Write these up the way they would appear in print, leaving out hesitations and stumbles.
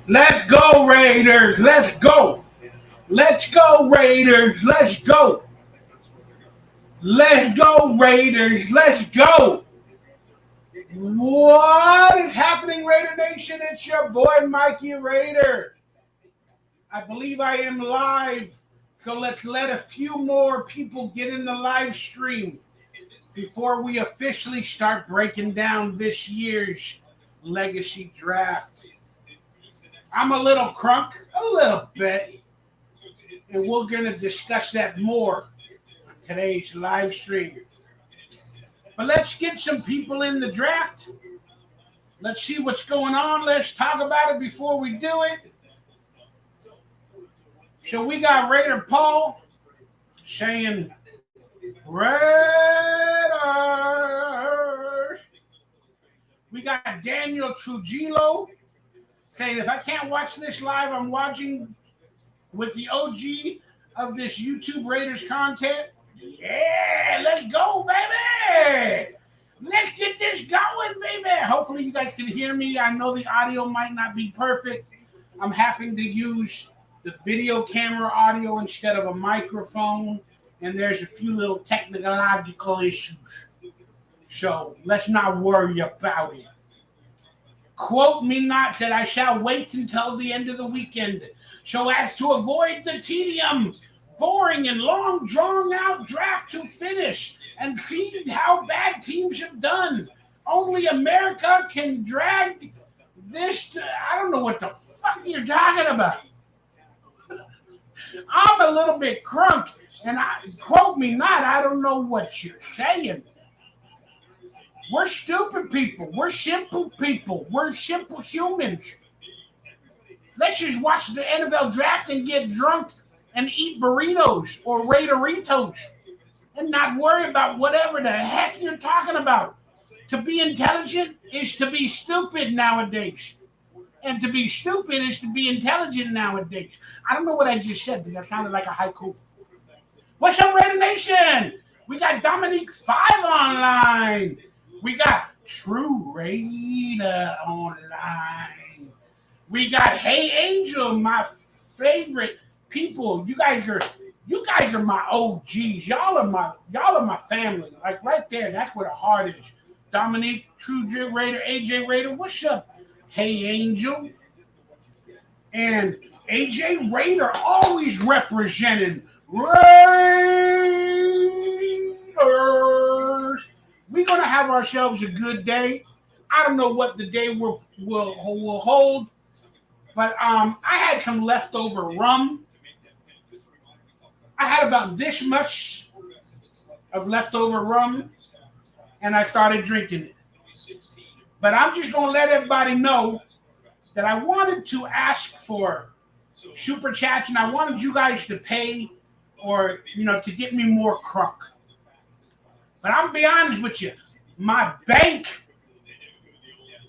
Let's go, Raiders. Let's go. Let's go, Raiders. Let's go. Let's go, Raiders. Let's go. What is happening, Raider Nation? It's your boy, Mikey Rayder. I believe I am live. So let's let a few more people get in the live stream before we officially start breaking down this year's legacy draft. I'm a little crunk, a little bit, and we're going to discuss that more on today's live stream. But let's get some people in the draft. Let's see what's going on. Let's talk about it before we do it. So we got Raider Paul saying, Raiders. We got Daniel Trujillo saying, if I can't watch this live, I'm watching with the OG of this YouTube Raiders content. Yeah, let's go, baby. Let's get this going, baby. Hopefully you guys can hear me. I know the audio might not be perfect. I'm having to use the video camera audio instead of a microphone, and there's a few little technological issues. So let's not worry about it. Quote me not that I shall wait until the end of the weekend, so as to avoid the tedium, boring and long drawn-out draft to finish, and see how bad teams have done. Only America can drag this. I don't know what the fuck you're talking about. I'm a little bit crunk, and quote me not, I don't know what you're saying. We're stupid people. We're simple people. We're simple humans. Let's just watch the NFL draft and get drunk and eat burritos or Raideritos and not worry about whatever the heck you're talking about. To be intelligent is to be stupid nowadays. And to be stupid is to be intelligent nowadays. I don't know what I just said, but that sounded like a haiku. What's up, Raider Nation? We got Dominique 5 online. We got True Raider online. We got Hey Angel, my favorite people. You guys are my OGs. Y'all are my family. Like right there, that's where the heart is. Dominique, True Raider, AJ Raider, what's up? Hey Angel. And AJ Raider always representing Raiders. We're going to have ourselves a good day. I don't know what the day will hold, but I had some leftover rum. I had about this much of leftover rum, and I started drinking it. But I'm just going to let everybody know that I wanted to ask for super chats, and I wanted you guys to pay or, to get me more crunk. But I'm going to be honest with you. My bank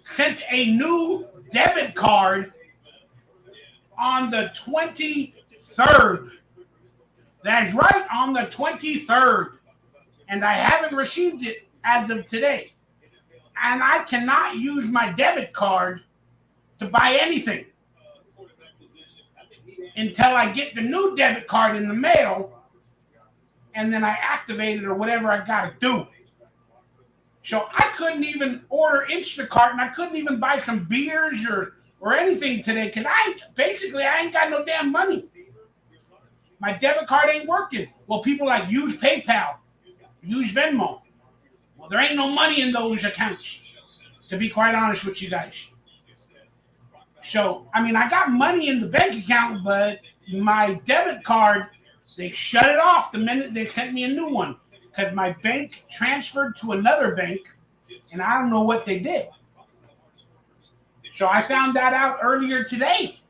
sent a new debit card on the 23rd. That's right, on the 23rd. And I haven't received it as of today. And I cannot use my debit card to buy anything until I get the new debit card in the mail, and then I activate it or whatever I got to do. So I couldn't even order Instacart, and I couldn't even buy some beers or anything today because I ain't got no damn money. My debit card ain't working. Well, people like use PayPal, use Venmo. Well, there ain't no money in those accounts, to be quite honest with you guys. So, I got money in the bank account, but my debit card, they shut it off the minute they sent me a new one because my bank transferred to another bank, and I don't know what they did. So I found that out earlier today,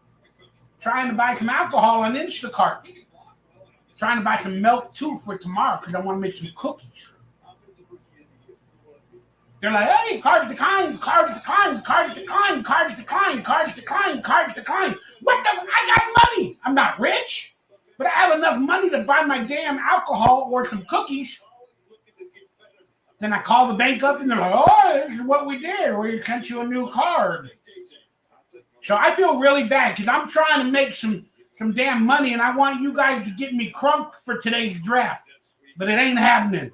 trying to buy some alcohol on Instacart, trying to buy some milk, too, for tomorrow because I want to make some cookies. They're like, hey, cards decline, cards decline, cards decline, cards decline, cards decline, cards decline. What the? I got money. I'm not rich, but I have enough money to buy my damn alcohol or some cookies. Then I call the bank up and they're like, oh, this is what we did. We sent you a new card. So I feel really bad because I'm trying to make some damn money, and I want you guys to get me Crunk for today's draft. But it ain't happening.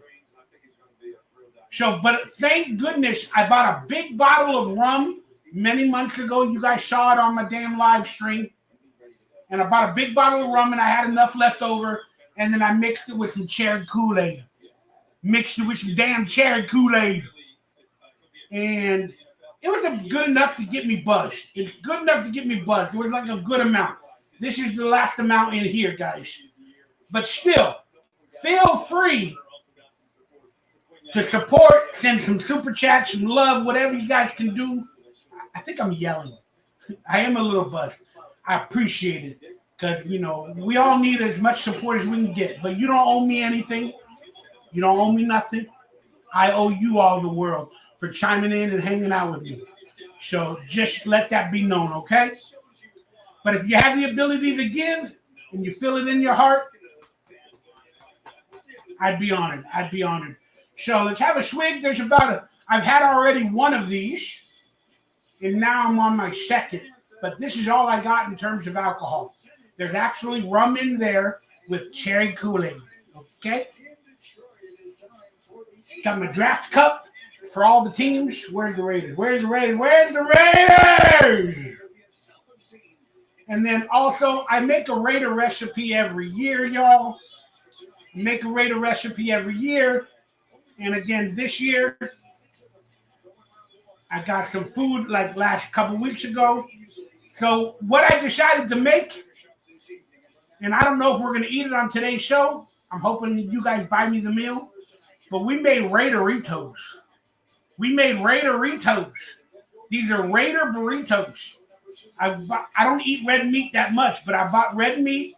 So, but thank goodness I bought a big bottle of rum many months ago. You guys saw it on my damn live stream. And I bought a big bottle of rum, and I had enough left over. And then I mixed it with some cherry Kool-Aid. Mixed it with some damn cherry Kool-Aid. And it was good enough to get me buzzed. It's good enough to get me buzzed. It was like a good amount. This is the last amount in here, guys. But still, feel free to support, send some super chats, some love, whatever you guys can do. I think I'm yelling. I am a little buzzed. I appreciate it because, you know, we all need as much support as we can get. But you don't owe me anything. You don't owe me nothing. I owe you all the world for chiming in and hanging out with me. So just let that be known, okay? But if you have the ability to give and you feel it in your heart, I'd be honored. I'd be honored. So let's have a swig. There's I've had already one of these, and now I'm on my second. But this is all I got in terms of alcohol. There's actually rum in there with cherry Kool-Aid, okay? Got my draft cup for all the teams. Where's the Raiders? Where's the Raiders? Where's the Raiders? And then also, I make a Raider recipe every year, y'all. Make a Raider recipe every year. And again, this year, I got some food like last couple weeks ago. So what I decided to make, and I don't know if we're going to eat it on today's show. I'm hoping you guys buy me the meal. But we made Raideritos. We made Raideritos. These are Raider burritos. I don't eat red meat that much, but I bought red meat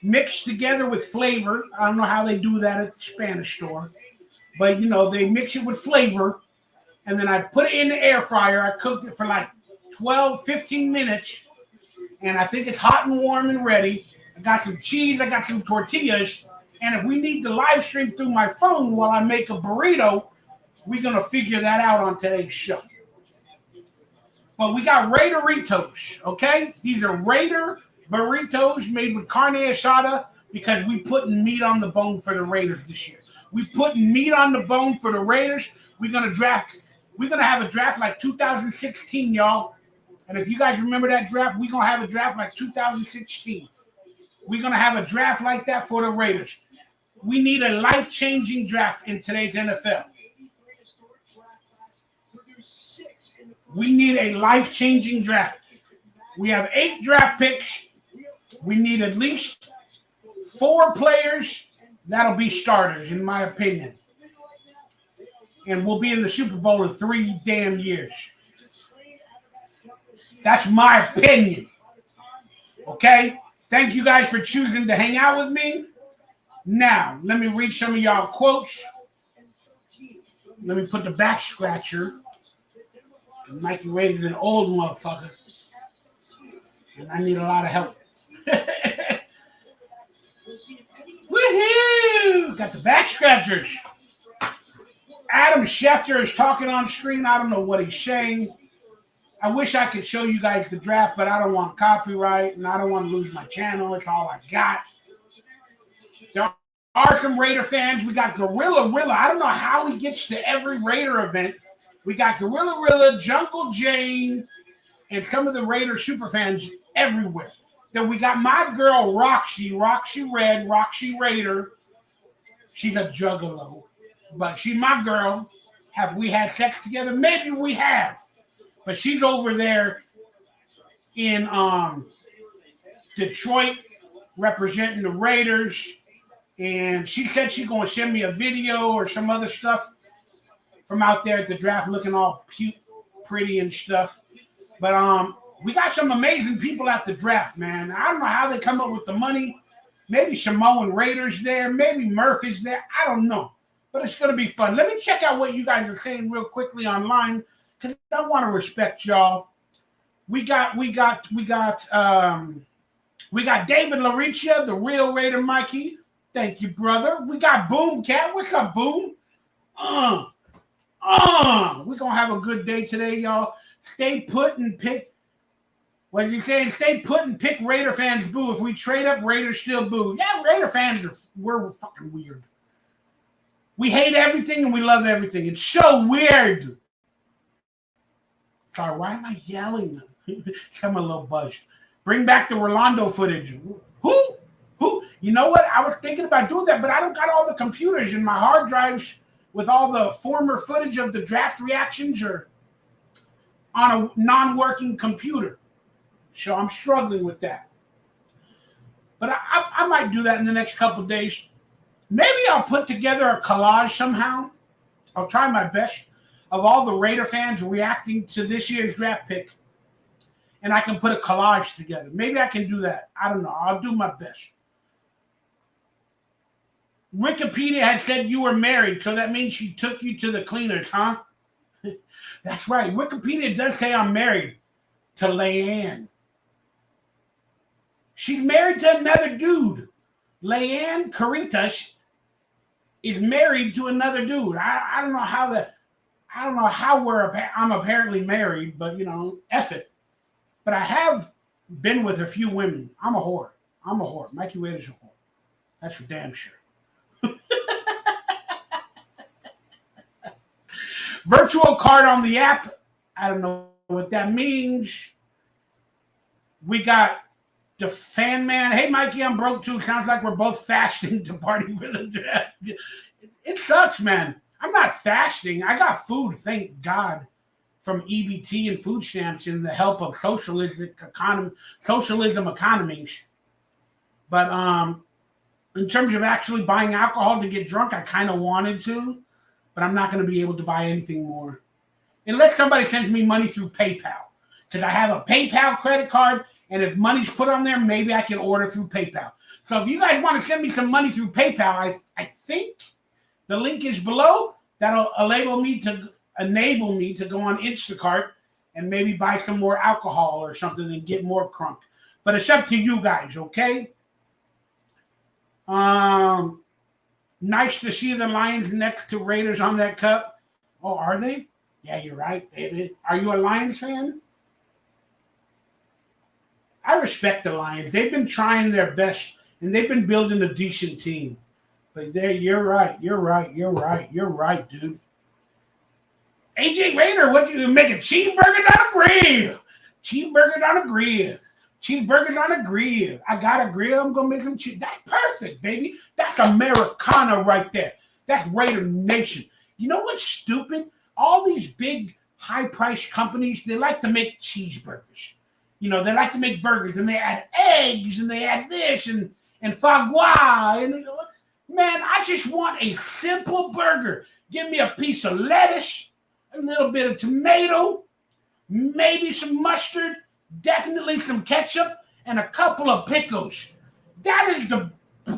mixed together with flavor. I don't know how they do that at the Spanish store. But, you know, they mix it with flavor. And then I put it in the air fryer. I cooked it for like 12, 15 minutes. And I think it's hot and warm and ready. I got some cheese. I got some tortillas. And if we need to live stream through my phone while I make a burrito, we're going to figure that out on today's show. But we got Raideritos, okay? These are Raider burritos made with carne asada because we putting meat on the bone for the Raiders this year. We putting meat on the bone for the Raiders. We're going to have a draft like 2016, y'all. And if you guys remember that draft, we're going to have a draft like 2016. We're going to have a draft like that for the Raiders. We need a life-changing draft in today's NFL. We need a life-changing draft. We have 8 draft picks. We need at least 4 players that'll be starters, in my opinion. And we'll be in the Super Bowl in 3 damn years. That's my opinion. Okay? Thank you guys for choosing to hang out with me. Now, let me read some of y'all quotes. Let me put the back scratcher. Mikey Rayder's an old motherfucker. And I need a lot of help. Woohoo! Got the back scratchers. Adam Schefter is talking on screen. I don't know what he's saying. I wish I could show you guys the draft, but I don't want copyright, and I don't want to lose my channel. It's all I got. There are some Raider fans. We got Gorilla Rilla. I don't know how he gets to every Raider event. We got Gorilla Rilla, Jungle Jane, and some of the Raider super fans everywhere. Then we got my girl, Roxy Red, Roxy Raider. She's a juggalo, but she's my girl. Have we had sex together? Maybe we have. But she's over there in Detroit representing the Raiders. And she said she's going to send me a video or some other stuff from out there at the draft looking all pretty and stuff. But we got some amazing people at the draft, man. I don't know how they come up with the money. Maybe Samoan Raiders there. Maybe Murphy's there. I don't know. But it's going to be fun. Let me check out what you guys are saying real quickly online because I want to respect y'all. We got David Laricia, the real Raider Mikey. Thank you, brother. We got Boom Cat. What's up, Boom? We're going to have a good day today, y'all. Stay put and pick. What did you say? Stay put and pick Raider fans boo. If we trade up, Raiders still boo. Yeah, Raider fans we're fucking weird. We hate everything and we love everything. It's so weird. Sorry, why am I yelling? I'm a little buzzed. Bring back the Rolando footage. Who? You know what? I was thinking about doing that, but I don't got all the computers in my hard drives with all the former footage of the draft reactions or on a non-working computer. So I'm struggling with that. But I might do that in the next couple of days. Maybe I'll put together a collage somehow. I'll try my best of all the Raider fans reacting to this year's draft pick. And I can put a collage together. Maybe I can do that. I don't know. I'll do my best. Wikipedia had said you were married, so that means she took you to the cleaners, huh? That's right. Wikipedia does say I'm married to Leanne. She's married to another dude. Leanne Caritas is married to another dude. I don't know how that. I don't know how I'm apparently married, but F it. But I have been with a few women. I'm a whore. Mikey Rayder's a whore. That's for damn sure. Virtual card on the app. I don't know what that means. We got the fan man. Hey, Mikey, I'm broke too. Sounds like we're both fasting to party for the draft. It sucks, man. I'm not fasting. I got food, thank God, from EBT and food stamps and the help of socialism economies. But in terms of actually buying alcohol to get drunk, I kind of wanted to, but I'm not going to be able to buy anything more. Unless somebody sends me money through PayPal. Because I have a PayPal credit card, and if money's put on there, maybe I can order through PayPal. So if you guys want to send me some money through PayPal, I think the link is below. That'll enable me to go on Instacart and maybe buy some more alcohol or something and get more crunk. But it's up to you guys, okay? Nice to see the Lions next to Raiders on that cup. Oh, are they? Yeah, you're right, David. Are you a Lions fan? I respect the Lions. They've been trying their best, and they've been building a decent team. But you're right, dude. AJ Rayder, what you make a cheeseburger on a grill? Cheeseburger on a grill. Cheeseburgers on a grill. I got a grill. I'm gonna make some cheese. That's perfect, baby. That's Americana right there. That's Raider Nation. You know what's stupid? All these big, high-priced companies, they like to make cheeseburgers. They like to make burgers, and they add eggs, and they add this, and foie gras. And man, I just want a simple burger. Give me a piece of lettuce, a little bit of tomato, maybe some mustard, definitely some ketchup, and a couple of pickles. That is the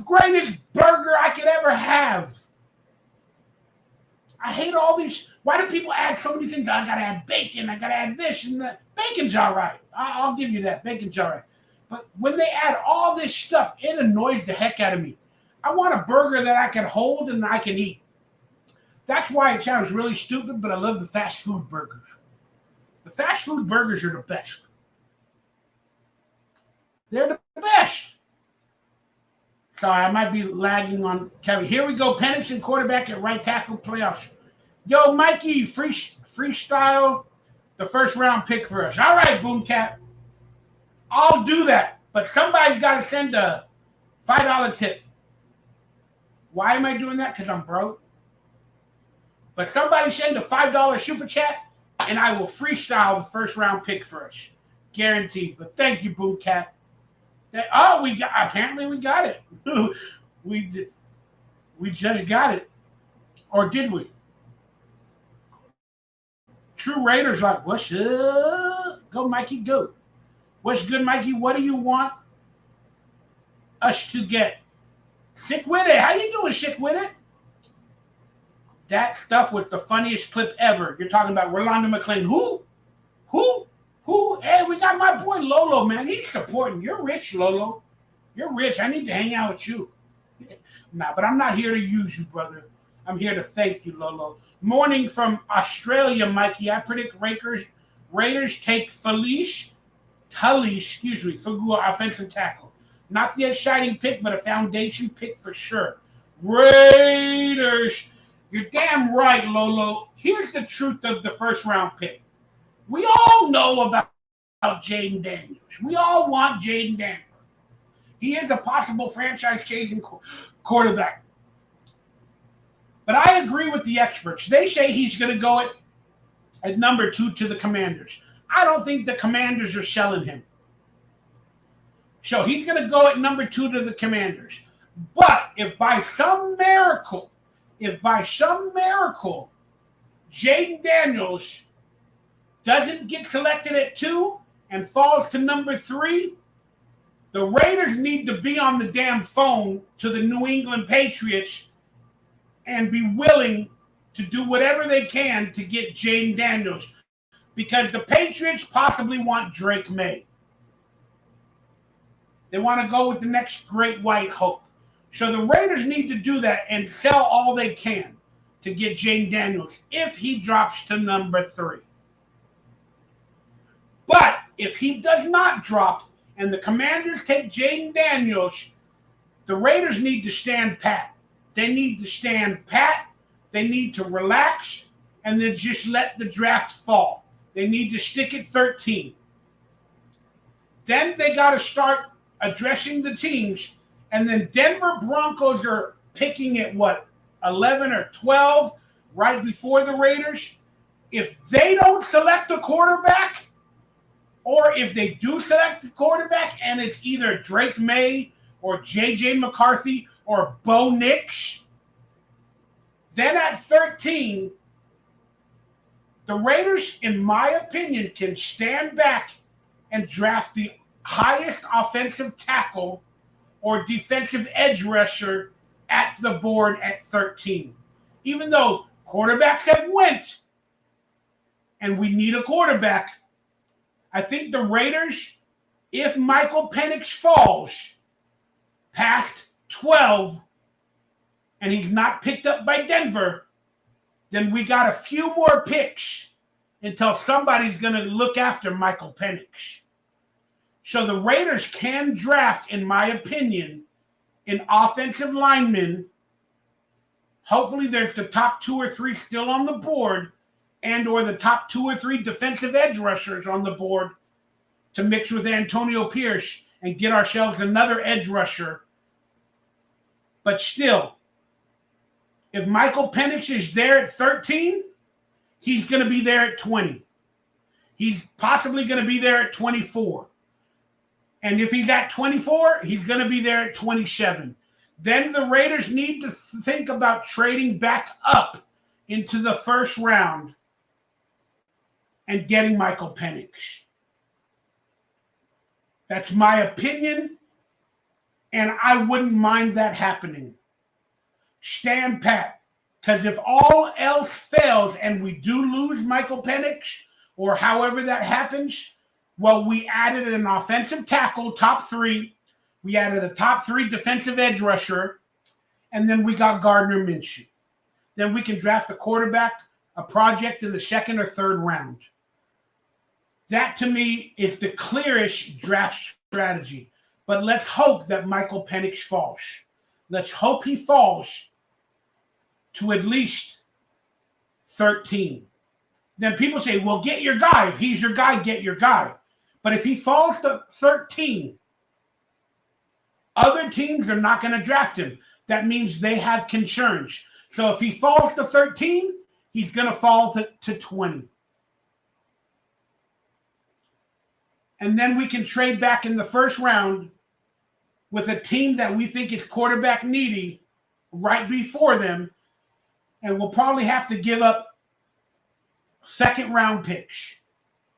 greatest burger I could ever have. I hate all these. Why do people add so many things? I gotta add bacon. I gotta add this and that. Bacon's all right. I'll give you that. Bacon's all right. But when they add all this stuff, it annoys the heck out of me. I want a burger that I can hold and I can eat. That's why it sounds really stupid, but I love the fast food burgers. The fast food burgers are the best. They're the best. Sorry, I might be lagging on Kevin. Here we go. Penix and quarterback at right tackle playoffs. Yo, Mikey, freestyle the first round pick for us. All right, Boomcat. I'll do that. But somebody's got to send a $5 tip. Why am I doing that? Because I'm broke. But somebody send a $5 super chat, and I will freestyle the first round pick for us. Guaranteed. But thank you, Boomcat. Apparently we got it. we just got it. Or did we? True Raiders like, what's up? Go, Mikey, go. What's good, Mikey? What do you want us to get? Sick with it. How you doing, Sick with it? That stuff was the funniest clip ever. You're talking about Rolando McClain. Who? Hey, we got my boy Lolo, man. He's supporting. You're rich, Lolo. You're rich. I need to hang out with you. Nah, but I'm not here to use you, brother. I'm here to thank you, Lolo. Morning from Australia, Mikey. I predict Raiders take Felice Fugua, offensive tackle. Not the exciting pick, but a foundation pick for sure. Raiders. You're damn right, Lolo. Here's the truth of the first round pick. We all know about Jaden Daniels. We all want Jaden Daniels. He is a possible franchise-changing quarterback. But I agree with the experts. They say he's going to go at number 2 to the Commanders. I don't think the Commanders are selling him. So he's going to go at number 2 to the Commanders. But if by some miracle, Jaden Daniels doesn't get selected at 2 and falls to number 3, the Raiders need to be on the damn phone to the New England Patriots and be willing to do whatever they can to get Jaden Daniels, because the Patriots possibly want Drake Maye. They want to go with the next great white hope. So the Raiders need to do that and sell all they can to get Jaden Daniels if he drops to number 3. But if he does not drop and the Commanders take Jaden Daniels, the Raiders need to stand pat. They need to stand pat. They need to relax and then just let the draft fall. They need to stick at 13. Then they got to start addressing the teams. And then Denver Broncos are picking at 11 or 12 right before the Raiders. If they don't select a quarterback, or if they do select the quarterback and it's either Drake Maye or J.J. McCarthy or Bo Nix, then at 13, the Raiders, in my opinion, can stand back and draft the highest offensive tackle or defensive edge rusher at the board at 13. Even though quarterbacks have went and we need a quarterback, I think the Raiders, if Michael Penix falls past 12 and he's not picked up by Denver, then we got a few more picks until somebody's going to look after Michael Penix. So the Raiders can draft, in my opinion, an offensive lineman. Hopefully there's the top 2 or 3 still on the board, and or the top 2 or 3 defensive edge rushers on the board to mix with Antonio Pierce and get ourselves another edge rusher. But still, if Michael Penix is there at 13, he's going to be there at 20. He's possibly going to be there at 24. And if he's at 24, he's going to be there at 27. Then the Raiders need to think about trading back up into the first round and getting Michael Penix. That's my opinion, and I wouldn't mind that happening. Stand pat, because if all else fails and we do lose Michael Penix, or however that happens, well, we added an offensive tackle, top 3. We added a top 3 defensive edge rusher, and then we got Gardner Minshew. Then we can draft a quarterback, a project in the 2nd or 3rd round. That, to me, is the clearest draft strategy. But let's hope that Michael Penix falls. Let's hope he falls to at least 13. Then people say, well, get your guy. If he's your guy, get your guy. But if he falls to 13, other teams are not going to draft him. That means they have concerns. So if he falls to 13, he's going to fall to 20. And then we can trade back in the first round with a team that we think is quarterback needy right before them. And we'll probably have to give up 2nd round picks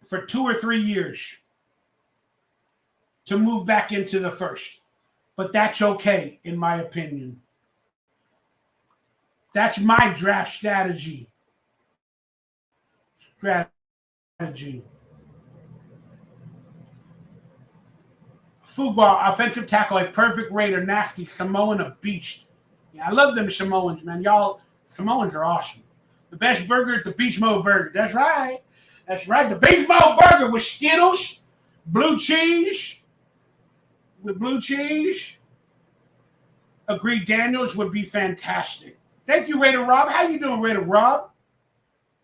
for 2 or 3 years to move back into the first. But that's okay, in my opinion. That's my draft strategy. Fugwa, offensive tackle, a perfect Raider, nasty, Samoan, a beast. Yeah, I love them Samoans, man. Y'all, Samoans are awesome. The best burger is the Beast Mode burger. That's right. That's right. The Beast Mode burger with Skittles, Blue cheese. With blue cheese. Agreed, Daniels would be fantastic. Thank you, Raider Rob. How you doing, Raider Rob?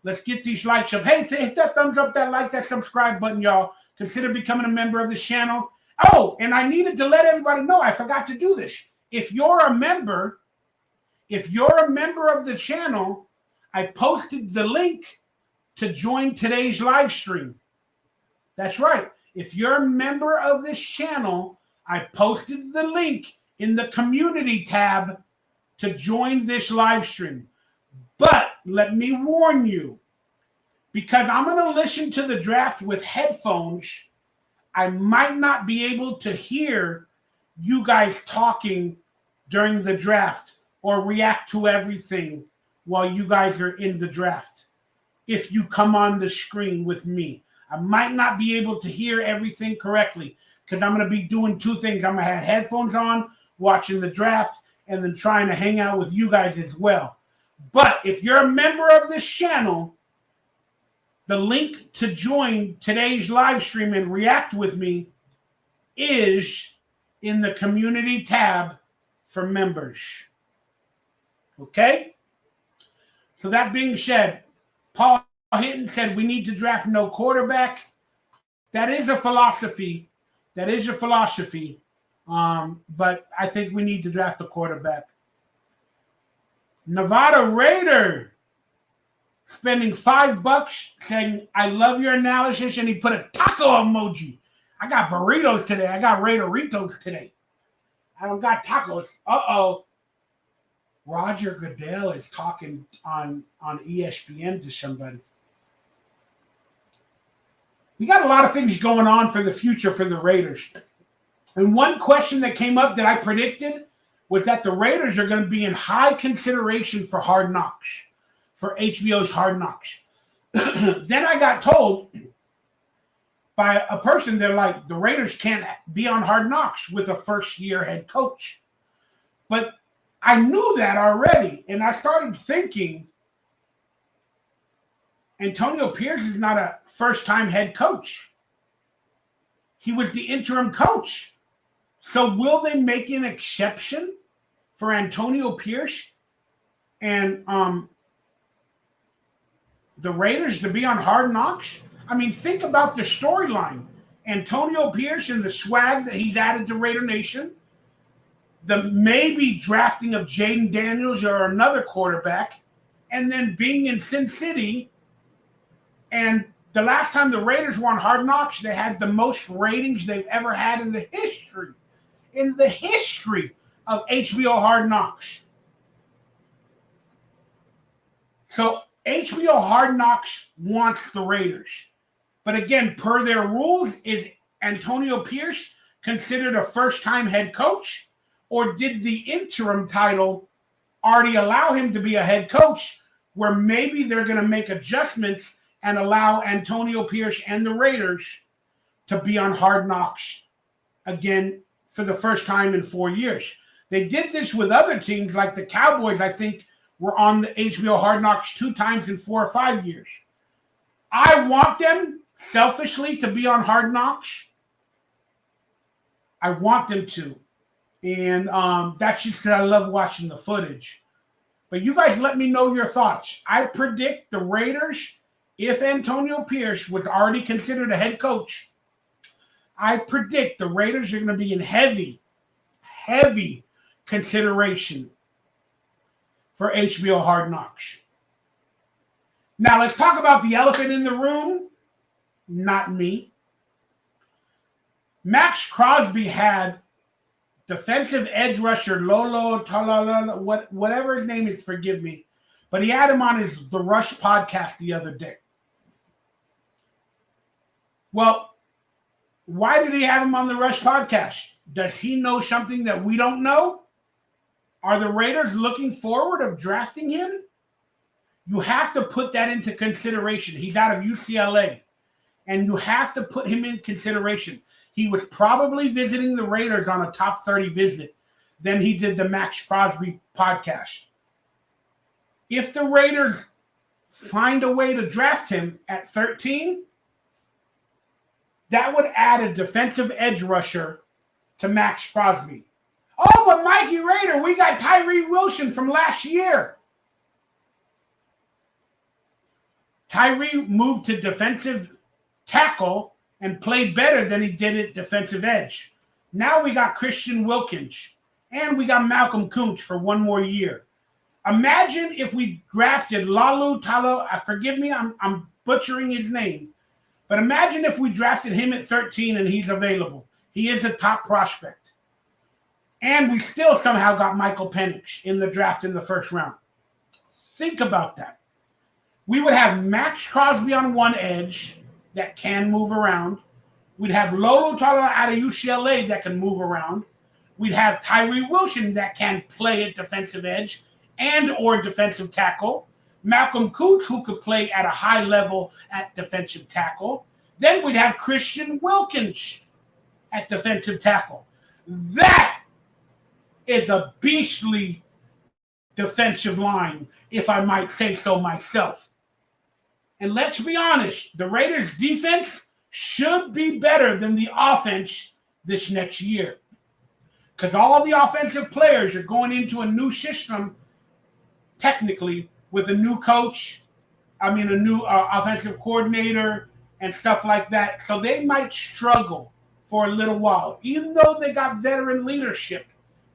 Let's get these likes up. Hey, hit that thumbs up, that like, that subscribe button, y'all. Consider becoming a member of this channel. Oh, and I needed to let everybody know, I forgot to do this. If you're a member of the channel, I posted the link to join today's live stream. That's right. If you're a member of this channel, I posted the link in the community tab to join this live stream. But let me warn you, because I'm going to listen to the draft with headphones, I might not be able to hear you guys talking during the draft or react to everything while you guys are in the draft. If you come on the screen with me, I might not be able to hear everything correctly because I'm going to be doing two things. I'm going to have headphones on, watching the draft, and then trying to hang out with you guys as well. But if you're a member of this channel, the link to join today's live stream and react with me is in the community tab for members. Okay? So that being said, Paul Hinton said we need to draft no quarterback. That is a philosophy. But I think we need to draft a quarterback. Nevada Raider spending $5 saying, I love your analysis, and he put a taco emoji. I got burritos today. I got Raideritos today. I don't got tacos. Uh-oh. Roger Goodell is talking on ESPN to somebody. We got a lot of things going on for the future for the Raiders. And one question that came up that I predicted was that the Raiders are going to be in high consideration for Hard Knocks, for HBO's Hard Knocks. Then I got told by a person, they're like, the Raiders can't be on Hard Knocks with a first-year head coach. But I knew that already, and I started thinking, Antonio Pierce is not a first-time head coach. He was the interim coach. So will they make an exception for Antonio Pierce and the Raiders to be on Hard Knocks? I mean, think about the storyline. Antonio Pierce and the swag that he's added to Raider Nation, the maybe drafting of Jaden Daniels or another quarterback, and then being in Sin City. And the last time the Raiders won Hard Knocks, they had the most ratings they've ever had in the history of HBO Hard Knocks. So HBO Hard Knocks wants the Raiders. But again, per their rules, is Antonio Pierce considered a first-time head coach? Or did the interim title already allow him to be a head coach where maybe they're going to make adjustments and allow Antonio Pierce and the Raiders to be on Hard Knocks again for the first time in 4 years? They did this with other teams, like the Cowboys, I think, were on the HBO Hard Knocks 2 times in 4 or 5 years. I want them, selfishly, to be on Hard Knocks. I want them to. And that's just because I love watching the footage. But you guys let me know your thoughts. I predict the Raiders, if Antonio Pierce was already considered a head coach, I predict the Raiders are going to be in heavy consideration for HBO Hard Knocks. Now, let's talk about the elephant in the room. Not me. Max Crosby had defensive edge rusher Lolo Talala, whatever his name is, forgive me, but he had him on the Rush podcast the other day. Well, why did he have him on the Rush podcast? Does he know something that we don't know? Are the Raiders looking forward of drafting him? You have to put that into consideration. He's out of UCLA, and you have to put him in consideration. He was probably visiting the Raiders on a top 30 visit. Then he did the Max Crosby podcast. If the Raiders find a way to draft him at 13, that would add a defensive edge rusher to Max Crosby. Oh, but Mikey Rayder, we got Tyree Wilson from last year. Tyree moved to defensive tackle and played better than he did at defensive edge. Now we got Christian Wilkins, and we got Malcolm Kuntz for one more year. Imagine if we drafted Lalu Talo. Forgive me, I'm butchering his name. But imagine if we drafted him at 13 and he's available. He is a top prospect. And we still somehow got Michael Penix in the draft in the first round. Think about that. We would have Max Crosby on one edge that can move around. We'd have Lolo Tala out of UCLA that can move around. We'd have Tyree Wilson that can play at defensive edge and or defensive tackle. Malcolm Kuntz, who could play at a high level at defensive tackle. Then we'd have Christian Wilkins at defensive tackle. That is a beastly defensive line, if I might say so myself. And let's be honest, the Raiders' defense should be better than the offense this next year. Because all the offensive players are going into a new system, technically, with a new coach, a new offensive coordinator and stuff like that. So they might struggle for a little while. Even though they got veteran leadership,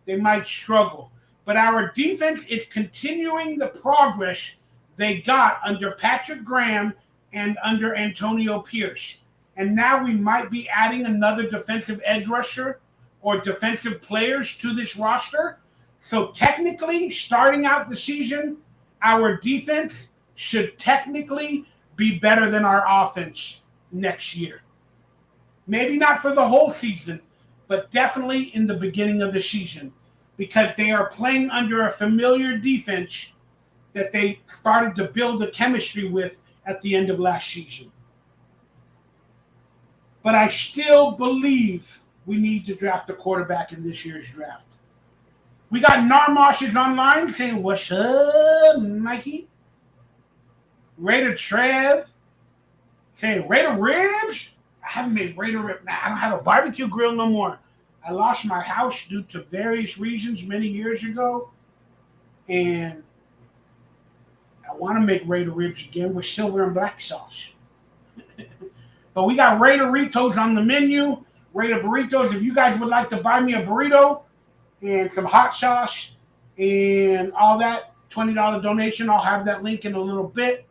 they might struggle. But our defense is continuing the progress they got under Patrick Graham and under Antonio Pierce. And now we might be adding another defensive edge rusher or defensive players to this roster. So technically, starting out the season, our defense should technically be better than our offense next year. Maybe not for the whole season, but definitely in the beginning of the season, because they are playing under a familiar defense that they started to build a chemistry with at the end of last season. But I still believe we need to draft a quarterback in this year's draft. We got Narmosh is online saying, "What's up, Mikey?" Raider Trev saying, "Raider ribs?" I haven't made Raider ribs. Nah, I don't have a barbecue grill no more. I lost my house due to various reasons many years ago. And I want to make Raider ribs again with silver and black sauce. But we got Raider burritos on the menu. Raider burritos. If you guys would like to buy me a burrito and some hot sauce and all that, $20 donation. I'll have that link in a little bit.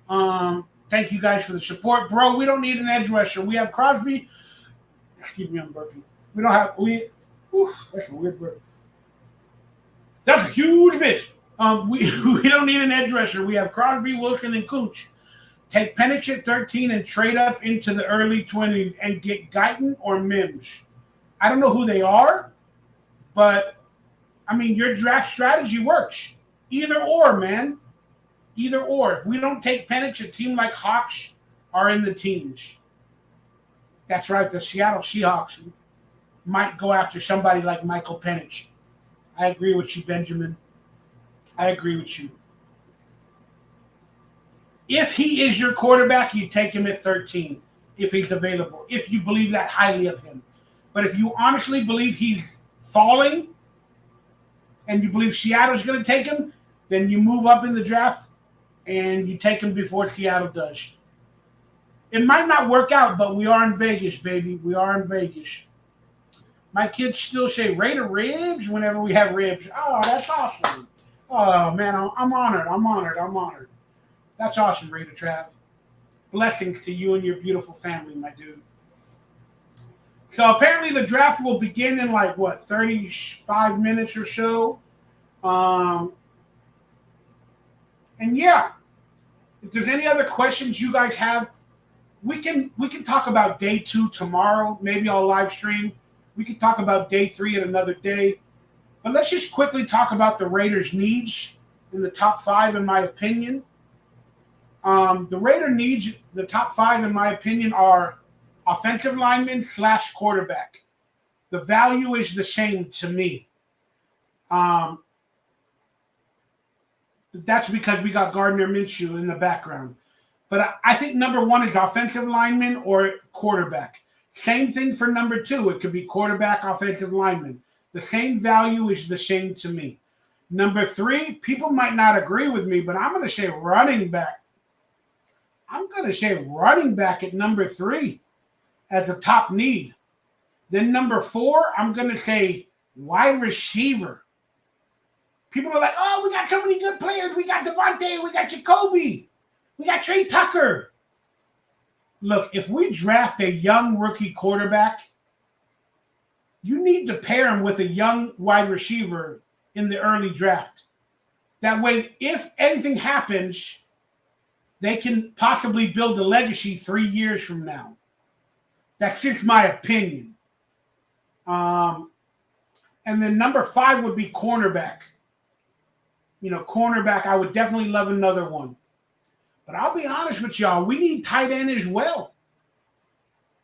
Thank you guys for the support. Bro, we don't need an edge rusher. We have Crosby. Excuse me, I'm burping. We don't have, that's a weird word. That's a huge bitch. We don't need an edge rusher. We have Crosby, Wilson, and Kuntz. Take Penix at 13 and trade up into the early 20s and get Gettin or Mims. I don't know who they are, but, your draft strategy works. Either or, man. Either or. If we don't take Penix, a team like Hawks are in the teams. That's right. The Seattle Seahawks might go after somebody like Michael Penix. I agree with you, Benjamin. I agree with you. If he is your quarterback, you take him at 13 if he's available, if you believe that highly of him. But if you honestly believe he's falling and you believe Seattle's going to take him, then you move up in the draft and you take him before Seattle does. It might not work out, but we are in Vegas, baby. We are in Vegas. My kids still say Raider ribs whenever we have ribs. Oh, that's awesome. Oh, man, I'm honored. I'm honored. That's awesome, Raider Trav. Blessings to you and your beautiful family, my dude. So apparently the draft will begin in 35 minutes or so. And yeah, if there's any other questions you guys have, we can talk about day 2 tomorrow. Maybe I'll live stream. We can talk about day 3 at another day. But let's just quickly talk about the Raiders' needs in the top 5, in my opinion. The Raider needs, the top 5, in my opinion, are offensive lineman / quarterback. The value is the same to me. That's because we got Gardner Minshew in the background. But I think number 1 is offensive lineman or quarterback. Same thing for number 2. It could be quarterback, offensive lineman. The same value is the same to me. Number 3, people might not agree with me, but I'm going to say running back. I'm going to say running back at number 3 as a top need. Then number 4, I'm going to say wide receiver. People are like, oh, we got so many good players. We got Devontae, we got Jacoby, we got Trey Tucker. Look, if we draft a young rookie quarterback, you need to pair him with a young wide receiver in the early draft. That way, if anything happens, they can possibly build a legacy 3 years from now. That's just my opinion. And then number 5 would be cornerback. Cornerback, I would definitely love another one. But I'll be honest with y'all, we need tight end as well.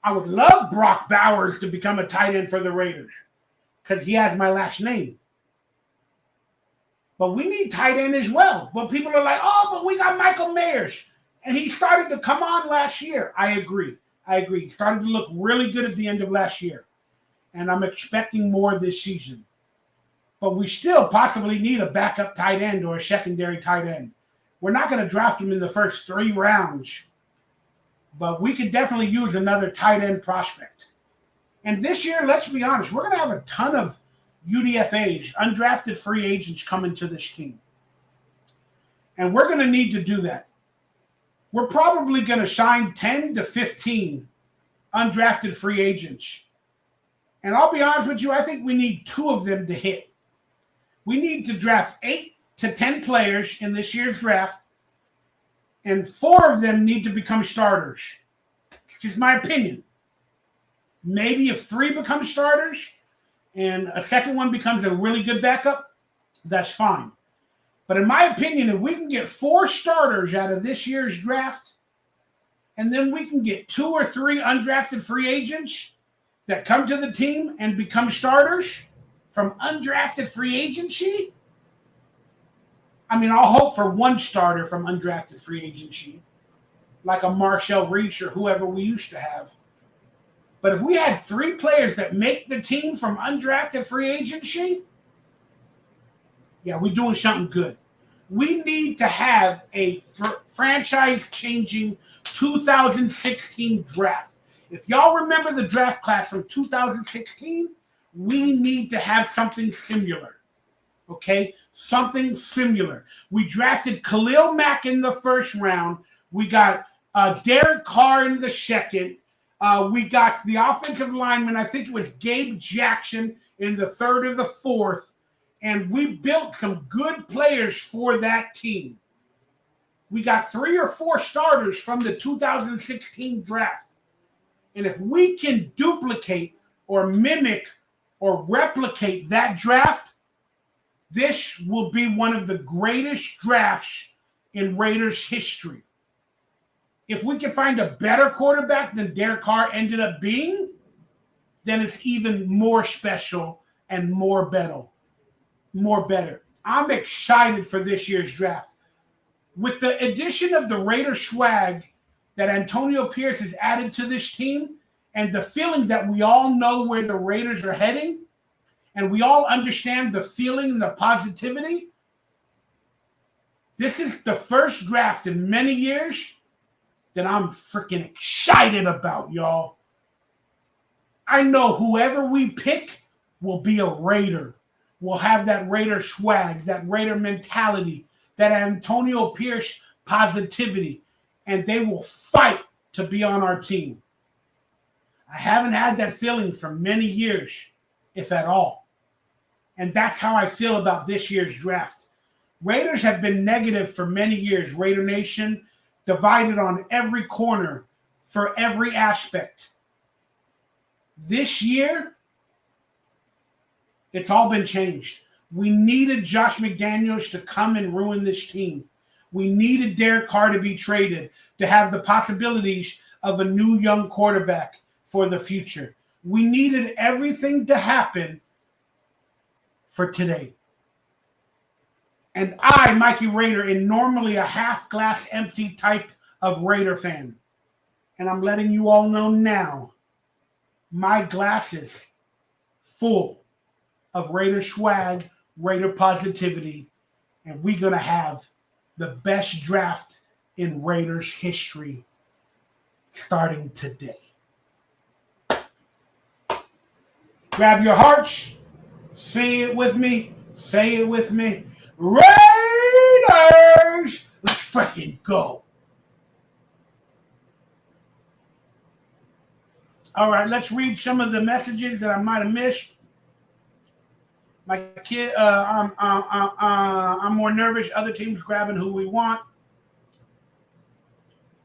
I would love Brock Bowers to become a tight end for the Raiders because he has my last name. But we need tight end as well. But people are like, oh, but we got Michael Mayers. And he started to come on last year. I agree. He started to look really good at the end of last year. And I'm expecting more this season. But we still possibly need a backup tight end or a secondary tight end. We're not going to draft him in the first 3 rounds. But we could definitely use another tight end prospect. And this year, let's be honest, we're going to have a ton of UDFAs, undrafted free agents, coming to this team. And we're going to need to do that. We're probably going to sign 10 to 15 undrafted free agents. And I'll be honest with you, I think we need 2 of them to hit. We need to draft 8 to 10 players in this year's draft, and 4 of them need to become starters. It's just my opinion. Maybe if 3 become starters and a second one becomes a really good backup, that's fine. But in my opinion, if we can get 4 starters out of this year's draft, and then we can get 2 or 3 undrafted free agents that come to the team and become starters from undrafted free agency, I mean, I'll hope for 1 starter from undrafted free agency, like a Marshall Reach or whoever we used to have. But if we had 3 players that make the team from undrafted free agency, yeah, we're doing something good. We need to have a franchise-changing 2016 draft. If y'all remember the draft class from 2016, we need to have something similar. Okay? Something similar. We drafted Khalil Mack in the first round. We got Derek Carr in the second. We got the offensive lineman, I think it was Gabe Jackson, in the third or the fourth. And we built some good players for that team. We got 3 or 4 starters from the 2016 draft. And if we can duplicate or mimic or replicate that draft, this will be one of the greatest drafts in Raiders history. If we can find a better quarterback than Derek Carr ended up being, then it's even more special and more better. I'm excited for this year's draft. With the addition of the Raider swag that Antonio Pierce has added to this team, and the feeling that we all know where the Raiders are heading, and we all understand the feeling and the positivity, this is the first draft in many years that I'm freaking excited about, y'all. I know whoever we pick will be a Raider. Will have that Raider swag, that Raider mentality, that Antonio Pierce positivity, and they will fight to be on our team. I haven't had that feeling for many years, if at all. And that's how I feel about this year's draft. Raiders have been negative for many years. Raider Nation divided on every corner for every aspect. This year, it's all been changed. We needed Josh McDaniels to come and ruin this team. We needed Derek Carr to be traded to have the possibilities of a new young quarterback for the future. We needed everything to happen for today. And I, Mikey Rayder, in normally a half glass empty type of Raider fan. And I'm letting you all know now, my glass is full of Raider swag, Raider positivity, and we're going to have the best draft in Raiders history starting today. Grab your hearts. Say it with me. Say it with me. Raiders! Let's freaking go. All right, let's read some of the messages that I might have missed. My kid, I'm more nervous. Other teams grabbing who we want.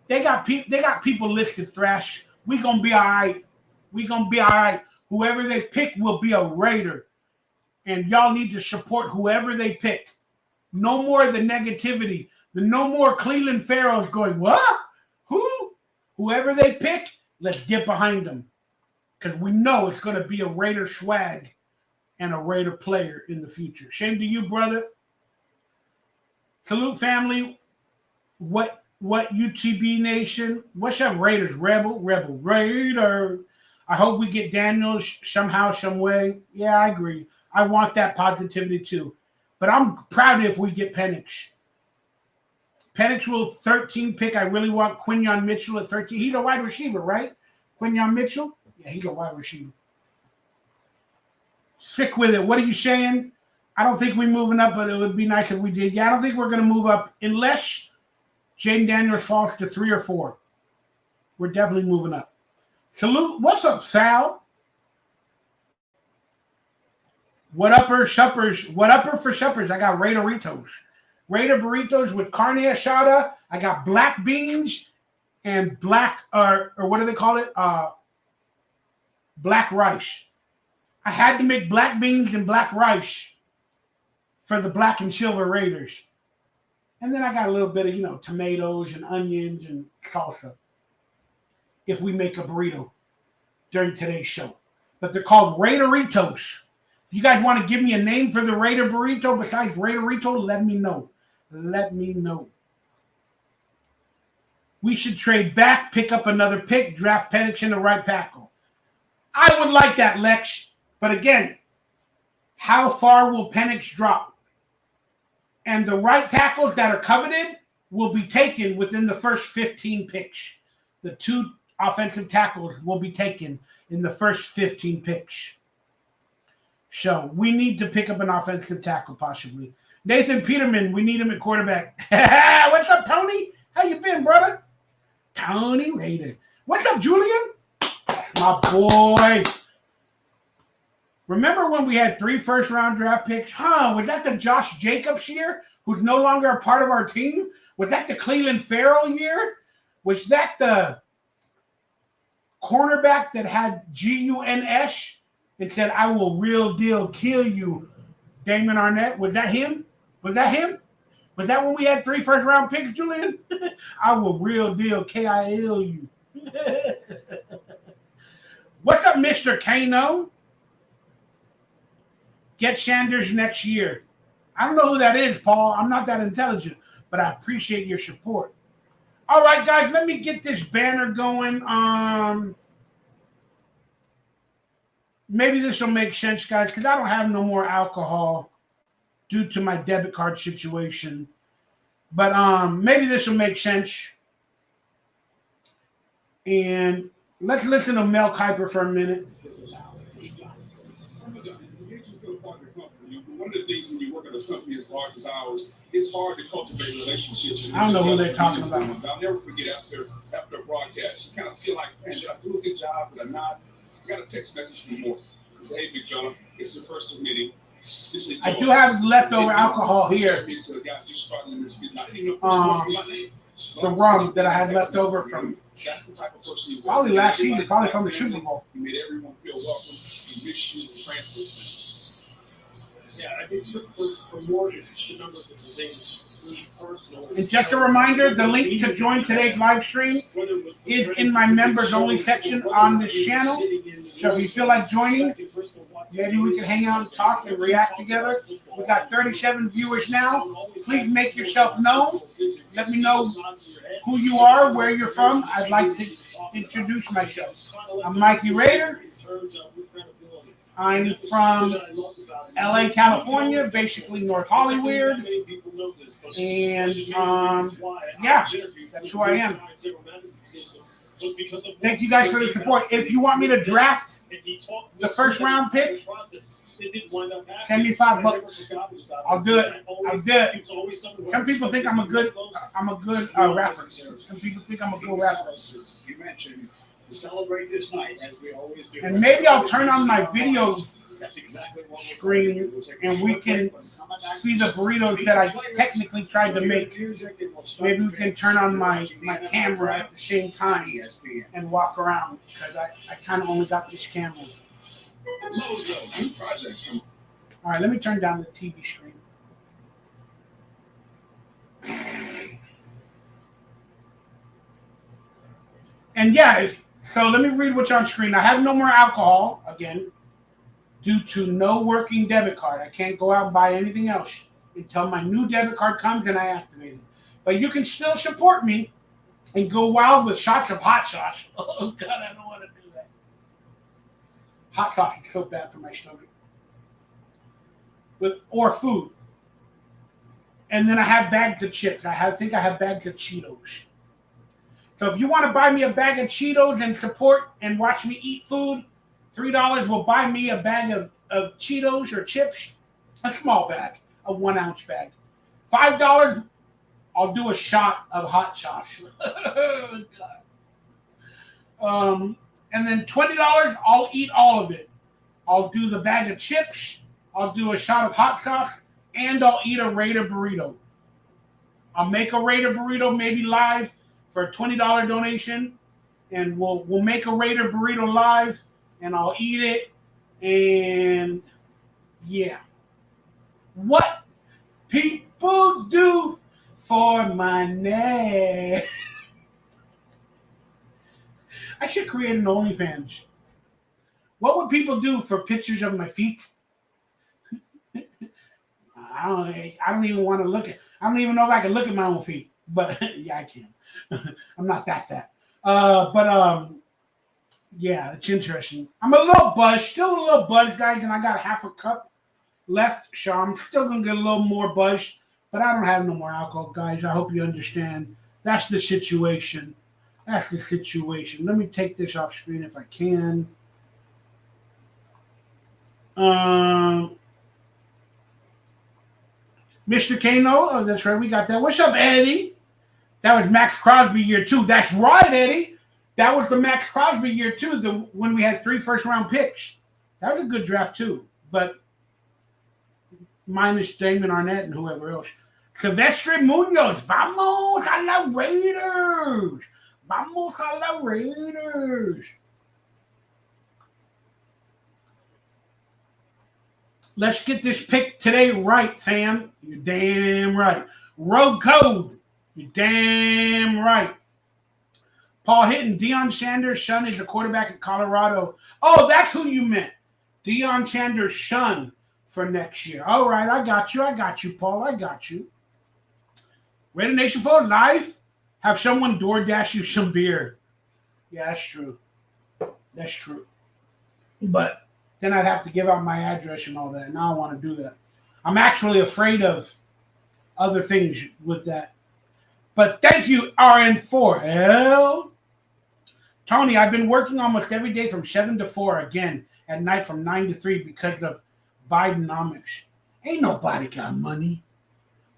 They got people listed. Thrash. We gonna be all right. We gonna be all right. Whoever they pick will be a Raider, and y'all need to support whoever they pick. No more of the negativity. No more Cleveland Pharaohs going, what? Who? Whoever they pick, let's get behind them, because we know it's going to be a Raider swag and a Raider player in the future. Shame to you, brother. Salute, family. What UTB Nation? What's up, Raiders? Rebel, Raider. I hope we get Daniels somehow, some way. Yeah, I agree. I want that positivity too. But I'm proud if we get Penix. Penix will 13 pick. I really want Quinyon Mitchell at 13. He's a wide receiver, right? Quinyon Mitchell? Yeah, he's a wide receiver. Sick with it. What are you saying? I don't think we're moving up, but it would be nice if we did. Yeah, I don't think we're going to move up unless Jaden Daniels falls to 3 or 4. We're definitely moving up. Salute. What's up, Sal? What upper suppers? What upper for suppers? I got Raider burritos. Raider burritos with carne asada. I got black beans and black, or what do they call it? Black rice. I had to make black beans and black rice for the black and silver Raiders. And then I got a little bit of, tomatoes and onions and salsa if we make a burrito during today's show. But they're called Raideritos. If you guys want to give me a name for the Raider burrito besides Raiderito, let me know. Let me know. We should trade back, pick up another pick, draft Penix in the right tackle. I would like that, Lex. But again, how far will Penix drop? And the right tackles that are coveted will be taken within the first 15 picks. The 2 offensive tackles will be taken in the first 15 picks. So we need to pick up an offensive tackle possibly. Nathan Peterman, we need him at quarterback. What's up, Tony? How you been, brother? Tony Rayder. What's up, Julian? That's my boy. Remember when we had 3 first-round draft picks? Was that the Josh Jacobs year, who's no longer a part of our team? Was that the Cleveland Farrell year? Was that the cornerback that had GUNS and said, I will real deal kill you, Damon Arnett? Was that him? Was that him? Was that when we had 3 first-round picks, Julian? I will real deal KIL you. What's up, Mr. Kano? Get Sanders next year. I don't know who that is, Paul. I'm not that intelligent, but I appreciate your support. All right, guys, let me get this banner going. Maybe this will make sense, guys, because I don't have no more alcohol due to my debit card situation. But maybe this will make sense. And let's listen to Mel Kiper for a minute. One of the things when you work at a company as large as ours, it's hard to cultivate relationships. I don't know who they're talking about. I'll never forget after a broadcast, you kind of feel like, man, did I do a good job? Did I not? You got a text message from more. Say, hey, Big John, it's the first of many. I do have leftover alcohol here. The rum that I had left over from probably last season, probably from the Super Bowl. You made everyone feel welcome. You miss you, Francis. Yeah, I think for more is the number of things personal. And just a reminder, the link to join today's live stream is in my members only section on this channel. So if you feel like joining, maybe we can hang out and talk and react together. We got 37 viewers now. Please make yourself known. let me know who you are, where you're from. I'd like to introduce myself. I'm Mikey Rayder. I'm from LA, California, basically North Hollywood. And yeah, that's who I am. Thank you guys for the support. If you want me to draft the first round pick, send me $5. I'll do it. I'll do it. Some people think I'm a good rapper. Some people think I'm a good rapper. You mentioned to celebrate this night as we always do. And maybe I'll turn on my video That's exactly what screen and we can see the burritos that I technically tried to make. Maybe we can turn on my camera at the same time and walk around because I kind of only got this camera. All right, let me turn down the TV screen. And yeah, so let me read what's on screen. I have no more alcohol, again, due to no working debit card. I can't go out and buy anything else until my new debit card comes and I activate it. But you can still support me and go wild with shots of hot sauce. Oh, God, I don't want to do that. Hot sauce is so bad for my stomach. Or food. And then I have bags of chips. I think I have bags of Cheetos. So if you want to buy me a bag of Cheetos and support and watch me eat food, $3 will buy me a bag of Cheetos or chips, a small bag, a 1 ounce bag. $5, I'll do a shot of hot sauce. And then $20, I'll eat all of it. I'll do the bag of chips, I'll do a shot of hot sauce, and I'll eat a Raider burrito. I'll make a Raider burrito maybe live for a $20 donation, and we'll make a Raider burrito live, and I'll eat it, and yeah. What people do for money. I should create an OnlyFans. What would people do for pictures of my feet? I don't even want to look at. I don't even know if I can look at my own feet, but yeah, I can. I'm not that fat. Yeah, it's interesting. I'm a little buzzed, still a little buzzed, guys, and I got half a cup left, so I'm still gonna get a little more buzzed, but I don't have no more alcohol, guys. I hope you understand. That's the situation. That's the situation. Let me take this off screen if I can. Mr. Kano, oh, that's right, we got that. What's up, Eddie? That was Max Crosby year 2. That's right, Eddie. That was the Max Crosby year 2, when we had 3 first-round picks. That was a good draft, too, but minus Damon Arnett and whoever else. Silvestre Munoz, vamos a la Raiders. Vamos a la Raiders. Let's get this pick today right, fam. You're damn right. Road code. You're damn right. Paul Hitton, Deion Sanders' son is a quarterback at Colorado. Oh, that's who you meant. Deion Sanders' son for next year. All right, I got you, Paul. I got you. Raider Nation for life. Have someone DoorDash you some beer. Yeah, that's true. That's true. But then I'd have to give out my address and all that, and I don't want to do that. I'm actually afraid of other things with that. But thank you, RN4L. Tony, I've been working almost every day from 7 to 4, again, at night from 9 to 3 because of Bidenomics. Ain't nobody got money.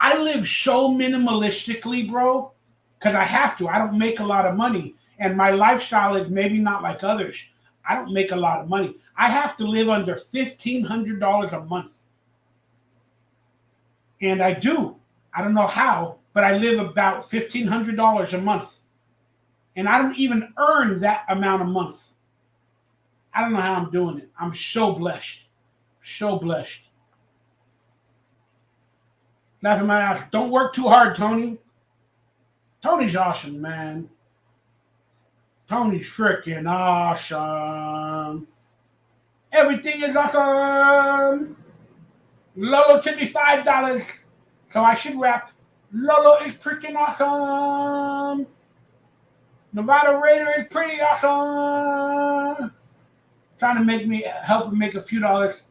I live so minimalistically, bro, because I have to. I don't make a lot of money, and my lifestyle is maybe not like others. I don't make a lot of money. I have to live under $1,500 a month. And I do. I don't know how, but I live about $1,500 a month. And I don't even earn that amount a month. I don't know how I'm doing it. I'm so blessed. So blessed. Laughing my ass. Don't work too hard, Tony. Tony's awesome, man. Tony's freaking awesome. Everything is awesome. Lolo tipped me $5, so I should rap. Lolo is freaking awesome. Nevada Raider is pretty awesome. Trying to help me make a few dollars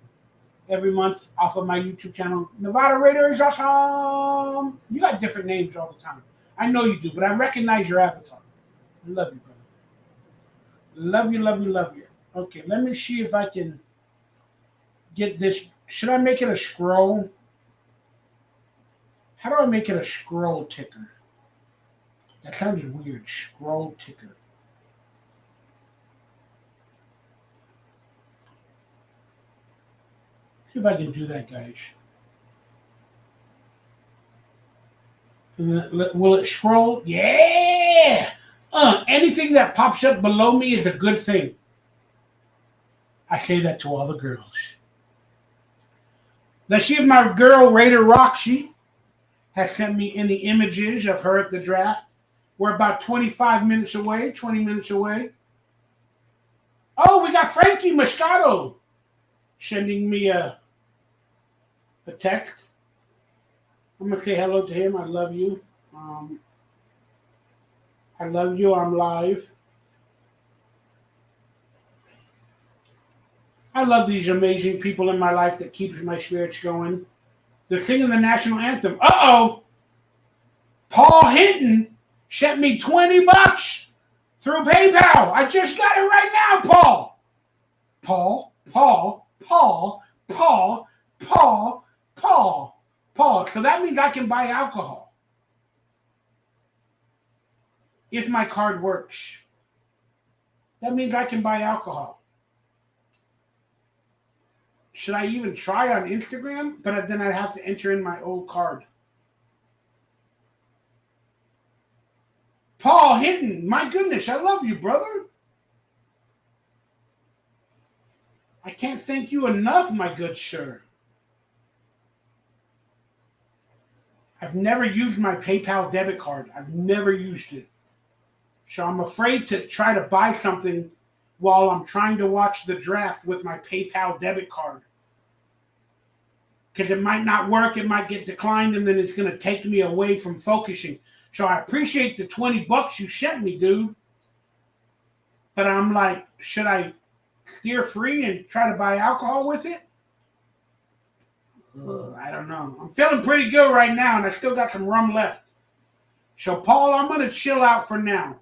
every month off of my YouTube channel. Nevada Raider is awesome. You got different names all the time. I know you do, but I recognize your avatar. I love you, brother. Love you, love you, love you. Okay, let me see if I can get this. Should I make it a scroll? How do I make it a scroll ticker? That sounded weird. Scroll ticker. See if I can do that, guys. Will it scroll? Yeah! Anything that pops up below me is a good thing. I say that to all the girls. Let's see if my girl, Raider Roxy, has sent me any images of her at the draft. We're about 25 minutes away, 20 minutes away. Oh, we got Frankie Moscato sending me a text. I'm going to say hello to him. I love you. I love you. I'm live. I love these amazing people in my life that keeps my spirits going. They're singing the national anthem. Uh-oh. Paul Hinton sent me $20 through PayPal. I just got it right now, Paul. Paul. So that means I can buy alcohol if my card works. That means I can buy alcohol. Should I even try on Instagram? But then I'd have to enter in my old card. Paul Hinton, my goodness, I love you, brother. I can't thank you enough, my good sir. I've never used my PayPal debit card. I've never used it. So I'm afraid to try to buy something while I'm trying to watch the draft with my PayPal debit card. Because it might not work, it might get declined, and then it's going to take me away from focusing. So I appreciate the $20 you sent me, dude. But I'm like, should I steer free and try to buy alcohol with it? I don't know. I'm feeling pretty good right now, and I still got some rum left. So, Paul, I'm going to chill out for now.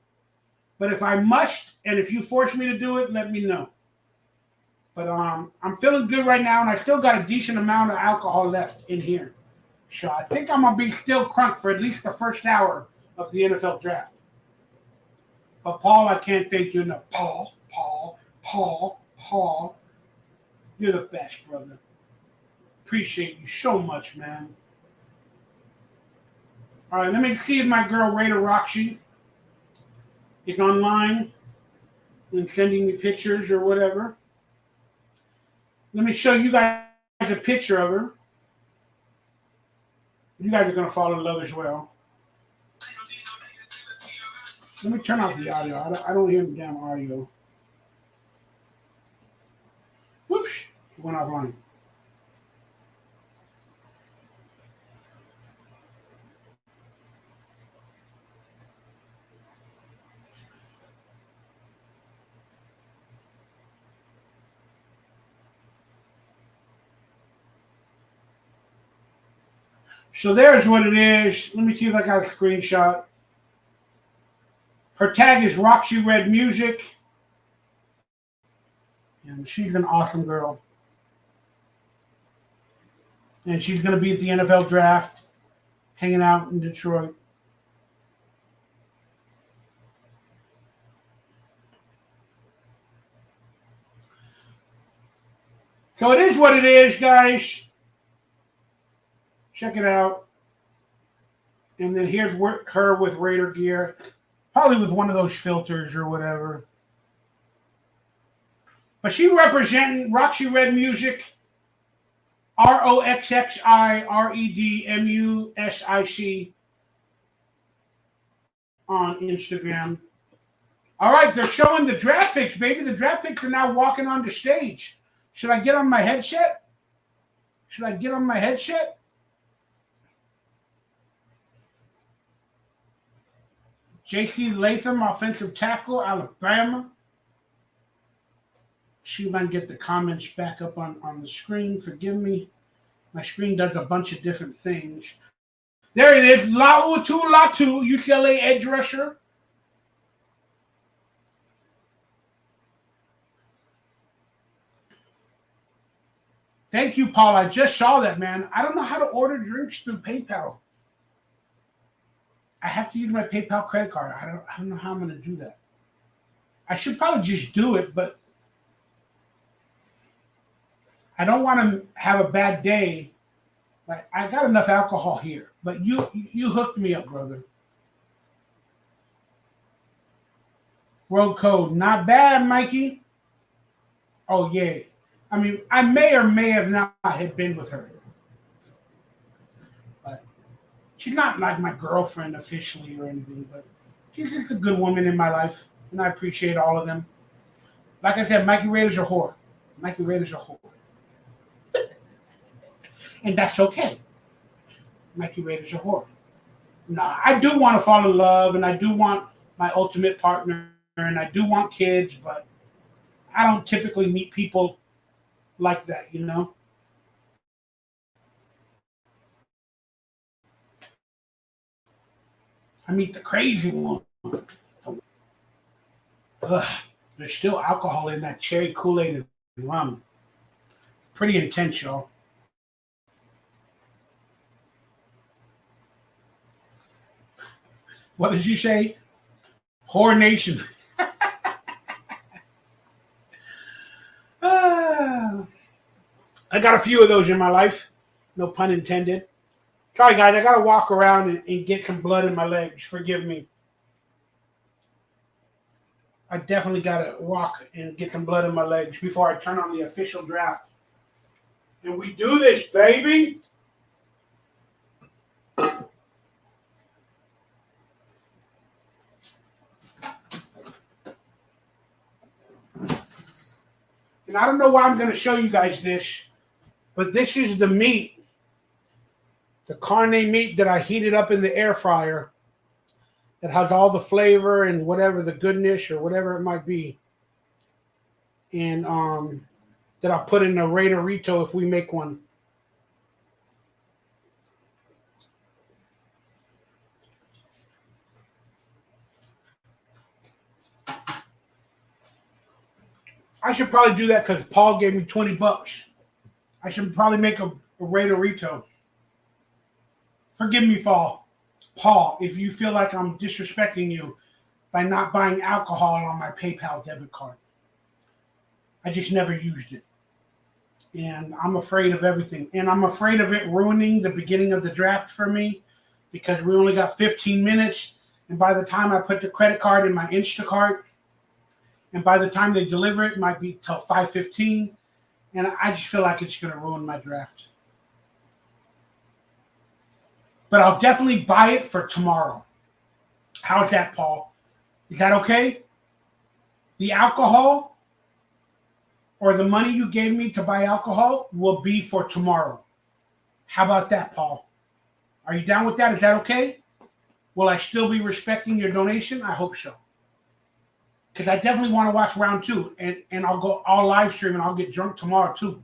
But if I must, and if you force me to do it, let me know. But I'm feeling good right now, and I still got a decent amount of alcohol left in here. So I think I'm going to be still crunk for at least the first hour of the NFL draft. But, Paul, I can't thank you enough. Paul. You're the best, brother. Appreciate you so much, man. All right, let me see if my girl Raider Roxy is online and sending me pictures or whatever. Let me show you guys a picture of her. You guys are going to fall in love as well. Let me turn off the audio. I don't hear the damn audio. Whoops, it went offline. So there's what it is. Let me see if I got a screenshot. Her tag is Roxy Red Music. And she's an awesome girl. And she's going to be at the NFL draft, hanging out in Detroit. So it is what it is, guys. Check it out. And then here's her with Raider gear. Probably with one of those filters or whatever. But she representing Roxy Red Music. ROXXIREDMUSIC on Instagram. All right, they're showing the draft picks, baby. The draft picks are now walking on the stage. Should I get on my headset? J.C. Latham, offensive tackle, Alabama. See if I can get the comments back up on the screen. Forgive me. My screen does a bunch of different things. There it is. Latu, UCLA edge rusher. Thank you, Paul. I just saw that, man. I don't know how to order drinks through PayPal. I have to use my PayPal credit card. I don't know how I'm going to do that. I should probably just do it, but I don't want to have a bad day. Like, I got enough alcohol here, but you hooked me up, brother. World code, not bad, Mikey. Oh, yeah. I mean, I may or may have not have been with her. But she's not like my girlfriend officially or anything, but she's just a good woman in my life, and I appreciate all of them. Like I said, Mikey Rayder's a whore. Mikey Rayder's a whore. And that's okay. Mikey Rayder's a whore. Nah, I do want to fall in love, and I do want my ultimate partner, and I do want kids, but I don't typically meet people like that, you know? I meet the crazy one. Ugh, there's still alcohol in that cherry Kool-Aid and rum. Pretty intense, y'all. What did you say? Whore Nation. I got a few of those in my life. No pun intended. Sorry, guys. I got to walk around and get some blood in my legs. Forgive me. I definitely got to walk and get some blood in my legs before I turn on the official draft. And we do this, baby. And I don't know why I'm going to show you guys this, but this is the meat, the carne meat that I heated up in the air fryer that has all the flavor and whatever the goodness or whatever it might be. And that I'll put in a Raiderito if we make one. I should probably do that because Paul gave me $20. I should probably make a Raiderito. Forgive me, Paul, if you feel like I'm disrespecting you by not buying alcohol on my PayPal debit card. I just never used it. And I'm afraid of everything. And I'm afraid of it ruining the beginning of the draft for me because we only got 15 minutes. And by the time I put the credit card in my Instacart, and by the time they deliver it might be till 5:15. And I just feel like it's going to ruin my draft. But I'll definitely buy it for tomorrow. How's that, Paul? Is that okay? The alcohol or the money you gave me to buy alcohol will be for tomorrow. How about that, Paul? Are you down with that? Is that okay? Will I still be respecting your donation? I hope so. Because I definitely want to watch round 2. And I'll live stream and I'll get drunk tomorrow too.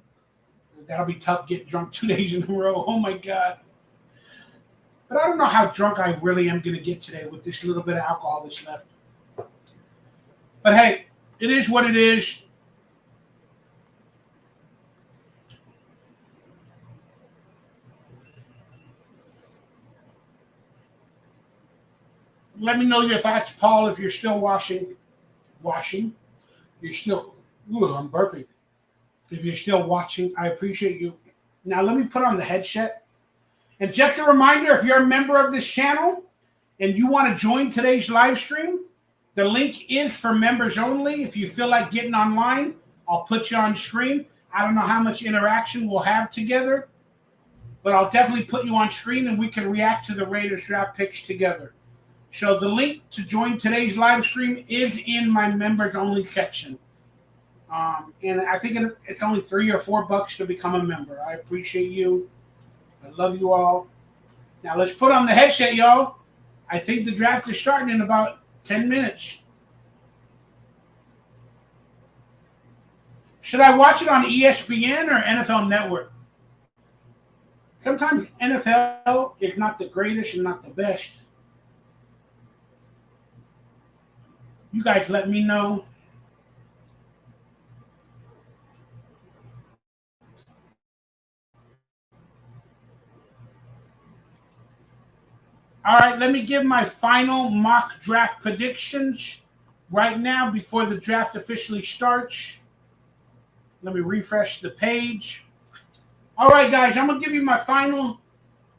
That'll be tough getting drunk 2 days in a row. Oh my God. But I don't know how drunk I really am going to get today with this little bit of alcohol that's left. But hey, it is what it is. Let me know your thoughts, Paul, if you're still watching. You're still, I'm burping. If you're still watching, I appreciate you. Now let me put on the headset. And just a reminder, if you're a member of this channel and you want to join today's live stream, the link is for members only. If you feel like getting online, I'll put you on screen. I don't know how much interaction we'll have together, but I'll definitely put you on screen and we can react to the Raiders draft picks together. So the link to join today's live stream is in my members only section. And I think it's only $3 or $4 to become a member. I appreciate you. I love you all. Now let's put on the headset, y'all. I think the draft is starting in about 10 minutes. Should I watch it on ESPN or NFL Network? Sometimes NFL is not the greatest and not the best. You guys let me know. All right, let me give my final mock draft predictions right now before the draft officially starts. Let me refresh the page. All right, guys, I'm going to give you my final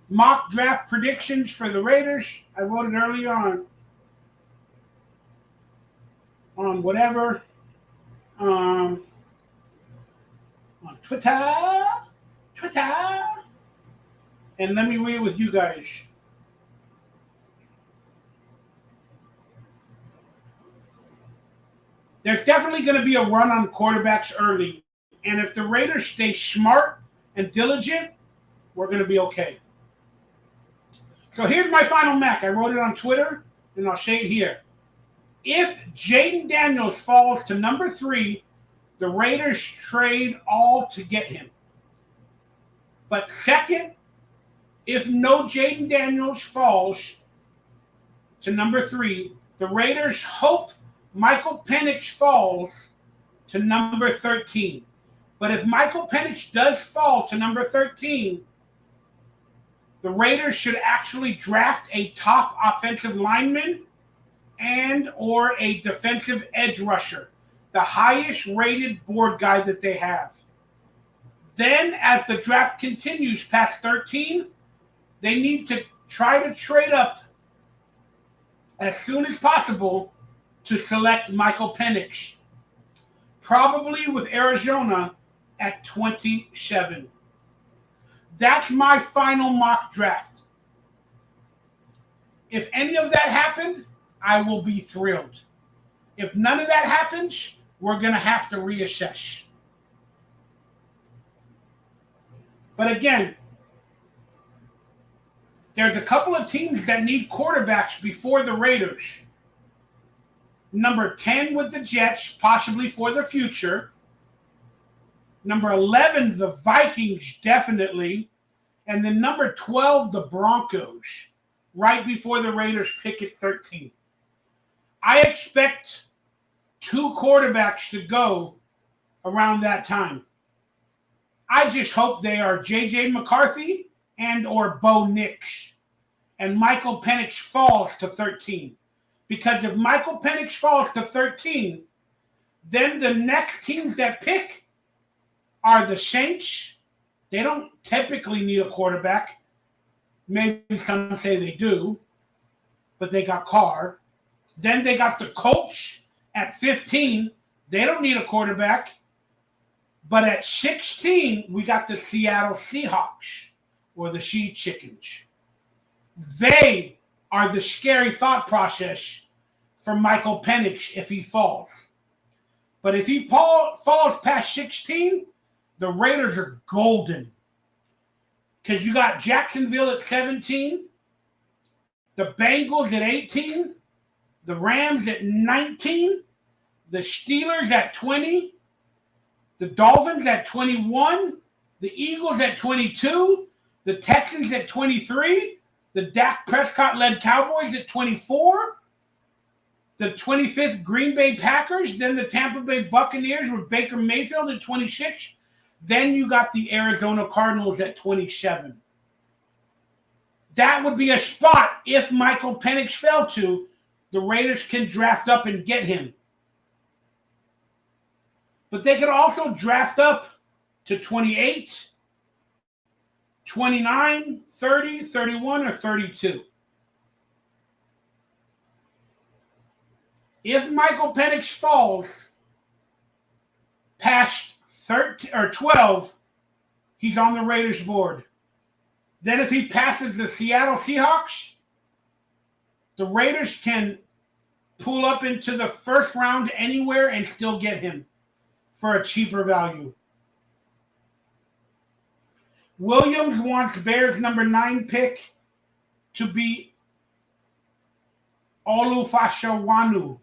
mock draft predictions for the Raiders. I wrote it earlier on whatever. On Twitter. And let me read it with you guys. There's definitely going to be a run on quarterbacks early. And if the Raiders stay smart and diligent, we're going to be okay. So here's my final Mac. I wrote it on Twitter, and I'll say it here. If Jaden Daniels falls to number 3, the Raiders trade all to get him. But second, if no Jaden Daniels falls to number 3, the Raiders hope Michael Penix falls to number 13. But if Michael Penix does fall to number 13, the Raiders should actually draft a top offensive lineman and or a defensive edge rusher, the highest rated board guy that they have. Then as the draft continues past 13, they need to try to trade up as soon as possible to select Michael Penix, probably with Arizona at 27. That's my final mock draft. If any of that happened, I will be thrilled. If none of that happens, we're going to have to reassess. But again, there's a couple of teams that need quarterbacks before the Raiders. Number 10 with the Jets, possibly for the future. Number 11, the Vikings, definitely. And then number 12, the Broncos, right before the Raiders pick at 13. I expect 2 quarterbacks to go around that time. I just hope they are J.J. McCarthy and or Bo Nix. And Michael Penix falls to 13. Because if Michael Penix falls to 13, then the next teams that pick are the Saints. They don't typically need a quarterback. Maybe some say they do, but they got Carr. Then they got the Colts at 15. They don't need a quarterback. But at 16, we got the Seattle Seahawks or the She Chickens. They are the scary thought process for Michael Penix if he falls. But if he falls past 16, the Raiders are golden. Because you got Jacksonville at 17, the Bengals at 18, the Rams at 19, the Steelers at 20, the Dolphins at 21, the Eagles at 22, the Texans at 23, the Dak Prescott-led Cowboys at 24, the 25th Green Bay Packers, then the Tampa Bay Buccaneers with Baker Mayfield at 26, then you got the Arizona Cardinals at 27. That would be a spot if Michael Penix fell to. The Raiders can draft up and get him. But they could also draft up to 28, 29, 30, 31, or 32. If Michael Penix falls past 13 or 12, he's on the Raiders board. Then if he passes the Seattle Seahawks, the Raiders can pull up into the first round anywhere and still get him for a cheaper value. Williams wants Bears number 9 pick to be Olufashawanu.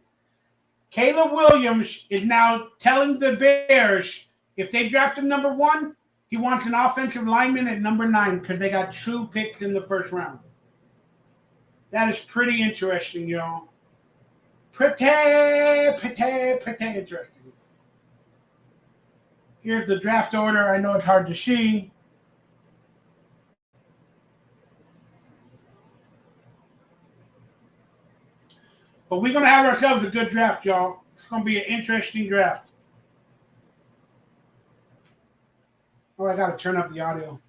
Caleb Williams is now telling the Bears if they draft him number 1, he wants an offensive lineman at number 9 because they got 2 picks in the first round. That is pretty interesting, y'all. Pretty interesting. Here's the draft order. I know it's hard to see. But we're going to have ourselves a good draft, y'all. It's going to be an interesting draft. Oh, I got to turn up the audio.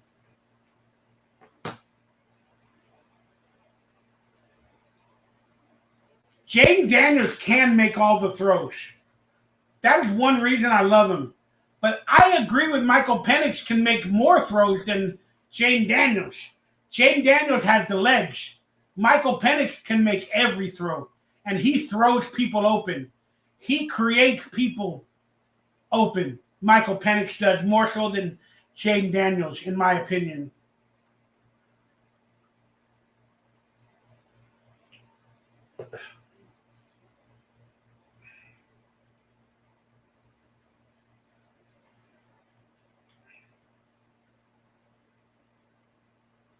Jaden Daniels can make all the throws. That is one reason I love him. But I agree with Post-Penix can make more throws than Jaden Daniels. Jaden Daniels has the legs. Post-Penix can make every throw. And he throws people open. He creates people open. Post-Penix does more so than Jaden Daniels, in my opinion.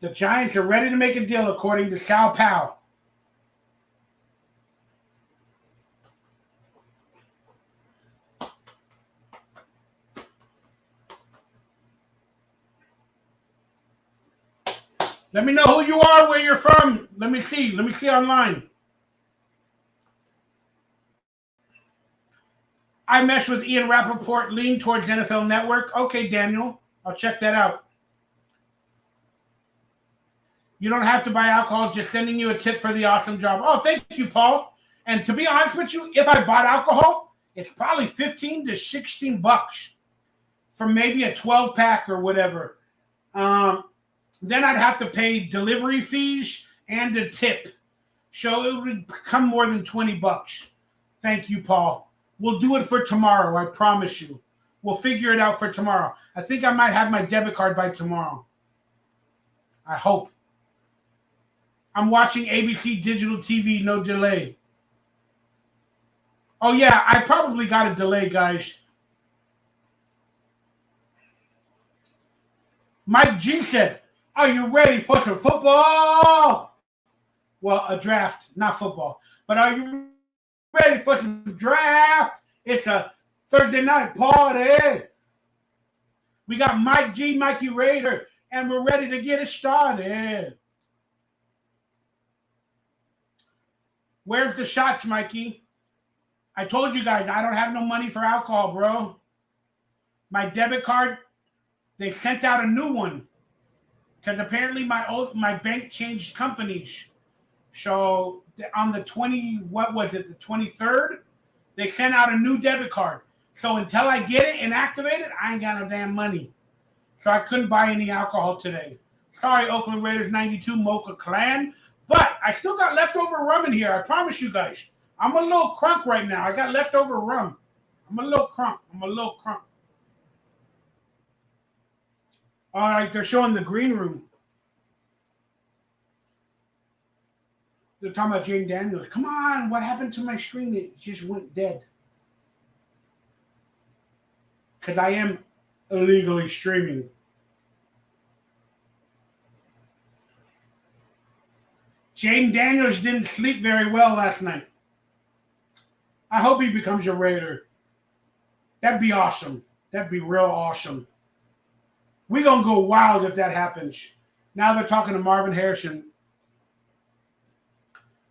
The Giants are ready to make a deal, according to Sal Powell. Let me know who you are, where you're from. Let me see. Let me see online. I mesh with Ian Rappaport, lean towards NFL Network. Okay, Daniel. I'll check that out. You don't have to buy alcohol, just sending you a tip for the awesome job. Oh, thank you, Paul. And to be honest with you, if I bought alcohol, it's probably $15 to $16 for maybe a 12-pack or whatever. Then I'd have to pay delivery fees and a tip. So it would become more than $20. Thank you, Paul. We'll do it for tomorrow, I promise you. We'll figure it out for tomorrow. I think I might have my debit card by tomorrow. I hope. I'm watching ABC Digital TV, no delay. Oh, yeah, I probably got a delay, guys. Mike G said, are you ready for some football? Well, a draft, not football. But are you ready for some draft? It's a Thursday night party. We got Mike G, Mikey Rayder, and we're ready to get it started. Where's the shots, Mikey? I told you guys, I don't have no money for alcohol, bro. My debit card, they sent out a new one. Because apparently my bank changed companies. So on the 23rd, they sent out a new debit card. So until I get it and activate it, I ain't got no damn money. So I couldn't buy any alcohol today. Sorry, Oakland Raiders 92 Mocha Clan. But I still got leftover rum in here. I promise you guys. I'm a little crunk right now. I got leftover rum. I'm a little crunk. All right, they're showing the green room. They're talking about Jaden Daniels. Come on, what happened to my screen? It just went dead. Because I am illegally streaming. Jaden Daniels didn't sleep very well last night. I hope he becomes a Raider. That'd be awesome. That'd be real awesome. We're going to go wild if that happens. Now they're talking to Marvin Harrison.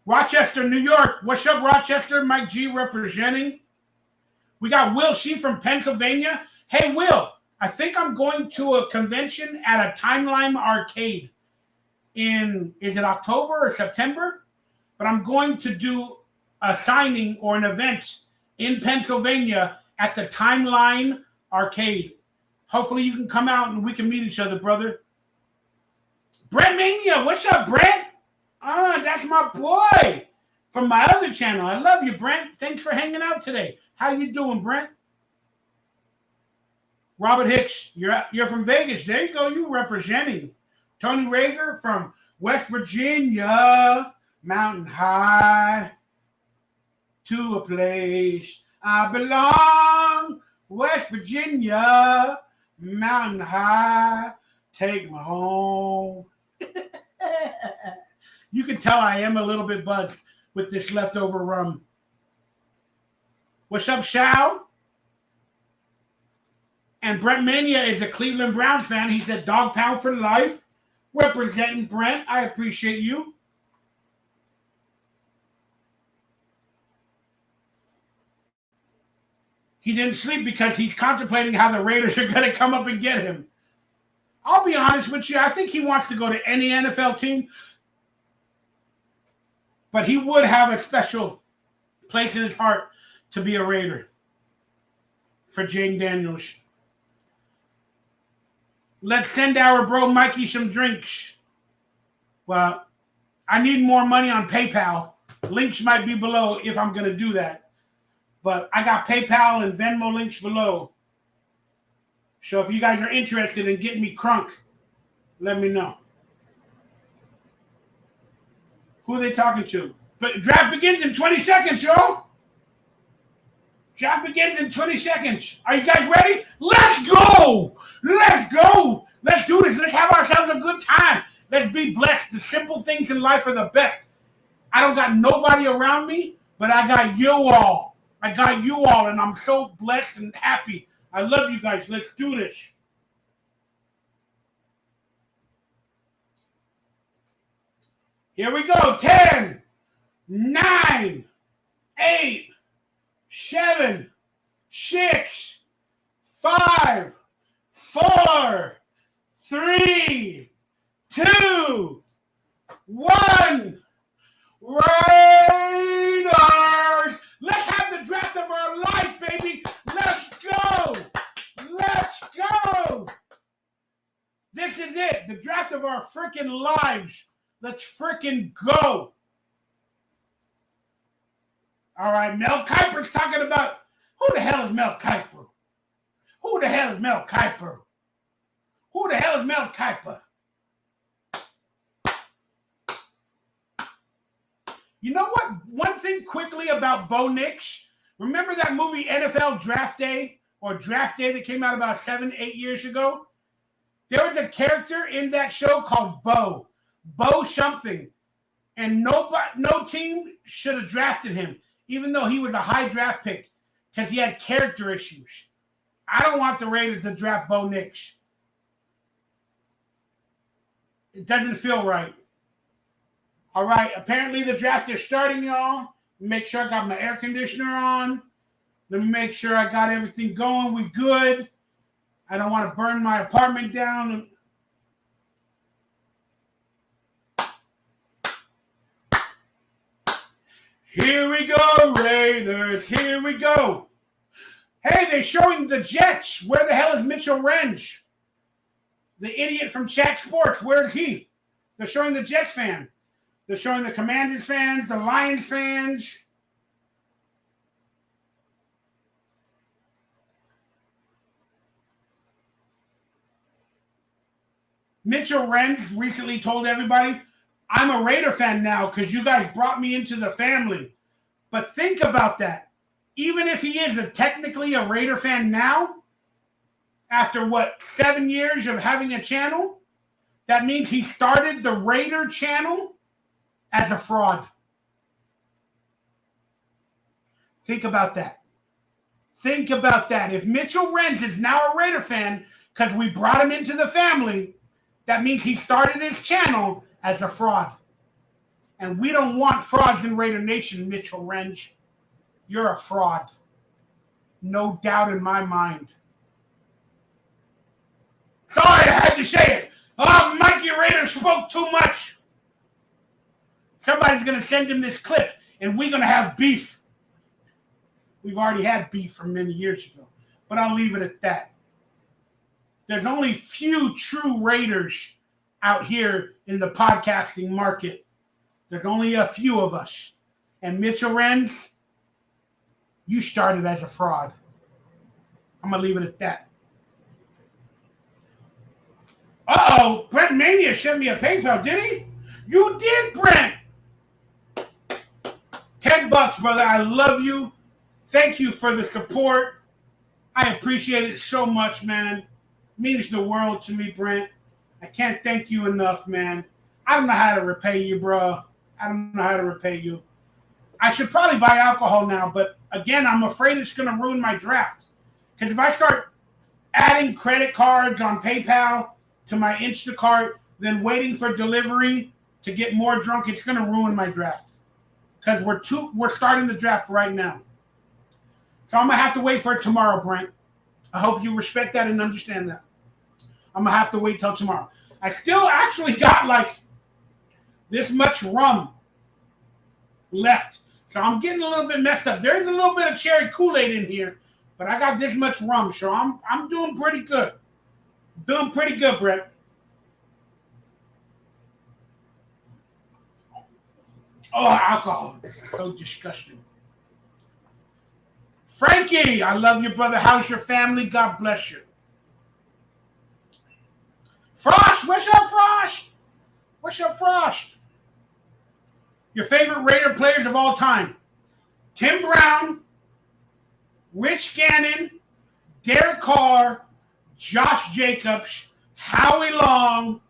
Rochester, New York. What's up, Rochester? Mike G representing. We got Will Shee from Pennsylvania. Hey, Will, I think I'm going to a convention at a Timeline Arcade is it October or September? But I'm going to do a signing or an event in Pennsylvania at the Timeline Arcade. Hopefully you can come out and we can meet each other, brother. Brent Mania, what's up, Brent? That's my boy from my other channel. I love you, Brent. Thanks for hanging out today. How you doing, Brent? Robert Hicks, you're from Vegas. There you go. You representing. Tony Rager from West Virginia. mountain high to a place I belong, West Virginia, mountain high, take me home. You can tell I am a little bit buzzed with this leftover rum. What's up, Shao? And Brent Mania is a Cleveland Browns fan. He said, dog pound for life. Representing Brent. I appreciate you. He didn't sleep because he's contemplating how the Raiders are going to come up and get him. I'll be honest with you. I think he wants to go to any NFL team. But he would have a special place in his heart to be a Raider for Jaden Daniels. Let's send our bro Mikey some drinks. Well, I need more money on PayPal. Links might be below if I'm going to do that. But I got PayPal and Venmo links below. So if you guys are interested in getting me Crunk, let me know. Who are they talking to? But draft begins in 20 seconds, yo. Draft begins in 20 seconds. Are you guys ready? Let's go. Let's go. Let's do this. Let's have ourselves a good time. Let's be blessed. The simple things in life are the best. I don't got nobody around me, but I got you all. I got you all, and I'm so blessed and happy. I love you guys. Let's do this. Here we go. 10, 9, 8, 7, 6, 5, 4, 3, 2, 1. Raiders! Let's have the draft of our life, baby. Let's go. Let's go. This is it. The draft of our freaking lives. Let's freaking go. All right, Mel Kiper's talking about, who the hell is Mel Kiper? Who the hell is Mel Kiper? Who the hell is Mel Kiper? You know what? One thing quickly about Bo Nix. Remember that movie NFL Draft Day or Draft Day that came out about 7-8 years ago? There was a character in that show called Bo something. And no team should have drafted him, even though he was a high draft pick, because he had character issues. I don't want the Raiders to draft Bo Nix. It doesn't feel right. All right, apparently the draft is starting, y'all. Make sure I got my air conditioner on. Let me make sure I got everything going. We good. I don't want to burn my apartment down. Here we go, Raiders. Here we go. Hey, they're showing the Jets. Where the hell is Mitchell Wrench? The idiot from Chat Sports. Where's he? They're showing the Jets fan. They're showing the Commanders fans, the Lions fans. Mitchell Wrench recently told everybody, I'm a Raider fan now because you guys brought me into the family. But think about that. Even if he is technically a Raider fan now, after 7 years of having a channel, that means he started the Raider channel as a fraud. Think about that. Think about that. If Mitchell Wrench is now a Raider fan because we brought him into the family, that means he started his channel as a fraud. And we don't want frauds in Raider Nation, Mitchell Wrench. You're a fraud. No doubt in my mind. Sorry, I had to say it. Oh, Mikey Rayder spoke too much. Somebody's going to send him this clip, and we're going to have beef. We've already had beef from many years ago, but I'll leave it at that. There's only few true Raiders out here in the podcasting market. There's only a few of us. And Mitchell Wrench, you started as a fraud. I'm going to leave it at that. Uh-oh, Brent Mania sent me a PayPal, did he? You did, Brent. $10, brother. I love you. Thank you for the support. I appreciate it so much, man. It means the world to me, Brent. I can't thank you enough, man. I don't know how to repay you, bro. I don't know how to repay you. I should probably buy alcohol now, but again, I'm afraid it's going to ruin my draft. Because if I start adding credit cards on PayPal to my Instacart, then waiting for delivery to get more drunk, it's going to ruin my draft. Because we're starting the draft right now. So I'm going to have to wait for it tomorrow, Brent. I hope you respect that and understand that. I'm going to have to wait till tomorrow. I still actually got like this much rum left. So I'm getting a little bit messed up. There's a little bit of cherry Kool-Aid in here, but I got this much rum. So I'm doing pretty good. Doing pretty good, Brent. Oh, alcohol. So disgusting. Frankie, I love you, brother. How's your family? God bless you. Frost, what's up, Frost? What's up, Frost? Your favorite Raider players of all time. Tim Brown, Rich Gannon, Derek Carr, Josh Jacobs, Howie Long,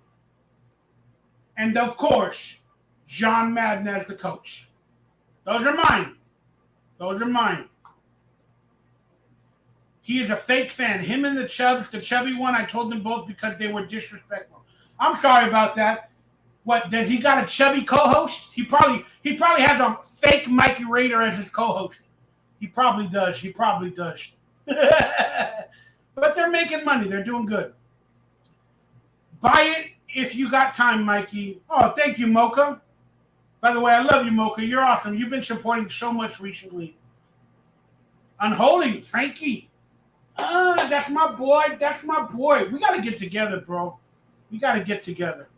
and of course, John Madden as the coach. Those are mine. Those are mine. He is a fake fan. Him and the chubby one, I told them both because they were disrespectful. I'm sorry about that. What, does he got a chubby co-host? He probably has a fake Mikey Rayder as his co-host. He probably does. He probably does. But they're making money. They're doing good. Buy it if you got time, Mikey. Oh, thank you, Mocha. By the way, I love you, Mocha. You're awesome. You've been supporting so much recently. Unholy, Frankie. That's my boy. That's my boy. We got to get together, bro. We got to get together.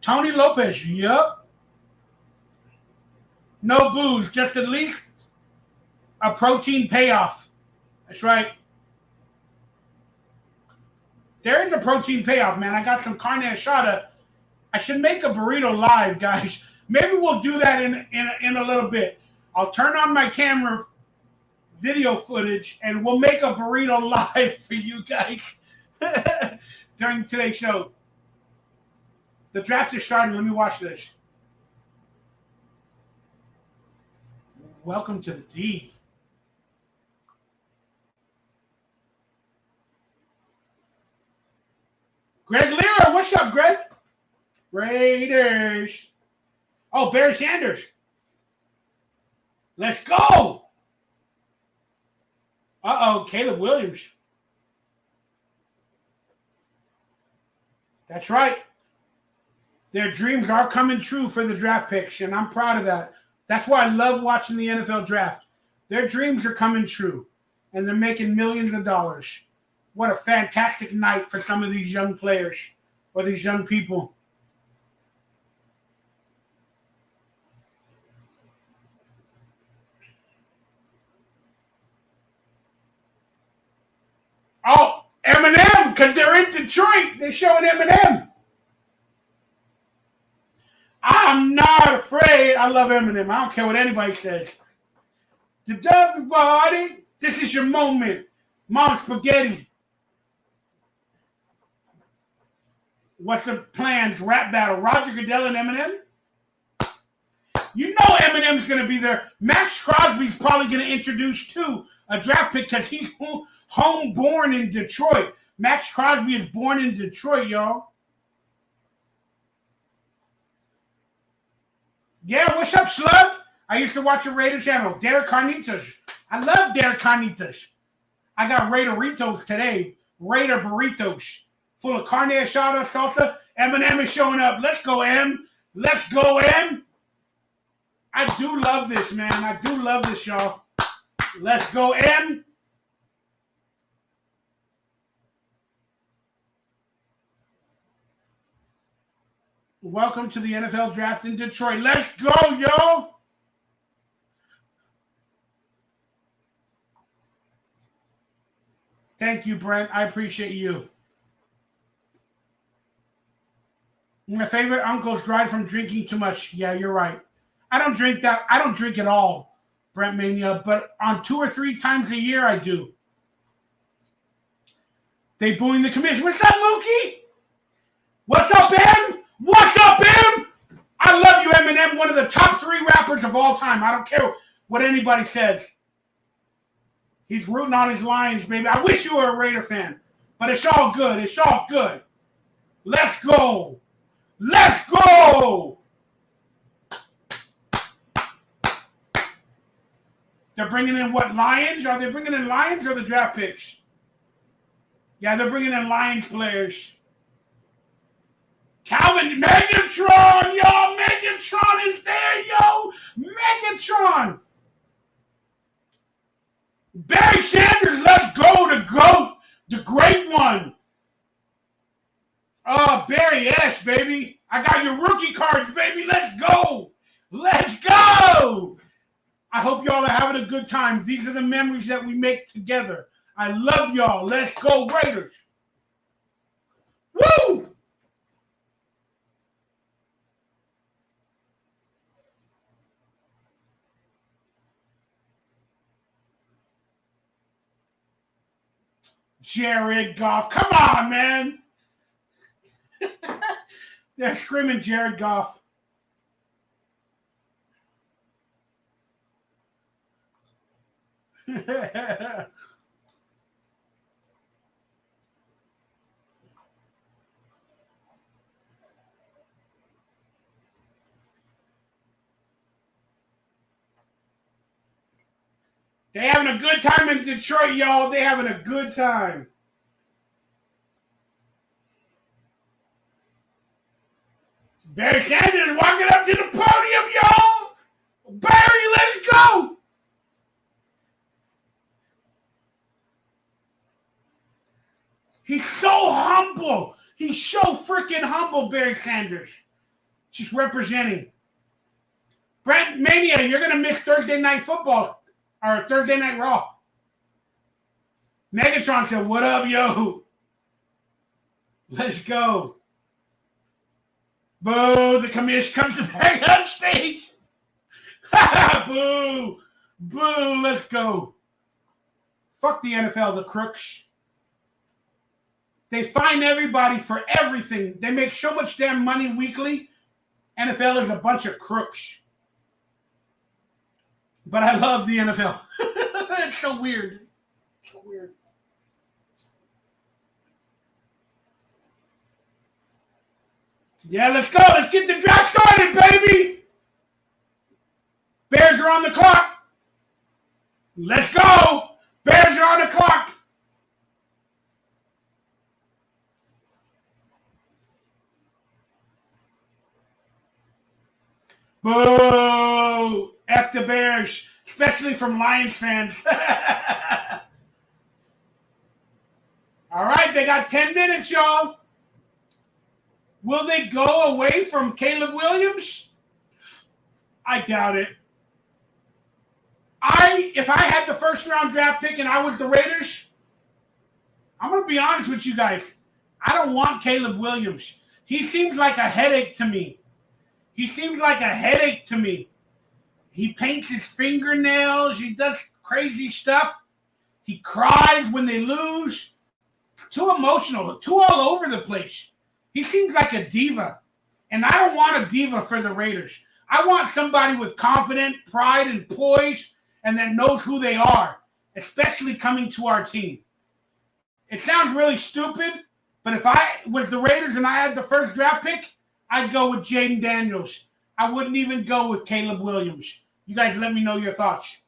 Tony Lopez, yup. No booze, just at least a protein payoff. That's right. There is a protein payoff, man. I got some carne asada. I should make a burrito live, guys. Maybe we'll do that in a little bit. I'll turn on my camera video footage, and we'll make a burrito live for you guys during today's show. The draft is starting. Let me watch this. Welcome to the D. Greg Lira, what's up, Greg? Raiders. Oh, Barry Sanders. Let's go. Uh-oh, Caleb Williams. That's right. Their dreams are coming true for the draft picks, and I'm proud of that. That's why I love watching the NFL draft. Their dreams are coming true, and they're making millions of dollars. What a fantastic night for some of these young players or these young people. Oh, Eminem, because they're in Detroit. They're showing Eminem. I'm not afraid. I love Eminem. I don't care what anybody says. To everybody, this is your moment. Mom Spaghetti. What's the plans? Rap battle. Roger Goodell and Eminem? You know Eminem's going to be there. Max Crosby's probably going to introduce too a draft pick because he's home born in Detroit. Max Crosby is born in Detroit, y'all. Yeah, what's up, Slug? I used to watch a Raider channel. Derek Carnitas. I love Derek Carnitas. I got Raideritos today. Raider burritos. Full of carne asada, salsa. Eminem is showing up. Let's go, M. Let's go, M. I do love this, man. I do love this, y'all. Let's go, M. Welcome to the NFL draft in Detroit. Let's go, yo. Thank you, Brent. I appreciate you. My favorite uncles died from drinking too much. Yeah, you're right. I don't drink that. I don't drink at all, Brent Mania, but on 2 or 3 times a year I do. They booing the commission. What's up, Mookie? What's up, M? What's up, M? I love you, Eminem, one of the top 3 rappers of all time. I don't care what anybody says. He's rooting on his Lions, baby. I wish you were a Raider fan, but it's all good. It's all good. Let's go. Let's go. They're bringing in what, Lions? Are they bringing in Lions or the draft picks? Yeah, they're bringing in Lions players. Calvin, Megatron, yo, Megatron is there, yo, Megatron. Barry Sanders, let's go, the GOAT, the great one. Oh, Barry, yes, baby. I got your rookie cards, baby. Let's go. Let's go. I hope y'all are having a good time. These are the memories that we make together. I love y'all. Let's go, Raiders. Woo! Jared Goff. Come on, man. They're screaming Jared Goff. They having a good time in Detroit, y'all. They having a good time. Barry Sanders walking up to the podium, y'all. Barry, let's go. He's so humble. He's so freaking humble, Barry Sanders. Just representing. Brent Mania, you're going to miss Thursday Night Football. Or Thursday Night Raw. Megatron said, what up, yo? Let's go. Boo, the commish comes back on stage. Boo. Boo, let's go. Fuck the NFL, the crooks. They fine everybody for everything. They make so much damn money weekly. NFL is a bunch of crooks. But I love the NFL. It's so weird. So weird. Yeah, let's go. Let's get the draft started, baby. Bears are on the clock. Let's go. Bears are on the clock. Boo. F the Bears, especially from Lions fans. All right, they got 10 minutes, y'all. Will they go away from Caleb Williams? I doubt it. If I had the first round draft pick and I was the Raiders, I'm going to be honest with you guys. I don't want Caleb Williams. He seems like a headache to me. He paints his fingernails. He does crazy stuff. He cries when they lose. Too emotional. Too all over the place. He seems like a diva. And I don't want a diva for the Raiders. I want somebody with confidence, pride, and poise, and that knows who they are, especially coming to our team. It sounds really stupid, but if I was the Raiders and I had the first draft pick, I'd go with Jaden Daniels. I wouldn't even go with Caleb Williams. You guys let me know your thoughts.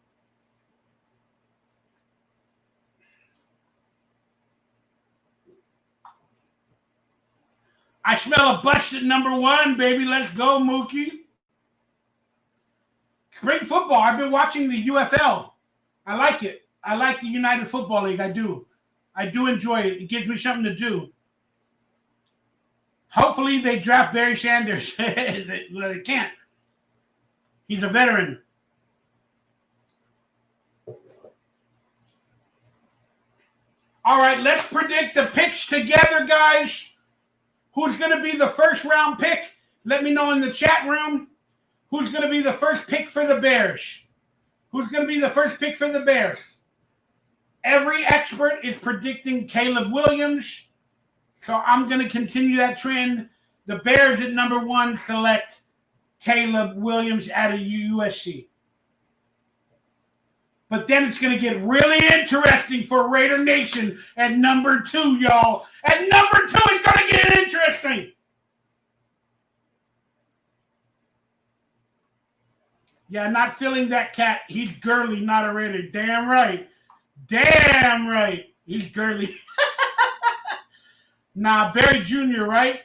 I smell a bust at number 1, baby. Let's go, Mookie. Spring football. I've been watching the UFL. I like it. I like the United Football League. I do. I do enjoy it. It gives me something to do. Hopefully they draft Barry Sanders. They can't. He's a veteran. All right, let's predict the picks together, guys. Who's going to be the first round pick? Let me know in the chat room. Who's going to be the first pick for the Bears? Who's going to be the first pick for the Bears? Every expert is predicting Caleb Williams. So I'm going to continue that trend. The Bears at number 1 select Caleb Williams out of USC. But then it's going to get really interesting for Raider Nation at number 2, y'all. At number 2, it's going to get interesting. Yeah, not feeling that cat. He's girly, not a Raider. Damn right. Damn right. He's girly. Nah, Barry Jr., right?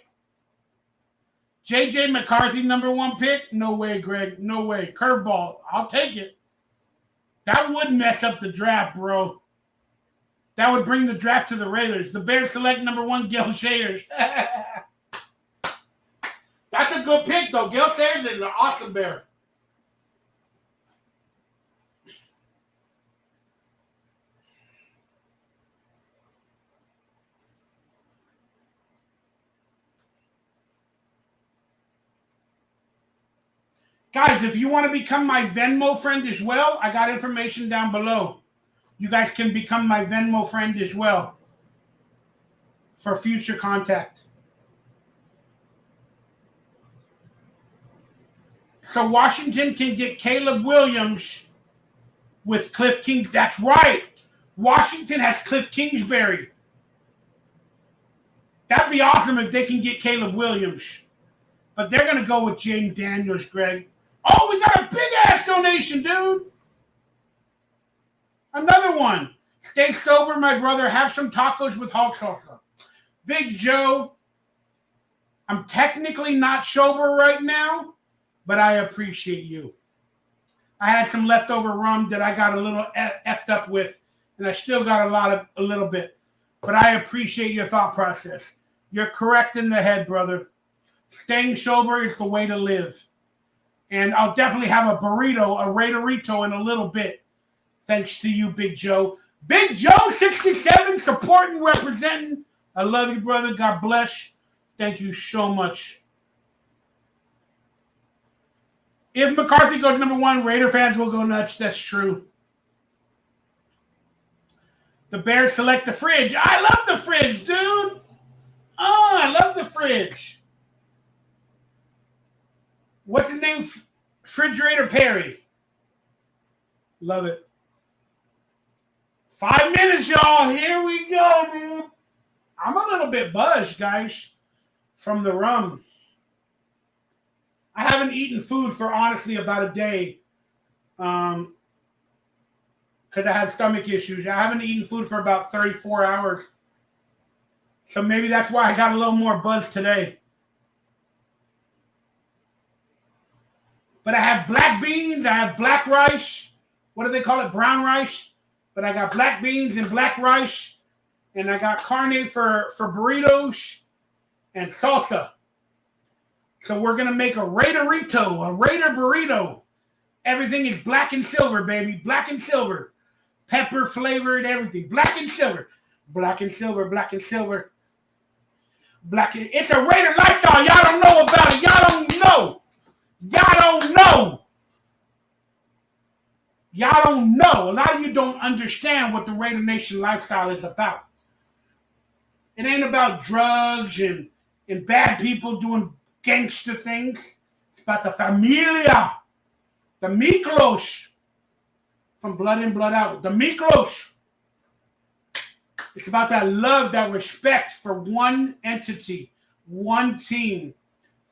J.J. McCarthy, number 1 pick? No way, Greg. No way. Curveball. I'll take it. That would mess up the draft, bro. That would bring the draft to the Raiders. The Bears select number 1, Gale Sayers. That's a good pick, though. Gale Sayers is an awesome Bear. Guys, if you want to become my Venmo friend as well, I got information down below. You guys can become my Venmo friend as well for future contact. So Washington can get Caleb Williams with Cliff King. That's right. Washington has Cliff Kingsbury. That'd be awesome if they can get Caleb Williams. But they're going to go with Jaden Daniels, Greg. Oh, we got a big-ass donation, dude. Another one. Stay sober, my brother. Have some tacos with hog salsa. Big Joe, I'm technically not sober right now, but I appreciate you. I had some leftover rum that I got a little effed up with, and I still got a little bit. But I appreciate your thought process. You're correct in the head, brother. Staying sober is the way to live. And I'll definitely have a burrito, a Raiderito in a little bit. Thanks to you, Big Joe. Big Joe, 67, supporting, representing. I love you, brother. God bless. Thank you so much. If McCarthy goes number 1, Raider fans will go nuts. That's true. The Bears select the fridge. I love the fridge, dude. Oh, I love the fridge. What's his name? Refrigerator Perry. Love it. 5 minutes, y'all. Here we go, dude. I'm a little bit buzzed, guys, from the rum. I haven't eaten food for, honestly, about a day because I had stomach issues. I haven't eaten food for about 34 hours. So maybe that's why I got a little more buzz today. But I have black beans, I have black rice. What do they call it? Brown rice. But I got black beans and black rice. And I got carne for burritos and salsa. So we're going to make a Raiderito, a Raider burrito. Everything is black and silver, baby. Black and silver. Pepper flavored, everything. Black and silver. Black and silver, black and silver. It's a Raider lifestyle. Y'all don't know about it. Y'all don't know. Y'all don't know. Y'all don't know. A lot of you don't understand what the Raider Nation lifestyle is about. It ain't about drugs and bad people doing gangster things. It's about the familia. The Miklos. From Blood In, Blood Out. The Miklos. It's about that love, that respect for one entity, one team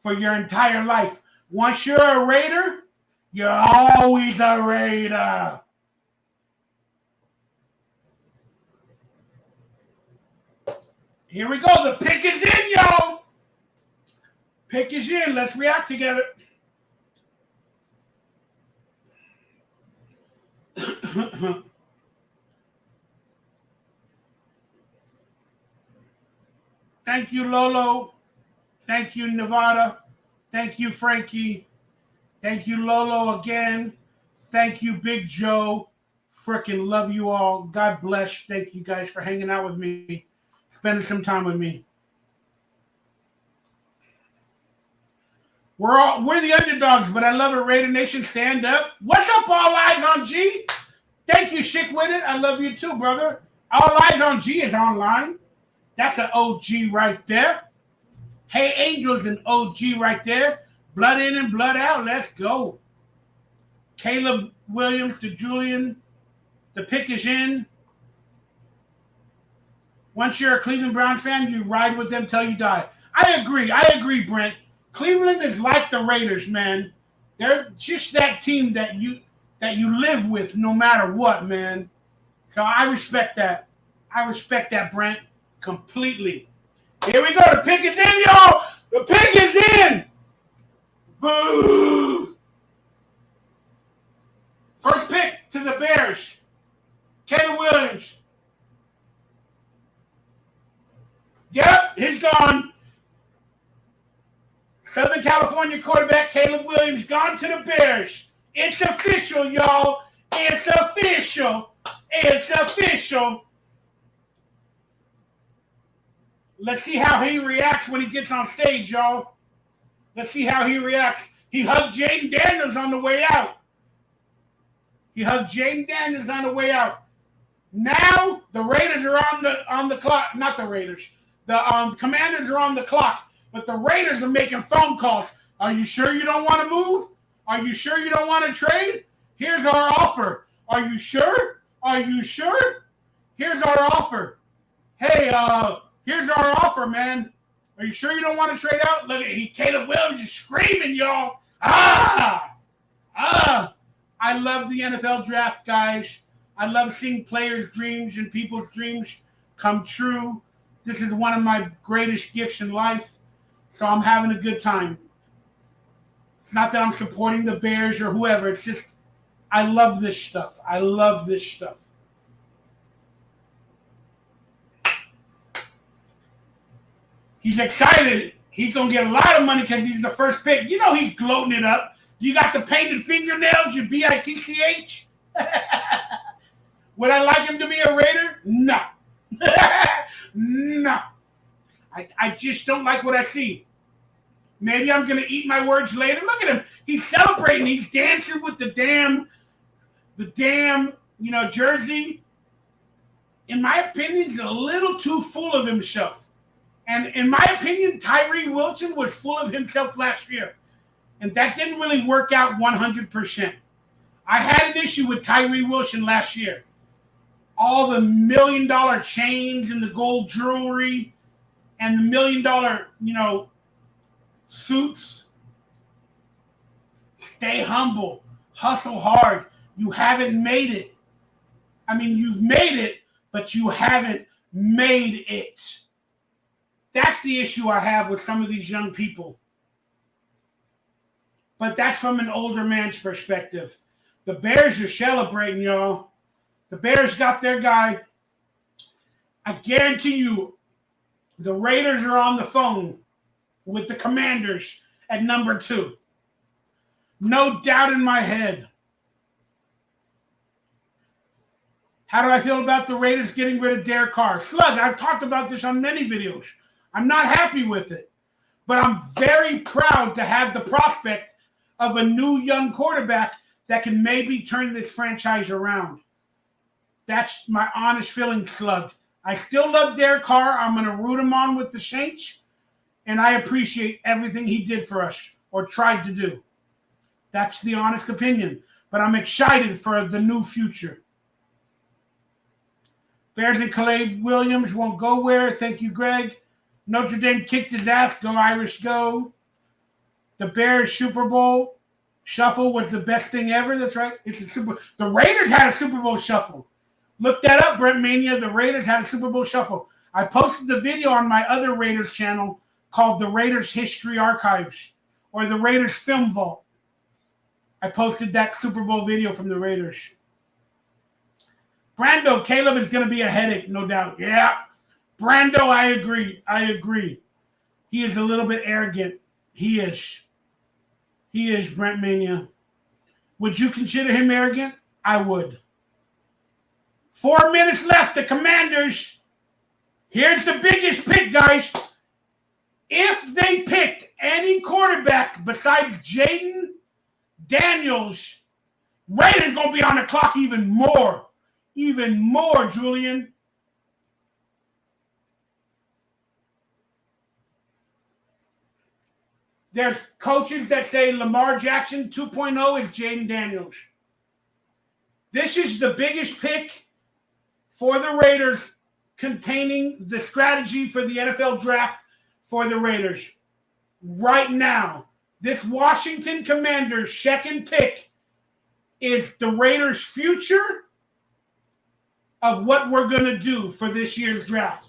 for your entire life. Once you're a Raider, you're always a Raider. Here we go. The pick is in, y'all. Pick is in. Let's react together. Thank you, Lolo. Thank you, Nevada. Thank you, Frankie. Thank you, Lolo, again. Thank you, Big Joe. Frickin' love you all. God bless. Thank you guys for hanging out with me, spending some time with me. We're the underdogs, but I love it. Raider Nation, stand up. What's up, All Eyes on G? Thank you, Chick with it. I love you too, brother. All Eyes on G is online. That's an OG right there. Hey Angel's an OG right there. Blood in and blood out. Let's go. Caleb Williams to Julian. The pick is in. Once you're a Cleveland Browns fan, you ride with them till you die. I agree, Brent. Cleveland is like the Raiders, man. They're just that team that you live with no matter what, man. So I respect that. Brent, completely. Here we go. The pick is in, y'all. The pick is in. Boo. First pick to the Bears. Caleb Williams. Yep, he's gone. Southern California quarterback Caleb Williams gone to the Bears. It's official, y'all. It's official. Let's see how he reacts when he gets on stage, y'all. Let's see how he reacts. He hugged Jaden Daniels on the way out. Now the Raiders are on the clock. Not the Raiders. The Commanders are on the clock. But the Raiders are making phone calls. Are you sure you don't want to move? Are you sure you don't want to trade? Here's our offer. Are you sure? Here's our offer. Hey, here's our offer, man. Are you sure you don't want to trade out? Look at Caleb Williams is screaming, y'all. I love the NFL draft, guys. I love seeing players' dreams and people's dreams come true. This is one of my greatest gifts in life. So I'm having a good time. It's not that I'm supporting the Bears or whoever. It's just I love this stuff. He's excited. He's going to get a lot of money because he's the first pick. You know he's gloating it up. You got the painted fingernails, your BITCH? Would I like him to be a Raider? No. No. I just don't like what I see. Maybe I'm going to eat my words later. Look at him. He's celebrating. He's dancing with the damn, jersey. In my opinion, he's a little too full of himself. And in my opinion, Tyree Wilson was full of himself last year. And that didn't really work out 100%. I had an issue with Tyree Wilson last year. All the $1 million chains and the gold jewelry and the $1 million, suits. Stay humble. Hustle hard. You haven't made it. I mean, you've made it, but you haven't made it. That's the issue I have with some of these young people. But that's from an older man's perspective. The Bears are celebrating, y'all. The Bears got their guy. I guarantee you, the Raiders are on the phone with the Commanders at number 2. No doubt in my head. How do I feel about the Raiders getting rid of Derek Carr? Slug, I've talked about this on many videos. I'm not happy with it. But I'm very proud to have the prospect of a new young quarterback that can maybe turn this franchise around. That's my honest feeling, Slug. I still love Derek Carr. I'm going to root him on with the Saints. And I appreciate everything he did for us or tried to do. That's the honest opinion. But I'm excited for the new future. Bears and Caleb Williams won't go where. Thank you, Greg. Notre Dame kicked his ass. Go Irish, go. The Bears Super Bowl shuffle was the best thing ever. That's right. The Raiders had a Super Bowl shuffle. Look that up, Brent Mania. The Raiders had a Super Bowl shuffle. I posted the video on my other Raiders channel called The Raiders History Archives or The Raiders Film Vault. I posted that Super Bowl video from the Raiders. Brando, Caleb is going to be a headache, no doubt. Yeah. Brando, I agree. He is a little bit arrogant. He is, Brent Mania. Would you consider him arrogant? I would. 4 minutes left. The Commanders. Here's the biggest pick, guys. If they picked any quarterback besides Jaden Daniels, Raiders going to be on the clock even more. Even more, Julian. There's coaches that say Lamar Jackson 2.0 is Jaden Daniels. This is the biggest pick for the Raiders, containing the strategy for the NFL draft for the Raiders. Right now, this Washington Commanders second pick is the Raiders' future of what we're going to do for this year's draft.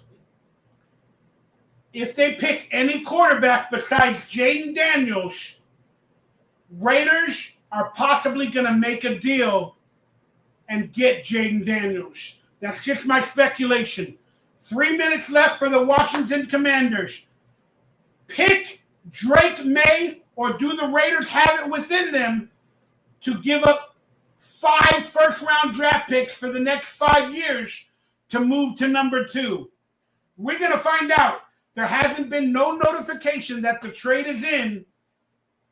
If they pick any quarterback besides Jaden Daniels, Raiders are possibly going to make a deal and get Jaden Daniels. That's just my speculation. 3 minutes left for the Washington Commanders. Pick Drake Maye, or do the Raiders have it within them to give up 5 first-round draft picks for the next 5 years to move to number 2? We're going to find out. There hasn't been no notification that the trade is in,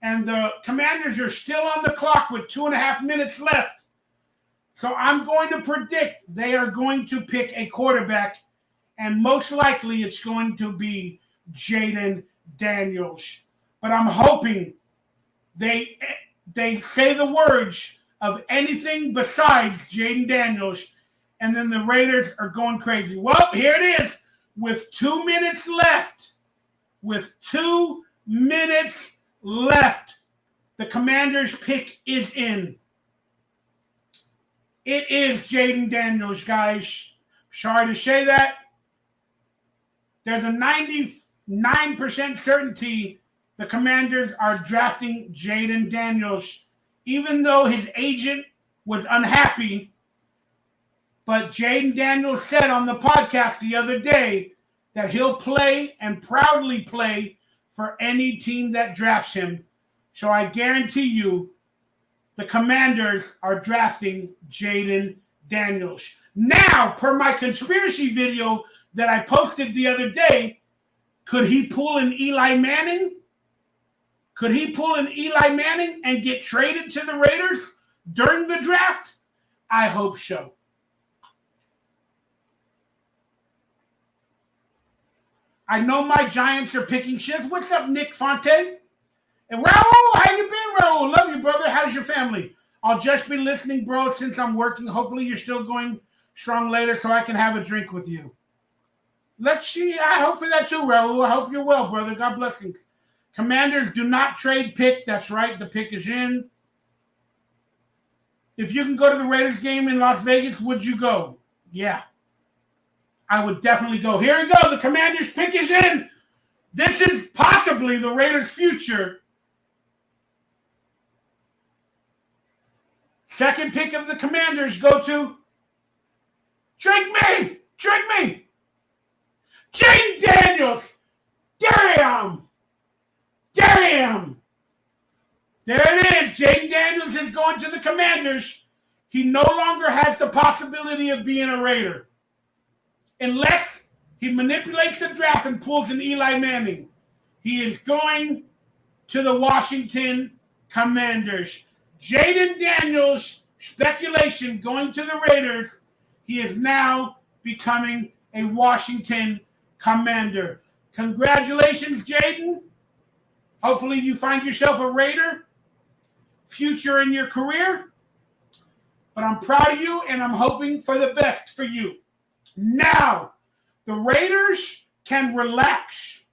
and the Commanders are still on the clock with 2.5 minutes left. So I'm going to predict they are going to pick a quarterback, and most likely it's going to be Jaden Daniels. But I'm hoping they say the words of anything besides Jaden Daniels, and then the Raiders are going crazy. Well, here it is. With 2 minutes left, the Commanders' pick is in. It is Jaden Daniels, guys. Sorry to say that. There's a 99% certainty the Commanders are drafting Jaden Daniels, even though his agent was unhappy. But Jaden Daniels said on the podcast the other day that he'll play and proudly play for any team that drafts him. So I guarantee you the Commanders are drafting Jaden Daniels. Now, per my conspiracy video that I posted the other day, could he pull an Eli Manning? Could he pull an Eli Manning and get traded to the Raiders during the draft? I hope so. I know my Giants are picking shifts. What's up, Nick Fonte? And Raul, how you been, Raul? Love you, brother. How's your family? I'll just be listening, bro, since I'm working. Hopefully you're still going strong later so I can have a drink with you. Let's see. I hope for that too, Raul. I hope you're well, brother. God blessings. Commanders do not trade pick. That's right. The pick is in. If you can go to the Raiders game in Las Vegas, would you go? Yeah. I would definitely go. Here we go. The Commanders' pick is in. This is possibly the Raiders' future. Second pick of the Commanders go to Drake Maye. Jaden Daniels. Damn. There it is. Jaden Daniels is going to the Commanders. He no longer has the possibility of being a Raider, unless he manipulates the draft and pulls an Eli Manning. He is going to the Washington Commanders. Jaden Daniels, speculation, going to the Raiders. He is now becoming a Washington Commander. Congratulations, Jaden. Hopefully you find yourself a Raider future in your career. But I'm proud of you, and I'm hoping for the best for you. Now, the Raiders can relax.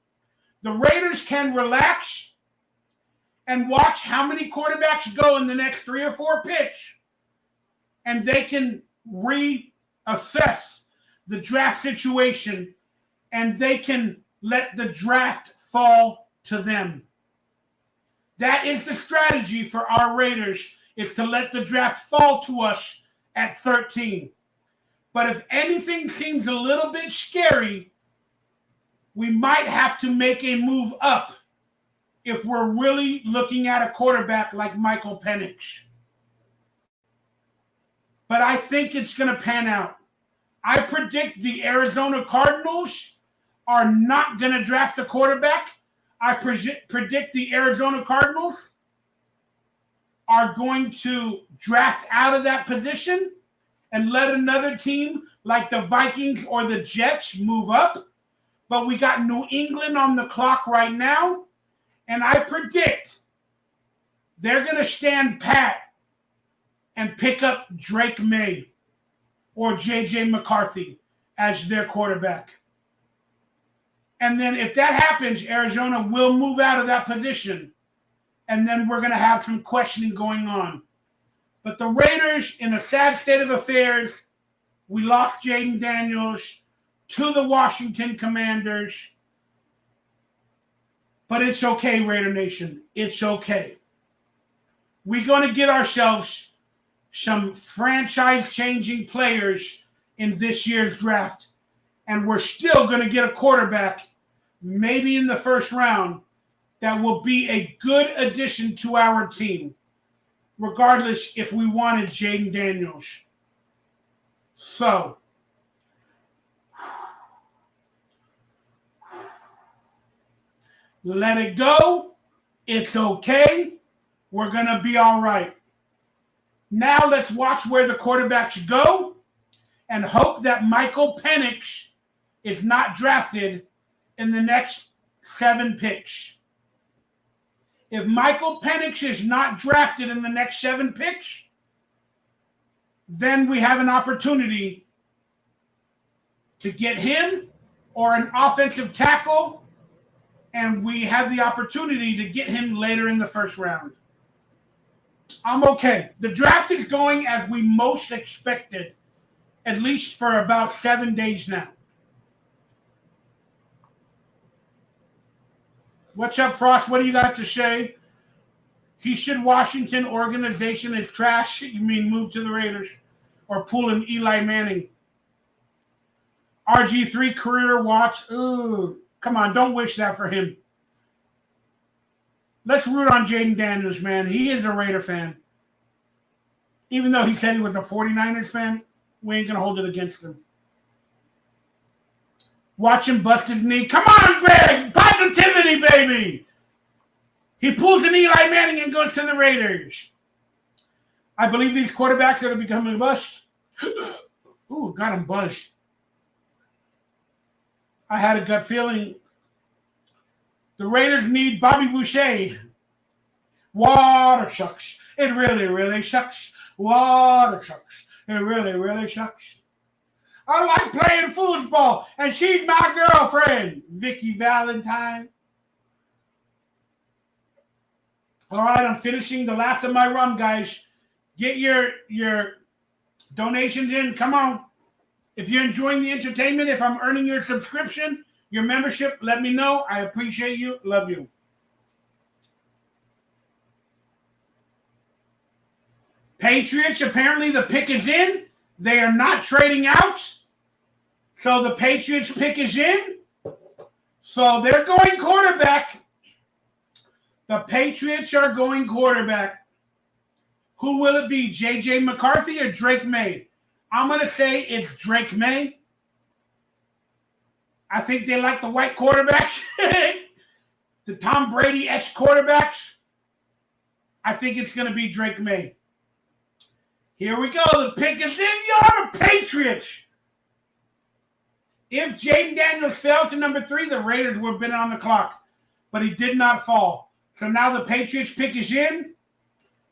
The Raiders can relax and watch how many quarterbacks go in the next 3 or 4 picks, and they can reassess the draft situation, and they can let the draft fall to them. That is the strategy for our Raiders, is to let the draft fall to us at 13. But if anything seems a little bit scary, we might have to make a move up if we're really looking at a quarterback like Michael Penix. But I think it's going to pan out. I predict the Arizona Cardinals are not going to draft a quarterback I predict the Arizona Cardinals are going to draft out of that position and let another team like the Vikings or the Jets move up. But we got New England on the clock right now, and I predict they're going to stand pat and pick up Drake Maye or J.J. McCarthy as their quarterback. And then if that happens, Arizona will move out of that position, and then we're going to have some questioning going on. But the Raiders, in a sad state of affairs, we lost Jaden Daniels to the Washington Commanders. But it's okay, Raider Nation. It's okay. We're going to get ourselves some franchise-changing players in this year's draft. And we're still going to get a quarterback, maybe in the first round, that will be a good addition to our team, regardless if we wanted Jaden Daniels. So, let it go. It's okay. We're going to be all right. Now let's watch where the quarterbacks go and hope that Post-Penix is not drafted in the next 7 picks. If Post-Penix is not drafted in the next 7 picks, then we have an opportunity to get him or an offensive tackle, and we have the opportunity to get him later in the first round. I'm okay. The draft is going as we most expected, at least for about 7 days now. What's up, Frost? What do you got to say? He should Washington organization is trash. You mean move to the Raiders or pull an Eli Manning? RG3 career watch. Ooh, come on, don't wish that for him. Let's root on Jaden Daniels, man. He is a Raider fan. Even though he said he was a 49ers fan, we ain't going to hold it against him. Watch him bust his knee. Come on, Greg. Positivity, baby. He pulls an Eli Manning and goes to the Raiders. I believe these quarterbacks are going to become a bust. Ooh, got him buzzed. I had a gut feeling. The Raiders need Bobby Boucher. Water sucks. It really, really sucks. Water sucks. It really, really sucks. I like playing foosball, and she's my girlfriend, Vicky Valentine. All right, I'm finishing the last of my rum, guys. Get your donations in. Come on. If you're enjoying the entertainment, if I'm earning your subscription, your membership, let me know. I appreciate you. Love you. Patriots, apparently the pick is in. They are not trading out. So the Patriots pick is in. So they're going quarterback. The Patriots are going quarterback. Who will it be, J.J. McCarthy or Drake Maye? I'm going to say it's Drake Maye. I think they like the white quarterbacks. The Tom Brady-esque quarterbacks. I think it's going to be Drake Maye. Here we go. The pick is in. You're the Patriots. If Jaden Daniels fell to number 3, the Raiders would have been on the clock. But he did not fall. So now the Patriots pick is in.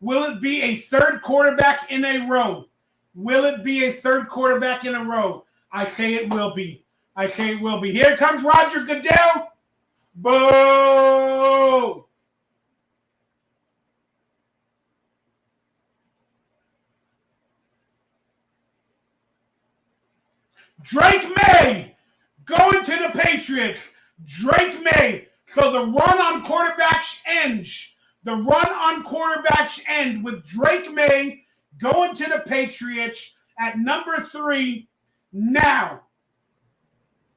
Will it be a third quarterback in a row? Will it be a third quarterback in a row? I say it will be. I say it will be. Here comes Roger Goodell. Boo! Drake Maye going to the Patriots. Drake Maye. So the run on quarterbacks ends. The run on quarterbacks end with Drake Maye going to the Patriots at number 3. Now,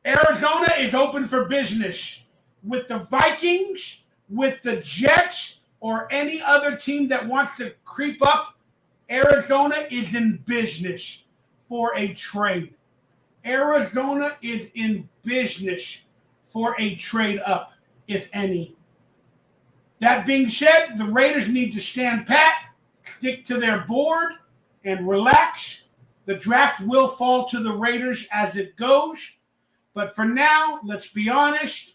Arizona is open for business with the Vikings, with the Jets, or any other team that wants to creep up. Arizona is in business for a trade. Arizona is in business for a trade up, if any. That being said, the Raiders need to stand pat, stick to their board, and relax. The draft will fall to the Raiders as it goes. But for now, let's be honest,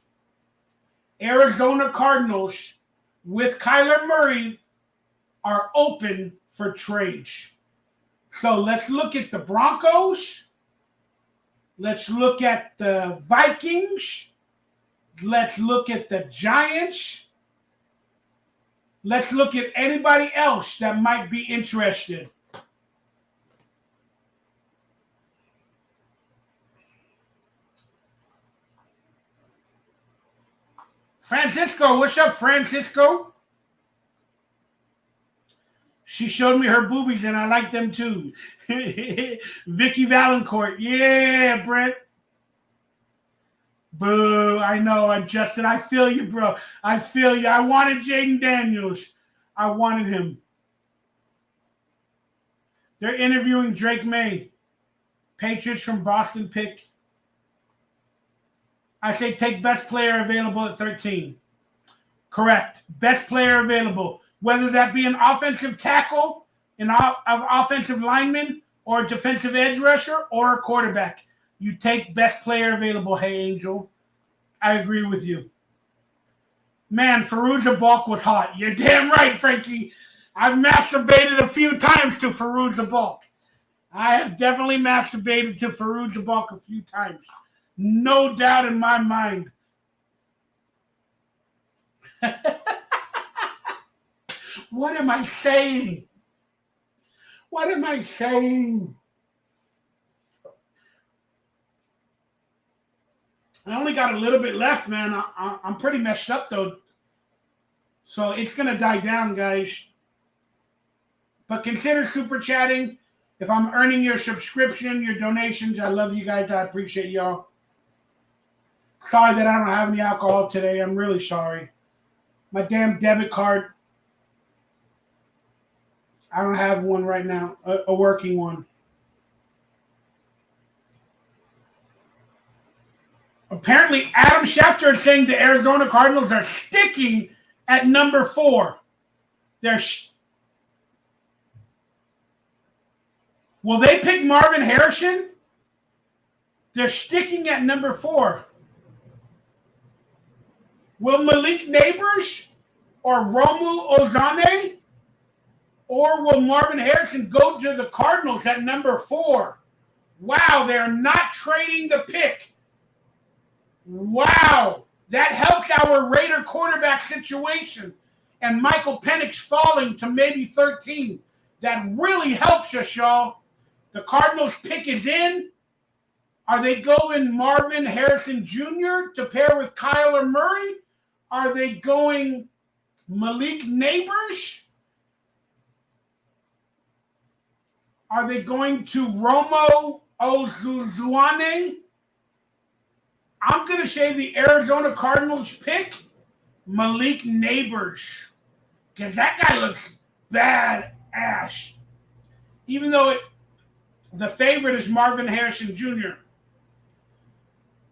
Arizona Cardinals with Kyler Murray are open for trades. So let's look at the Broncos. Let's look at the Vikings. Let's look at the Giants. Let's look at anybody else that might be interested. Francisco, what's up, Francisco? She showed me her boobies, and I like them too. Vicky Valancourt. Yeah, Brent. Boo, I know, Justin. I feel you, bro. I feel you. I wanted Jaden Daniels. I wanted him. They're interviewing Drake Maye. Patriots from Boston pick. I say take best player available at 13. Correct. Best player available. Whether that be an offensive tackle, an offensive lineman, or a defensive edge rusher, or a quarterback. You take best player available, hey, Angel. I agree with you. Man, Fairuza Balk was hot. You're damn right, Frankie. I've masturbated a few times to Fairuza Balk. I have definitely masturbated to Fairuza Balk a few times. No doubt in my mind. What am I saying? What am I saying? I only got a little bit left, man. I'm pretty messed up, though. So it's going to die down, guys. But consider super chatting. If I'm earning your subscription, your donations, I love you guys. I appreciate y'all. Sorry that I don't have any alcohol today. I'm really sorry. My damn debit card. I don't have one right now, a working one. Apparently, Adam Schefter is saying the Arizona Cardinals are sticking at number 4. Will they pick Marvin Harrison? They're sticking at number 4. Will Malik Nabers or Romu Ozane or will Marvin Harrison go to the Cardinals at number 4? Wow, they're not trading the pick. Wow, that helps our Raider quarterback situation and Post-Penix falling to maybe 13. That really helps us, y'all. The Cardinals pick is in. Are they going Marvin Harrison Jr. to pair with Kyler Murray? Are they going Malik Nabers? Are they going to Romo Ozuzuane? I'm going to say the Arizona Cardinals pick Malik Nabers because that guy looks badass. Even though the favorite is Marvin Harrison Jr.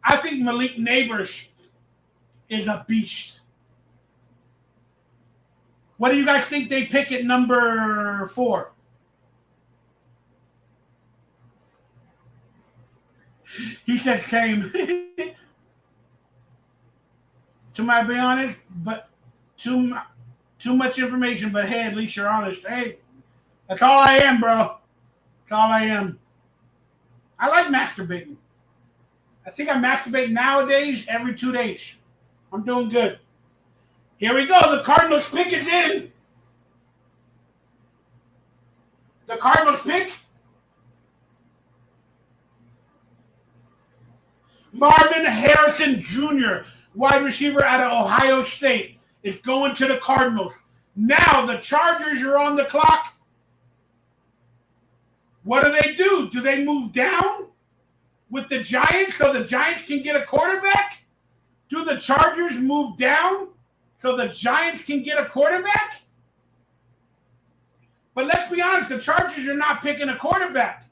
I think Malik Nabers is a beast. What do you guys think they pick at number 4? He said same. To my be honest, but too much information. But hey, at least you're honest. Hey, that's all I am, bro. That's all I am. I like masturbating. I think I masturbate nowadays every 2 days. I'm doing good. Here we go. The Cardinals pick is in. The Cardinals pick. Marvin Harrison Jr., wide receiver out of Ohio State, is going to the Cardinals. Now the Chargers are on the clock. What do? Do they move down with the Giants so the Giants can get a quarterback? Do the Chargers move down so the Giants can get a quarterback? But let's be honest, the Chargers are not picking a quarterback.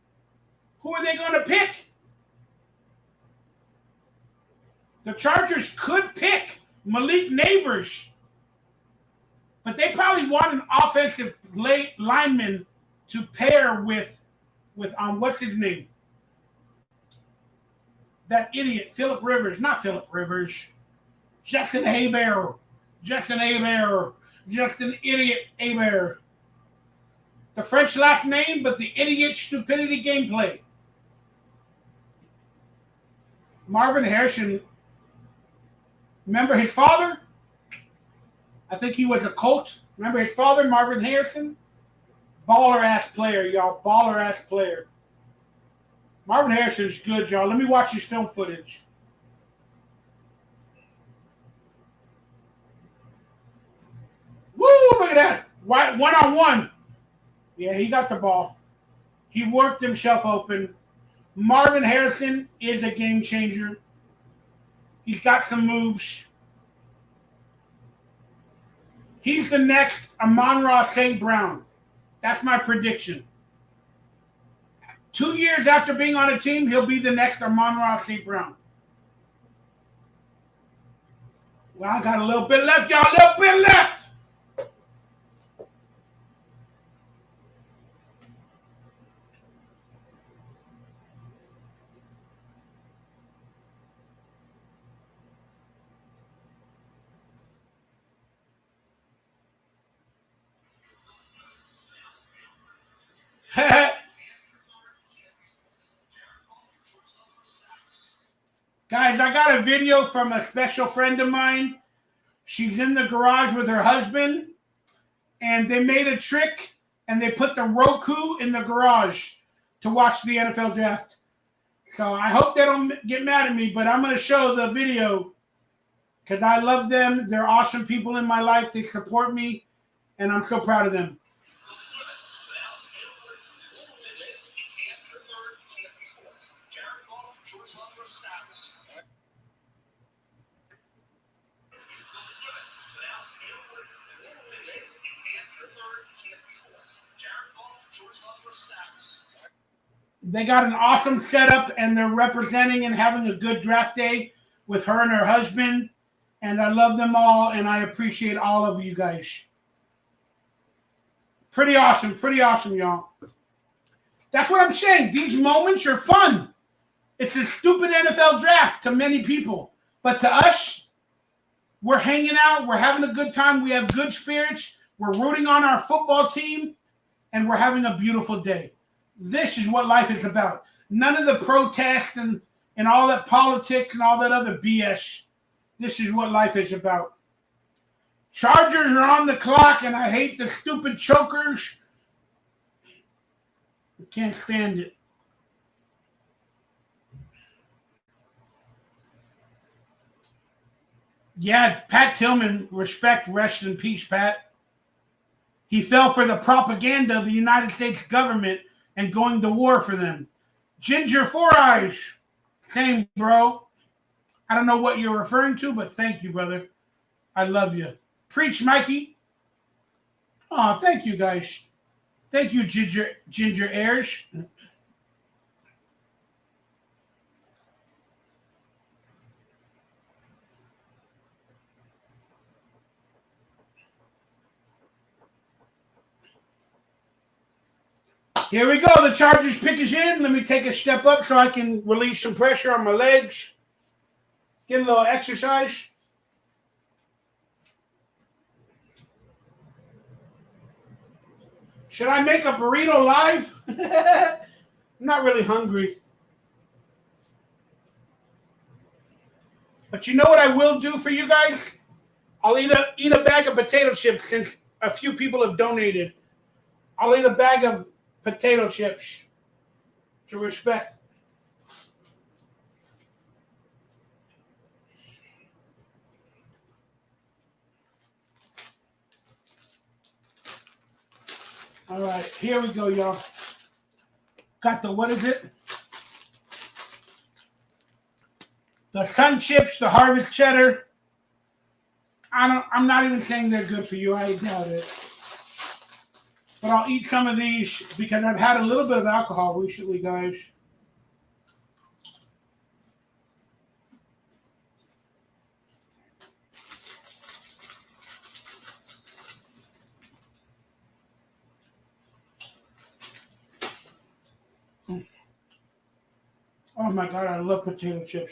Who are they going to pick? The Chargers could pick Malik Nabers. But they probably want an offensive lineman to pair with what's his name? That idiot, Philip Rivers. Not Philip Rivers. Justin Hebert. Justin idiot Hebert. The French last name, but the idiot stupidity gameplay. Marvin Harrison. Remember his father? I think he was a Colt. Remember his father, Marvin Harrison? Baller-ass player, y'all. Baller-ass player. Marvin Harrison's good, y'all. Let me watch his film footage. Woo! Look at that. One-on-one. Yeah, he got the ball. He worked himself open. Marvin Harrison is a game changer. He's got some moves. He's the next Amon-Ra St. Brown. That's my prediction. 2 years after being on a team, he'll be the next Amon-Ra St. Brown. Well, I got a little bit left, y'all. A little bit left. Guys, I got a video from a special friend of mine. She's in the garage with her husband, and they made a trick, and they put the Roku in the garage to watch the NFL draft. So I hope they don't get mad at me, but I'm going to show the video because I love them. They're awesome people in my life. They support me, and I'm so proud of them. They got an awesome setup, and they're representing and having a good draft day with her and her husband. And I love them all, and I appreciate all of you guys. Pretty awesome, y'all. That's what I'm saying. These moments are fun. It's a stupid NFL draft to many people. But to us, we're hanging out. We're having a good time. We have good spirits. We're rooting on our football team, and we're having a beautiful day. This is what life is about. None of the protests and all that politics and all that other BS. This is what life is about. Chargers are on the clock, and I hate the stupid chokers. I can't stand it. Yeah, Pat Tillman, respect, rest in peace, Pat. He fell for the propaganda of the United States government and going to war for them. Ginger Four Eyes. Same, bro. I don't know what you're referring to, but thank you, brother. I love you. Preach, Mikey. Oh, thank you, guys. Thank you, Ginger Airs. Here we go. The Chargers pick is in. Let me take a step up so I can release some pressure on my legs. Get a little exercise. Should I make a burrito live? I'm not really hungry. But you know what I will do for you guys? I'll eat a bag of potato chips since a few people have donated. I'll eat a bag of potato chips to respect. All right, here we go, y'all. Got the, what is it? The Sun Chips, the Harvest Cheddar. I'm not even saying they're good for you. I doubt it. But I'll eat some of these because I've had a little bit of alcohol recently, guys. Oh my God, I love potato chips.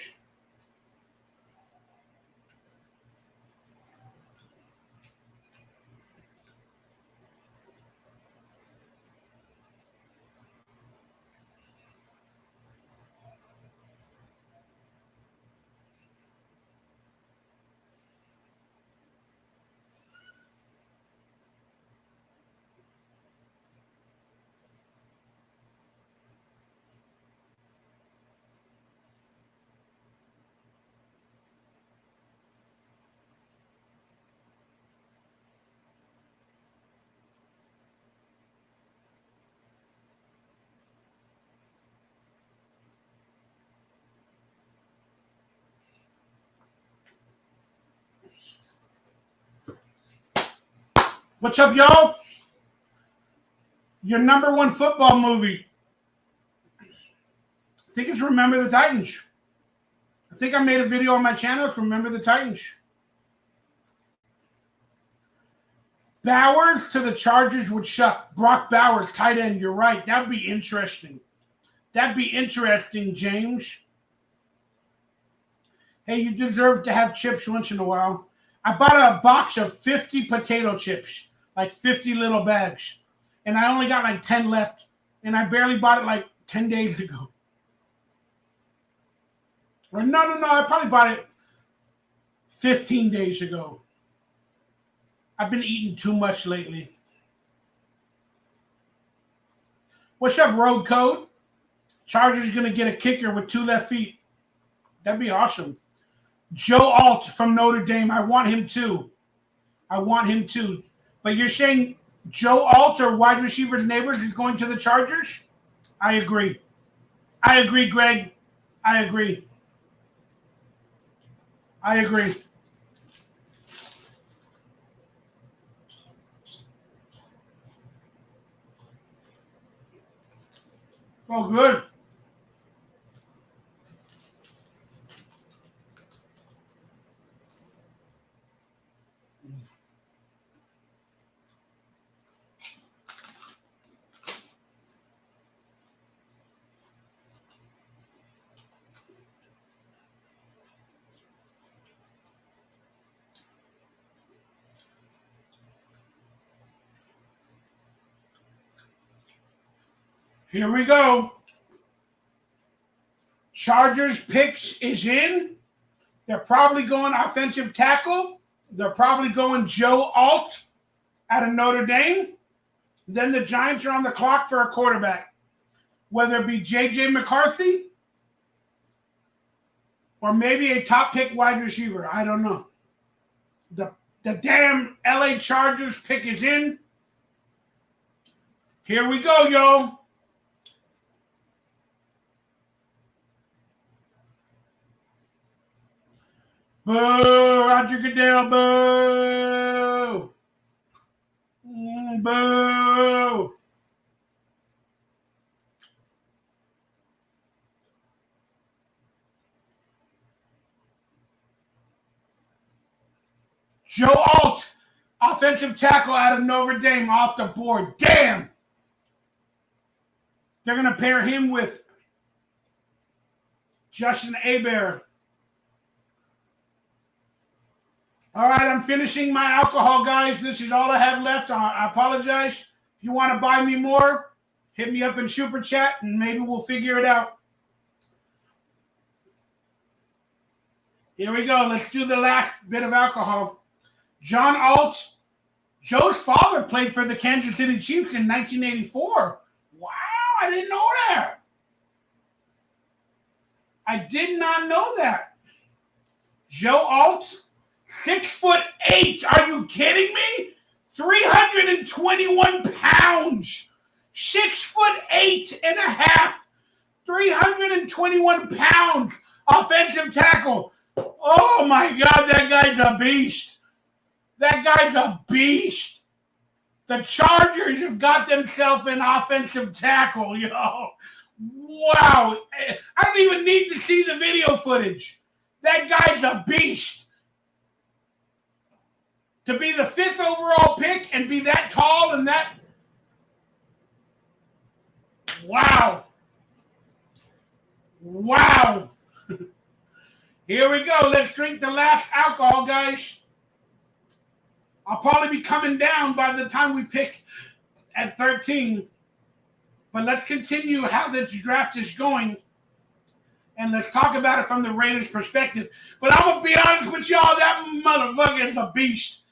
What's up, y'all? Your number one football movie. I think it's Remember the Titans. I think I made a video on my channel. It's Remember the Titans. Bowers to the Chargers would suck. Brock Bowers, tight end. You're right. That'd be interesting. That'd be interesting, James. Hey, you deserve to have chips once in a while. I bought a box of 50 potato chips, like 50 little bags. And I only got like 10 left. And I barely bought it like 10 days ago. Or no. I probably bought it 15 days ago. I've been eating too much lately. What's up, Road Code? Chargers going to get a kicker with 2 left feet. That'd be awesome. Joe Alt from Notre Dame. I want him too. But you're saying Joe Alt or wide receiver Nabers is going to the Chargers? I agree, Greg. I agree. Oh, good. Here we go. Chargers picks is in. They're probably going offensive tackle. They're probably going Joe Alt out of Notre Dame. Then the Giants are on the clock for a quarterback. Whether it be J.J. McCarthy or maybe a top pick wide receiver. I don't know. The damn LA Chargers pick is in. Here we go, yo. Boo, Roger Goodell, boo. Boo. Joe Alt, offensive tackle out of Notre Dame, off the board. Damn. They're going to pair him with Justin Hebert. All right, I'm finishing my alcohol, guys. This is all I have left. I apologize. If you want to buy me more, hit me up in Super Chat, and maybe we'll figure it out. Here we go. Let's do the last bit of alcohol. John Alt. Joe's father played for the Kansas City Chiefs in 1984. Wow, I didn't know that. I did not know that. Joe Alt. 6'8". Are you kidding me? 321 pounds. 6'8.5". 321 pounds. Offensive tackle. Oh my God, that guy's a beast. The Chargers have got themselves an offensive tackle, yo. Wow. I don't even need to see the video footage. That guy's a beast. To be the 5th overall pick and be that tall and that. Wow. Wow. Here we go. Let's drink the last alcohol, guys. I'll probably be coming down by the time we pick at 13. But let's continue how this draft is going. And let's talk about it from the Raiders' perspective. But I'm going to be honest with y'all, that motherfucker is a beast.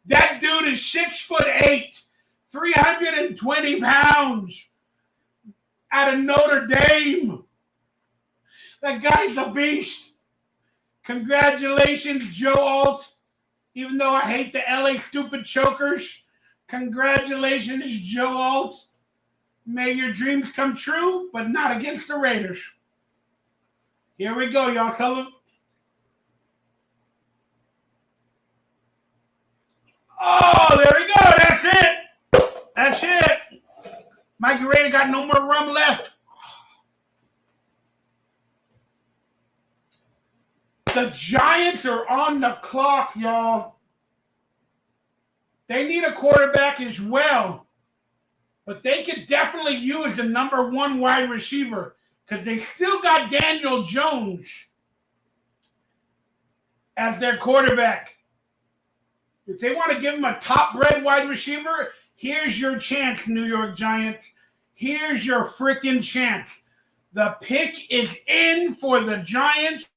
That dude is 6'8", 320 pounds out of Notre Dame. That guy's a beast. Congratulations, Joe Alt. Even though I hate the LA stupid chokers, congratulations, Joe Alt. May your dreams come true, but not against the Raiders. Here we go, y'all. Salute. Oh, there we go. That's it. That's it. Mikey Rayder got no more rum left. The Giants are on the clock, y'all. They need a quarterback as well. But they could definitely use the number one wide receiver because they still got Daniel Jones as their quarterback. If they want to give him a top-bred wide receiver, here's your chance, New York Giants. Here's your freaking chance. The pick is in for the Giants.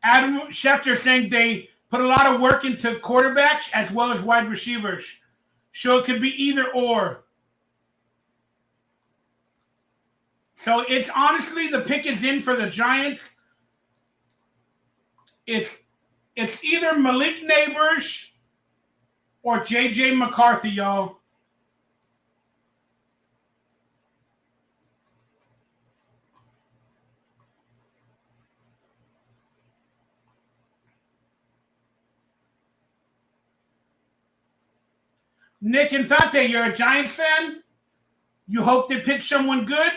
Adam Schefter saying they put a lot of work into quarterbacks as well as wide receivers. So it could be either or. So it's honestly, the pick is in for the Giants. It's either Malik Nabers or J.J. McCarthy, y'all. Nick Infante, you're a Giants fan? You hope they pick someone good?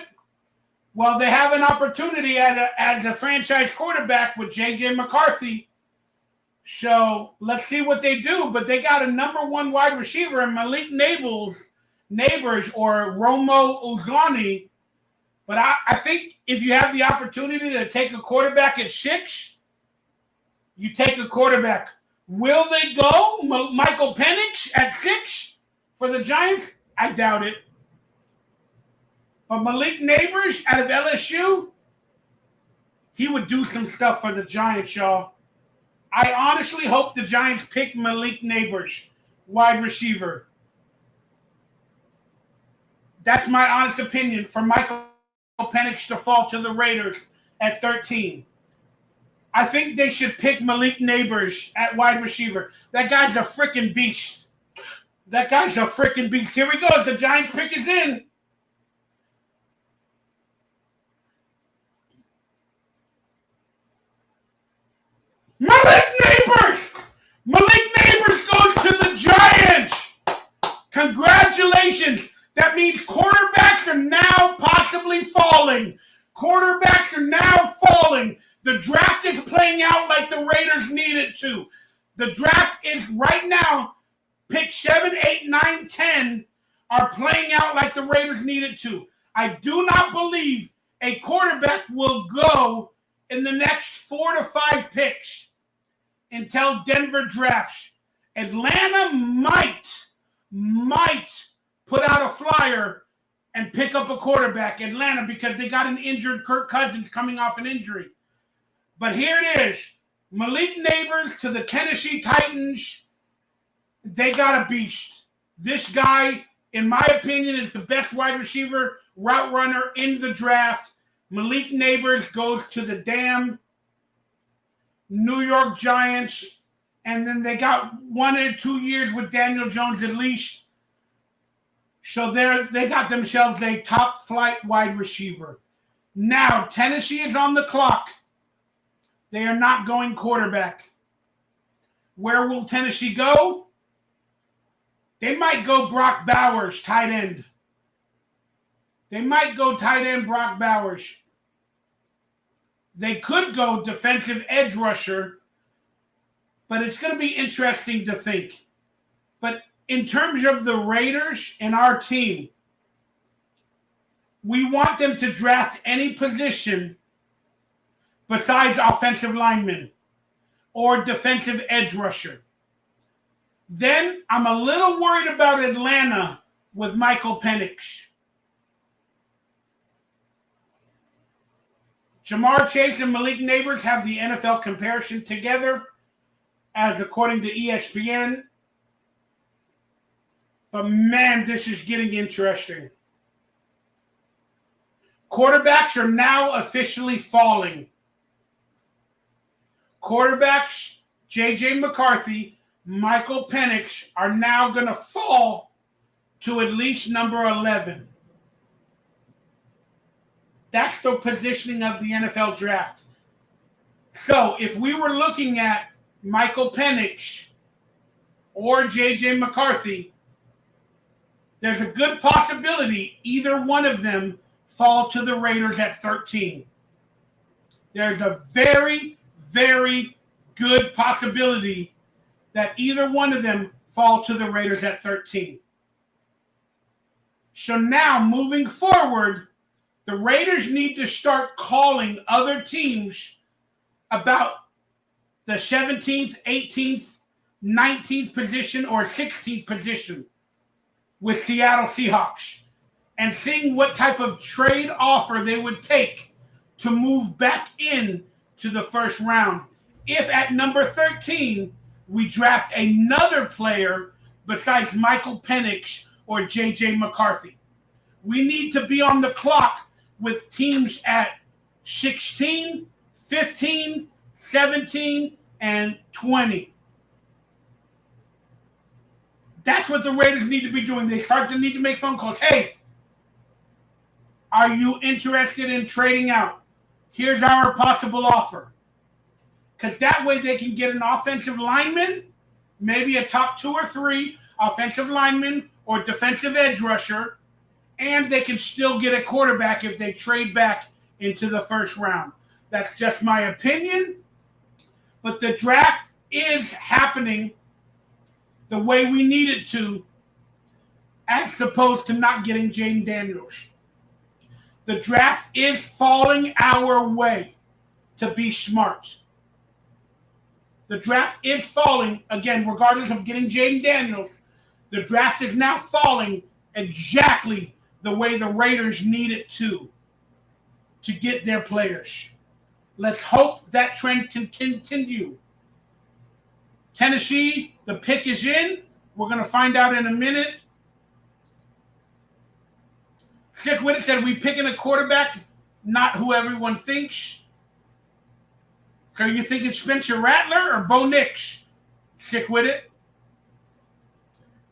Well, they have an opportunity as a franchise quarterback with J.J. McCarthy. So let's see what they do. But they got a number one wide receiver in Malik Nabers or Romo Uzani. But I think if you have the opportunity to take a quarterback at 6, you take a quarterback. Will they go Michael Penix at 6 for the Giants? I doubt it. But Malik Nabers out of LSU, he would do some stuff for the Giants, y'all. I honestly hope the Giants pick Malik Nabers, wide receiver. That's my honest opinion for Michael Penix to fall to the Raiders at 13. I think they should pick Malik Nabers at wide receiver. That guy's a freaking beast. That guy's a freaking beast. Here we go. The Giants pick is in. Malik Nabers! Malik Nabers goes to the Giants! Congratulations! That means quarterbacks are now possibly falling. Quarterbacks are now falling. The draft is playing out like the Raiders need it to. The draft is right now, pick 7, 8, 9, 10 are playing out like the Raiders need it to. I do not believe a quarterback will go in the next 4 to 5 picks until Denver drafts. Atlanta might put out a flyer and pick up a quarterback, Atlanta, because they got an injured Kirk Cousins coming off an injury. But here it is. Malik Nabers to the Tennessee Titans. They got a beast. This guy, in my opinion, is the best wide receiver, route runner in the draft. Malik Nabers goes to the damn New York Giants. And then they got 1 or 2 years with Daniel Jones at least. So they got themselves a top flight wide receiver. Now, Tennessee is on the clock. They are not going quarterback. Where will Tennessee go? They might go Brock Bowers, tight end. They might go tight end Brock Bowers. They could go defensive edge rusher, but it's going to be interesting to think. But in terms of the Raiders and our team, we want them to draft any position besides offensive lineman or defensive edge rusher. Then I'm a little worried about Atlanta with Post-Penix. Jamar Chase and Malik Nabers have the NFL comparison together, as according to ESPN. But man, this is getting interesting. Quarterbacks are now officially falling. Quarterbacks, J.J. McCarthy, Post-Penix, are now going to fall to at least number 11. That's the positioning of the NFL draft. So if we were looking at Post-Penix or J.J. McCarthy, there's a good possibility either one of them fall to the Raiders at 13. There's a very, very good possibility that either one of them fall to the Raiders at 13. So now, moving forward, the Raiders need to start calling other teams about the 17th, 18th, 19th position or 16th position with Seattle Seahawks and seeing what type of trade offer they would take to move back in to the first round. If at number 13, we draft another player besides Post-Penix or J.J. McCarthy. We need to be on the clock with teams at 16, 15, 17, and 20. That's what the Raiders need to be doing. They start to need to make phone calls. Hey, are you interested in trading out? Here's our possible offer. Because that way they can get an offensive lineman, maybe a top 2 or 3 offensive lineman or defensive edge rusher, and they can still get a quarterback if they trade back into the first round. That's just my opinion. But the draft is happening the way we need it to, as opposed to not getting Jaden Daniels. The draft is falling our way to be smart. The draft is falling, again, regardless of getting Jaden Daniels, the draft is now falling exactly the way the Raiders need it to get their players. Let's hope that trend can continue. Tennessee, the pick is in. We're going to find out in a minute. Stick with it, said we picking a quarterback, not who everyone thinks. So you think it's Spencer Rattler or Bo Nix? Stick with it.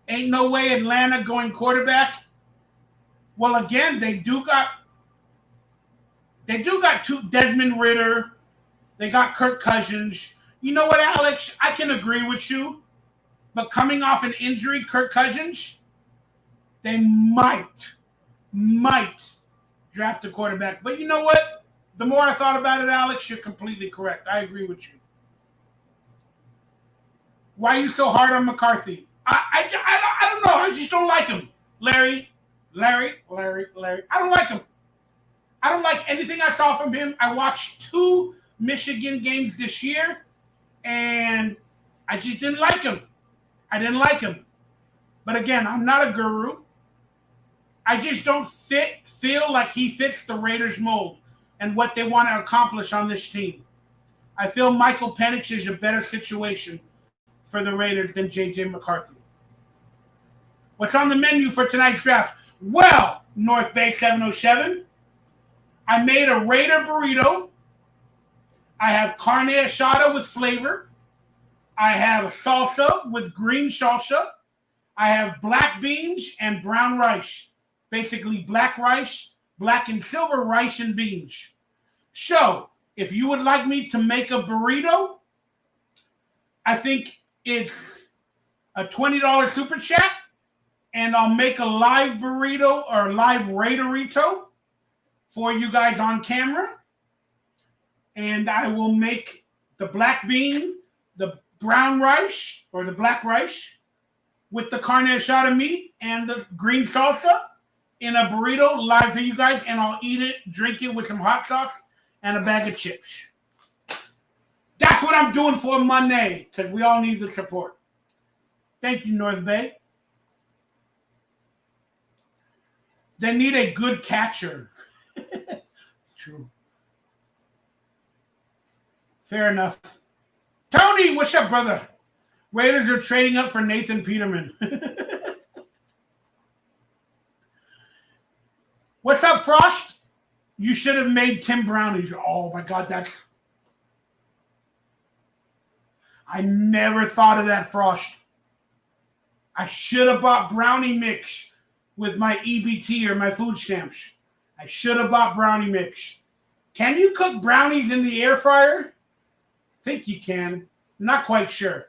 Ain't no way Atlanta going quarterback. Well, again, they do got two, Desmond Ridder. They got Kirk Cousins. You know what, Alex? I can agree with you. But coming off an injury, Kirk Cousins, they might draft a quarterback. But you know what? The more I thought about it, Alex, you're completely correct. I agree with you. Why are you so hard on McCarthy? I don't know. I just don't like him. Larry. I don't like him. I don't like anything I saw from him. I watched 2 Michigan games this year, and I just didn't like him. I didn't like him. But again, I'm not a guru. I just don't feel like he fits the Raiders mold and what they want to accomplish on this team. I feel Post-Penix is a better situation for the Raiders than J.J. McCarthy. What's on the menu for tonight's draft? Well, North Bay 707, I made a Raider burrito. I have carne asada with flavor. I have salsa with green salsa. I have black beans and brown rice. Basically black rice, black and silver rice and beans. So, if you would like me to make a burrito, I think it's a $20 super chat, and I'll make a live burrito or live Raiderito for you guys on camera. and I will make the black bean, the brown rice, or the black rice, with the carne asada meat and the green salsa in a burrito live for you guys, and I'll eat it, drink it with some hot sauce and a bag of chips. That's what I'm doing for Monday, because we all need the support. Thank you, North Bay. They need a good catcher. True. Fair enough. Tony, what's up, brother? Raiders are trading up for Nathan Peterman. What's up, Frost? You should have made Tim brownies. Oh, my God, that's... I never thought of that, Frost. I should have bought brownie mix with my EBT or my food stamps. I should have bought brownie mix. Can you cook brownies in the air fryer? I think you can. I'm not quite sure.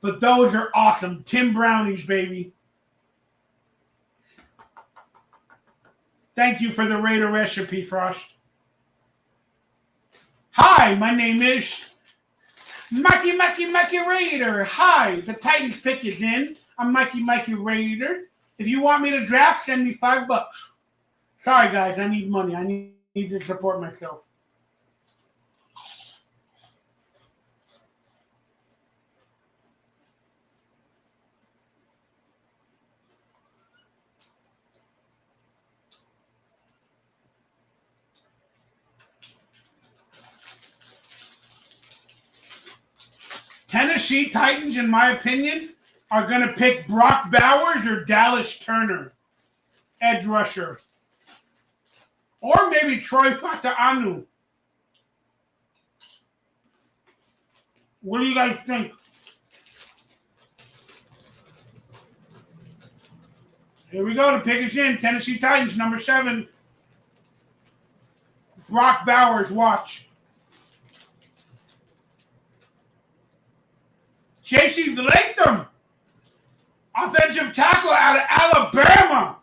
But those are awesome. Tim brownies, baby. Thank you for the Raider recipe, Frost. Hi, my name is Mikey Rayder. Hi, the Titans pick is in. I'm Mikey Rayder. If you want me to draft, send me $5. Sorry, guys, I need money. I need to support myself. Tennessee Titans, in my opinion, are going to pick Brock Bowers or Dallas Turner, edge rusher. Or maybe Troy Fata'anu. What do you guys think? Here we go. The pick is in. Tennessee Titans, number 7. Brock Bowers, watch. J.C. Latham, offensive tackle out of Alabama.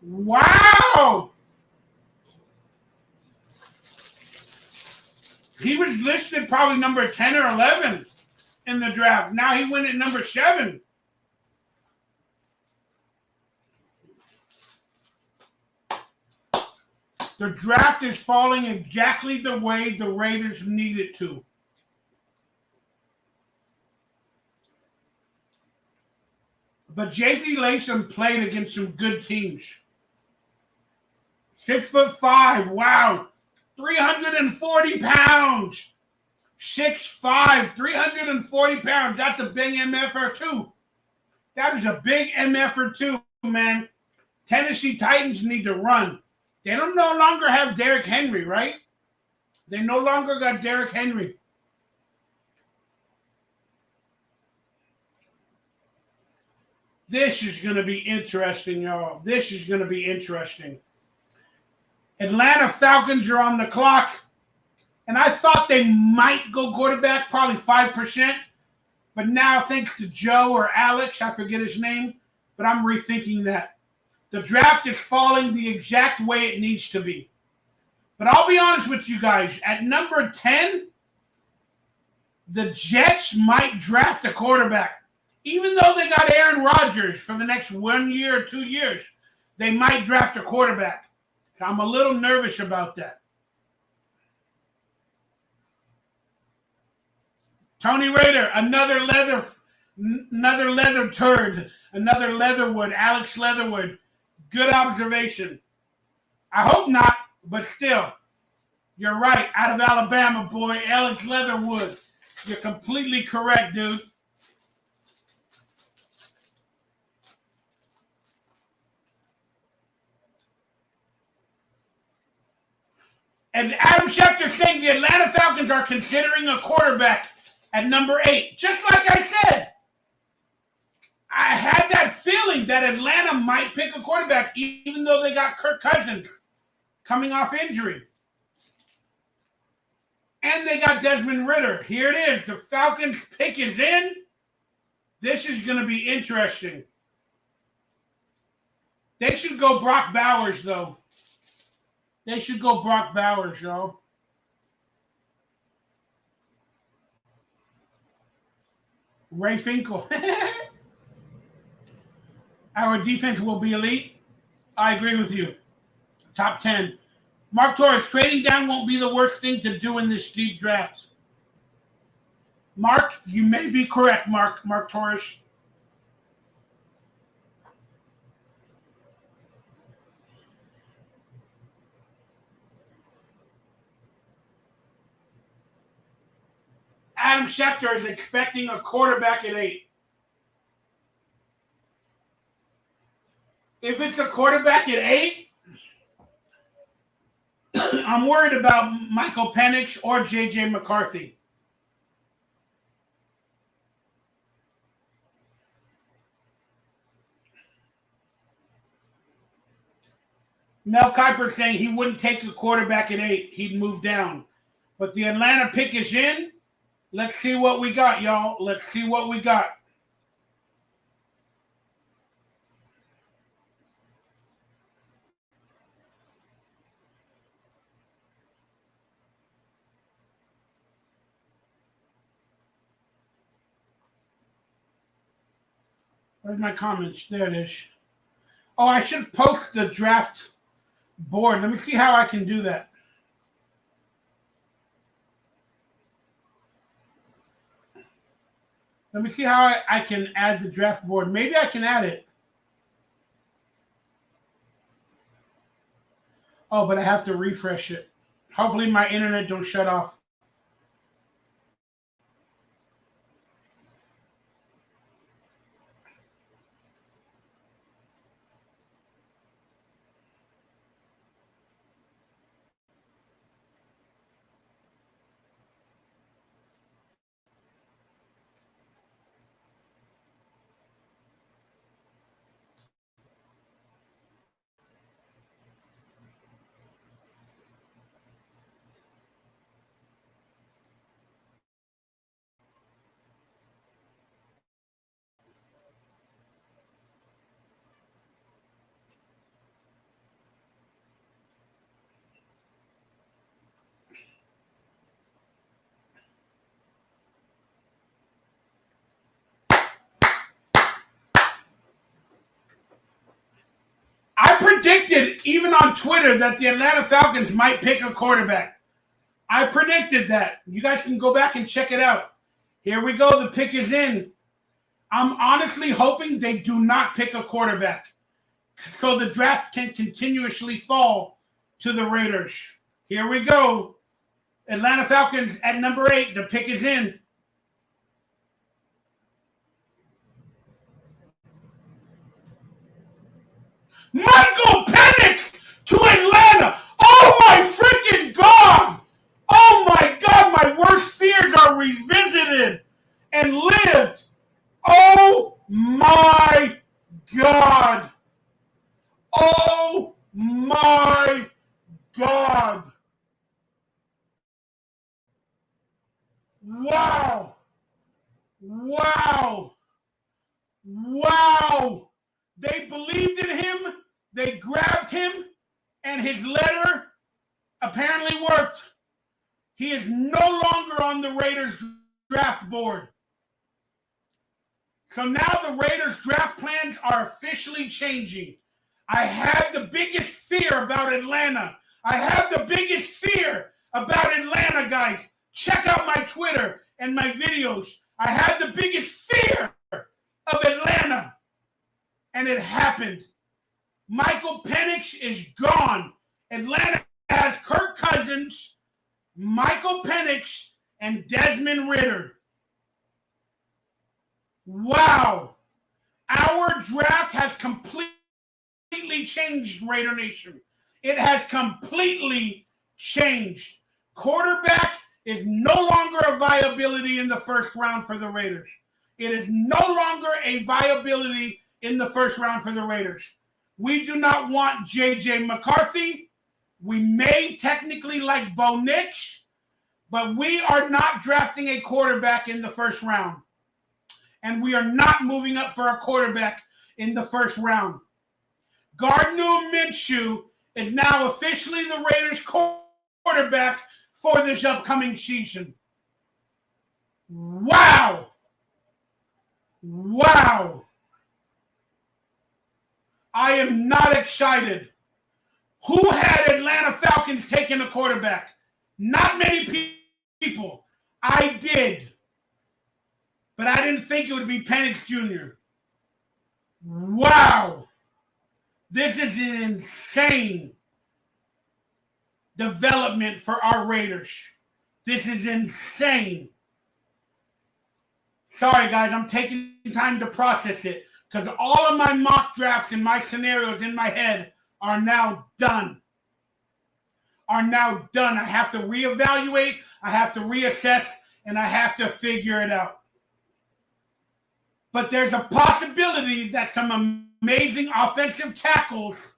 Wow. He was listed probably number 10 or 11 in the draft. Now he went at number 7. The draft is falling exactly the way the Raiders need it to. But J.C. Latham played against some good teams. 6'5", wow. 340 pounds. 6'5", 340 pounds. That's a big MFR too. That is a big MFR too, man. Tennessee Titans need to run. They don't no longer have Derrick Henry, right? They no longer got Derrick Henry. This is going to be interesting, y'all. This is going to be interesting. Atlanta Falcons are on the clock. And I thought they might go quarterback, probably 5%. But now, thanks to Joe or Alex, I forget his name, but I'm rethinking that. The draft is falling the exact way it needs to be. But I'll be honest with you guys. At number 10, the Jets might draft a quarterback. Even though they got Aaron Rodgers for the next 1 year or 2 years, they might draft a quarterback. So I'm a little nervous about that. Tony Rayder, another leather turd, another Leatherwood, Alex Leatherwood. Good observation. I hope not, but still, you're right. Out of Alabama, boy, Alex Leatherwood. You're completely correct, dude. And Adam Schefter saying the Atlanta Falcons are considering a quarterback at number 8. Just like I said, I had that feeling that Atlanta might pick a quarterback, even though they got Kirk Cousins coming off injury. And they got Desmond Ridder. Here it is. The Falcons pick is in. This is going to be interesting. They should go Brock Bowers, though. They should go Brock Bowers, y'all. Ray Finkel. Our defense will be elite. I agree with you. Top 10. Mark Torres, trading down won't be the worst thing to do in this deep draft. Mark, you may be correct, Mark Torres. Adam Schefter is expecting a quarterback at 8. If it's a quarterback at 8, I'm worried about Michael Penix or J.J. McCarthy. Mel Kiper saying he wouldn't take a quarterback at 8. He'd move down. But the Atlanta pick is in. Let's see what we got, y'all. Let's see what we got. Where's my comments? There it is. Oh, I should post the draft board. Let me see how I can do that. Let me see how I can add the draft board. Maybe I can add it. Oh, but I have to refresh it. Hopefully my internet don't shut off. I predicted, even on Twitter, that the Atlanta Falcons might pick a quarterback. I predicted that. You guys can go back and check it out. Here we go. The pick is in. I'm honestly hoping they do not pick a quarterback so the draft can continuously fall to the Raiders. Here we go. Atlanta Falcons at number 8. The pick is in. Michael Penix to Atlanta. Oh, my freaking God. Oh, my God. My worst fears are revisited and lived. Oh, my God. Oh, my God. Wow. Wow. Wow. They believed in him. They grabbed him, and his letter apparently worked. He is no longer on the Raiders draft board. So now the Raiders draft plans are officially changing. I had the biggest fear about Atlanta. I have the biggest fear about Atlanta, guys. Check out my Twitter and my videos. I had the biggest fear of Atlanta. And it happened. Michael Penix is gone. Atlanta has Kirk Cousins, Michael Penix, and Desmond Ridder. Wow. Our draft has completely changed, Raider Nation. It has completely changed. Quarterback is no longer a viability in the first round for the Raiders. It is no longer a viability in the first round for the Raiders. We do not want J.J. McCarthy. We may technically like Bo Nix, but we are not drafting a quarterback in the first round. And we are not moving up for a quarterback in the first round. Gardner Minshew is now officially the Raiders quarterback for this upcoming season. Wow. Wow. I am not excited. Who had Atlanta Falcons taking a quarterback? Not many people. I did. But I didn't think it would be Penix Jr. Wow. This is an insane development for our Raiders. This is insane. Sorry, guys, I'm taking time to process it because all of my mock drafts and my scenarios in my head are now done. I have to reevaluate, I have to reassess, and I have to figure it out. But there's a possibility that some amazing offensive tackles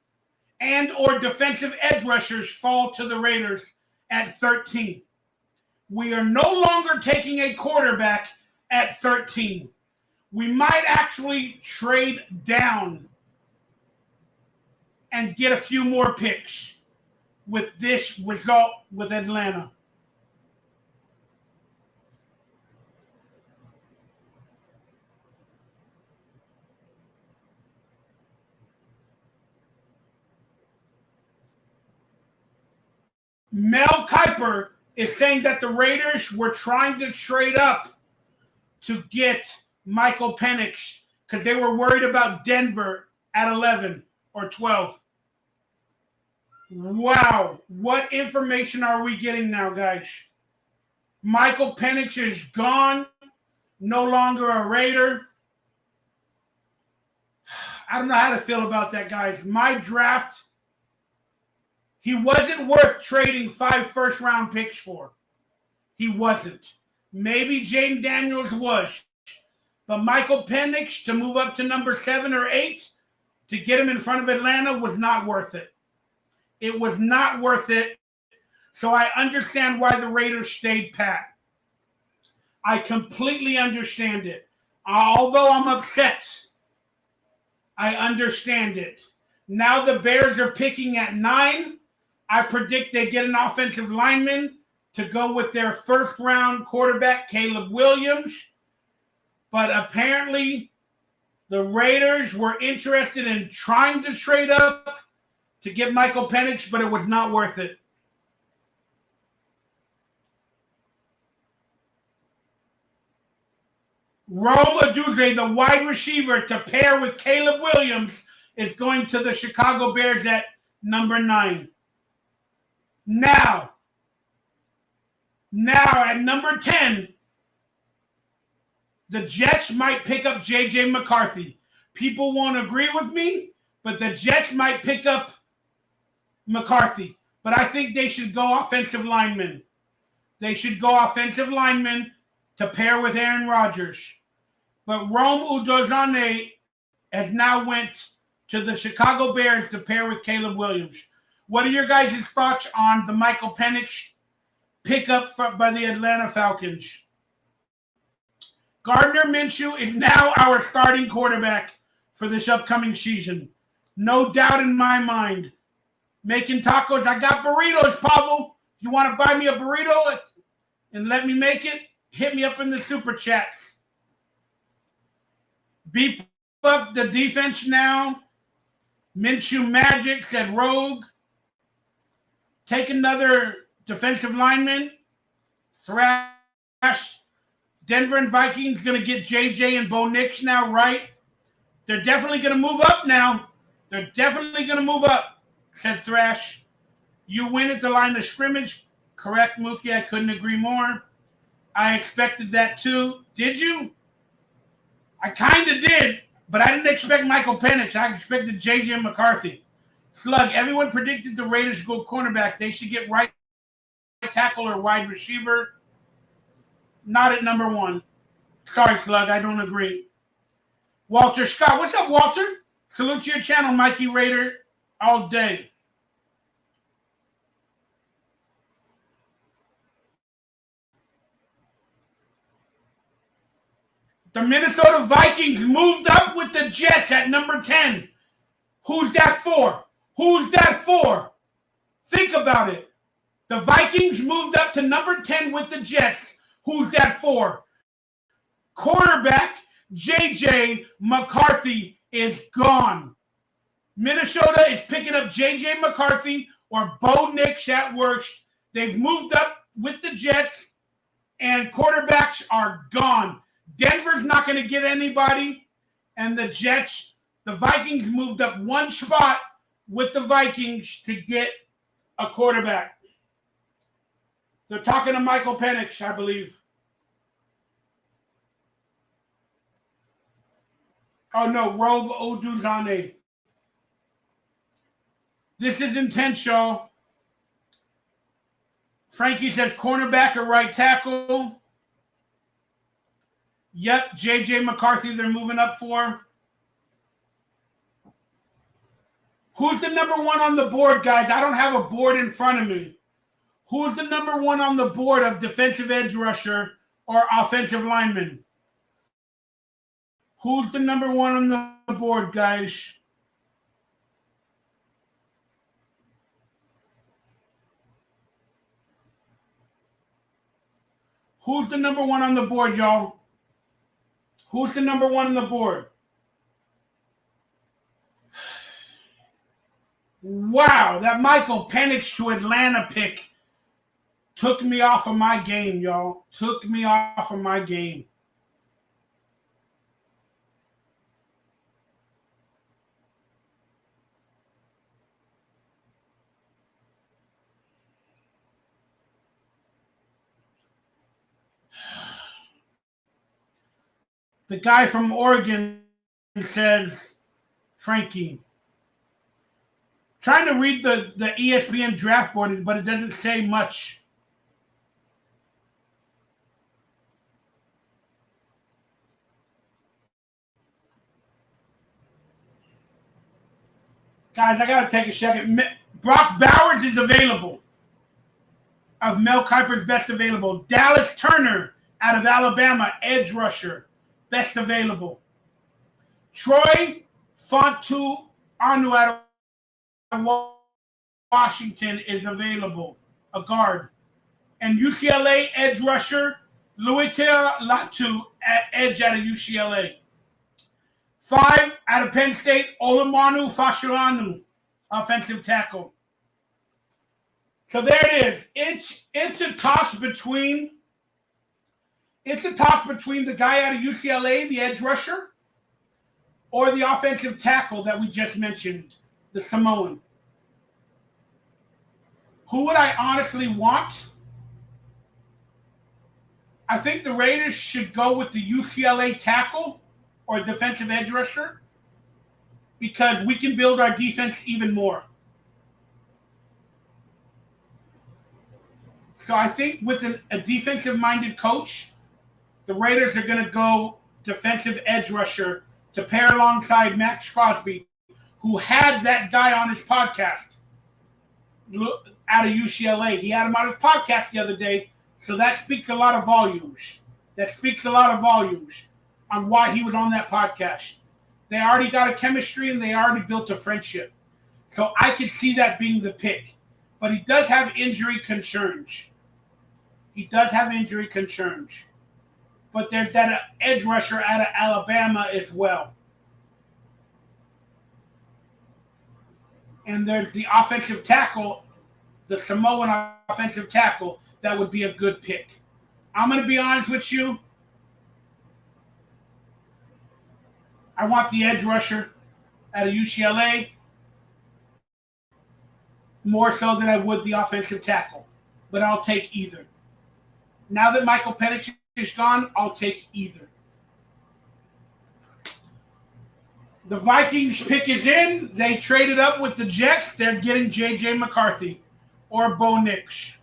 and or defensive edge rushers fall to the Raiders at 13. We are no longer taking a quarterback at 13. We might actually trade down and get a few more picks with this result with Atlanta. Mel Kiper is saying that the Raiders were trying to trade up to get Michael Penix because they were worried about Denver at 11 or 12. Wow. What information are we getting now, guys? Michael Penix is gone, no longer a Raider. I don't know how to feel about that, guys. My draft, he wasn't worth trading 5 first-round picks for. He wasn't. Maybe Jaden Daniels was. But Michael Penix to move up to number 7 or 8 to get him in front of Atlanta was not worth it. It was not worth it. So I understand why the Raiders stayed pat. I completely understand it. Although I'm upset, I understand it. Now the Bears are picking at 9. I predict they get an offensive lineman to go with their first-round quarterback, Caleb Williams. But apparently, the Raiders were interested in trying to trade up to get Michael Penix, but it was not worth it. Rome Oduzre, the wide receiver, to pair with Caleb Williams, is going to the Chicago Bears at number 9. Now at number 10, the Jets might pick up J.J. McCarthy. People won't agree with me, but the Jets might pick up McCarthy. But I think they should go offensive linemen. They should go offensive linemen to pair with Aaron Rodgers. But Rome Udozane has now went to the Chicago Bears to pair with Caleb Williams. What are your guys' thoughts on the Michael Penix pickup by the Atlanta Falcons? Gardner Minshew is now our starting quarterback for this upcoming season. No doubt in my mind. Making tacos. I got burritos, Pavel. If you want to buy me a burrito and let me make it, hit me up in the super chats. Beef up the defense now. Minshew Magic said Rogue. Take another defensive lineman. Thrash. Denver and Vikings going to get JJ and Bo Nix now, right? They're definitely going to move up now. They're definitely going to move up, said Thrash. You win at the line of scrimmage. Correct, Mookie. I couldn't agree more. I expected that too. Did you? I kind of did, but I didn't expect Michael Penix. I expected JJ McCarthy. Slug, everyone predicted the Raiders go cornerback. They should get right tackle or wide receiver. Not at number 1. Sorry, Slug, I don't agree. Walter Scott. What's up, Walter? Salute to your channel, Mikey Rayder, all day. The Minnesota Vikings moved up with the Jets at number 10. Who's that for? Who's that for? Think about it. The Vikings moved up to number 10 with the Jets. Who's that for? Quarterback J.J. McCarthy is gone. Minnesota is picking up J.J. McCarthy or Bo Nix at worst. They've moved up with the Jets, and quarterbacks are gone. Denver's not going to get anybody, and the Jets, the Vikings moved up one spot with the Vikings to get a quarterback. They're talking to Michael Penix, I believe. Oh, no, Rogue Oduzane. This is intense, y'all. Frankie says cornerback or right tackle. Yep, J.J. McCarthy they're moving up for. Who's the number one on the board, guys? I don't have a board in front of me. Who's the number one on the board of defensive edge rusher or offensive lineman? Who's the number one on the board, guys? Who's the number one on the board, y'all? Who's the number one on the board? Wow, that Michael Penix to Atlanta pick took me off of my game, y'all. Took me off of my game. The guy from Oregon says, Frankie. Trying to read the ESPN draft board, but it doesn't say much. Guys, I got to take a second. Brock Bowers is available. Of Mel Kiper's best available. Dallas Turner out of Alabama, edge rusher, best available. Troy Fontuanu out of Washington is available, a guard. And UCLA edge rusher, Luitia Latu, edge out of UCLA. 5 out of Penn State, Olumanu Fashanu, offensive tackle. So there it is. It's a toss between the guy out of UCLA, the edge rusher, or the offensive tackle that we just mentioned, the Samoan. Who would I honestly want? I think the Raiders should go with the UCLA tackle or defensive edge rusher because we can build our defense even more. So I think with a defensive-minded coach, the Raiders are going to go defensive edge rusher to pair alongside Max Crosby, who had that guy on his podcast out of UCLA. He had him on his podcast the other day, so that speaks a lot of volumes. On why he was on that podcast. They already got a chemistry and they already built a friendship. So I could see that being the pick. But he does have injury concerns. But there's that edge rusher out of Alabama as well. And there's the offensive tackle, the Samoan offensive tackle, that would be a good pick. I'm going to be honest with you. I want the edge rusher out of UCLA more so than I would the offensive tackle. But I'll take either. Now that Michael Penix is gone, I'll take either. The Vikings pick is in. They traded up with the Jets. They're getting J.J. McCarthy or Bo Nix.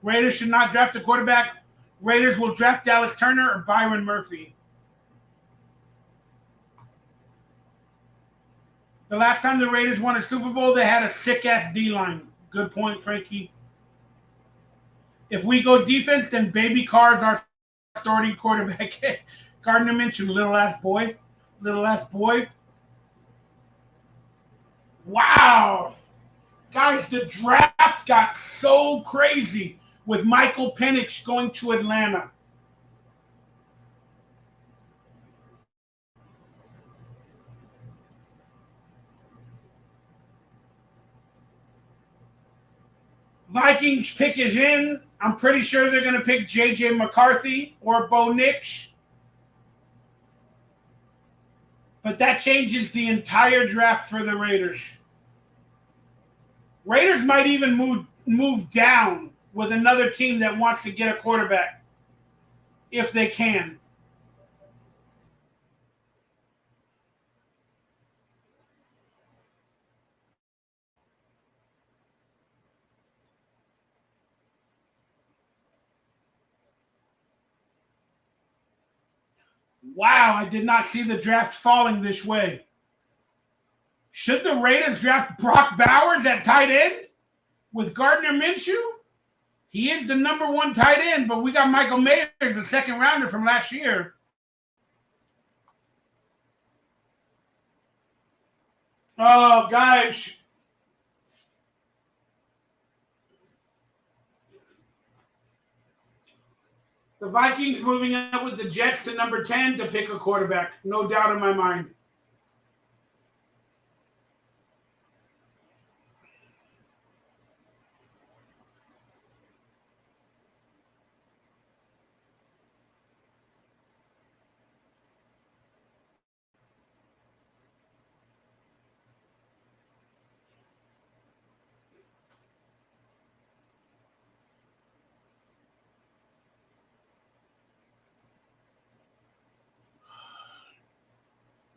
Raiders should not draft a quarterback. Raiders will draft Dallas Turner or Byron Murphy. The last time the Raiders won a Super Bowl, they had a sick-ass D-line. Good point, Frankie. If we go defense, then Baby Carr's our starting quarterback. Gardner Minshew, little-ass boy. Wow. Guys, the draft got so crazy with Michael Penix going to Atlanta. Vikings pick is in. I'm pretty sure they're going to pick J.J. McCarthy or Bo Nix. But that changes the entire draft for the Raiders. Raiders might even move down with another team that wants to get a quarterback if they can. Wow, I did not see the draft falling this way. Should the Raiders draft Brock Bowers at tight end with Gardner Minshew? He is the number 1 tight end, but we got Michael Maye as the second rounder from last year. Oh, guys. The Vikings moving up with the Jets to number 10 to pick a quarterback. No doubt in my mind.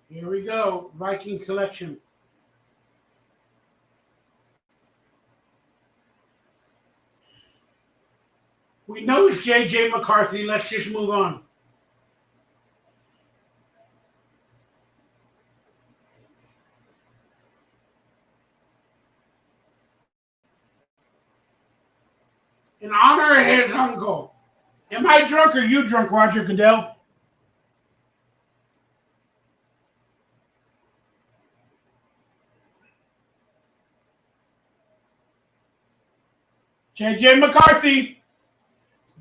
Here we go. Viking selection. We know it's J.J. McCarthy. Let's just move on. In honor of his uncle. Am I drunk or you drunk, Roger Goodell? J.J. McCarthy,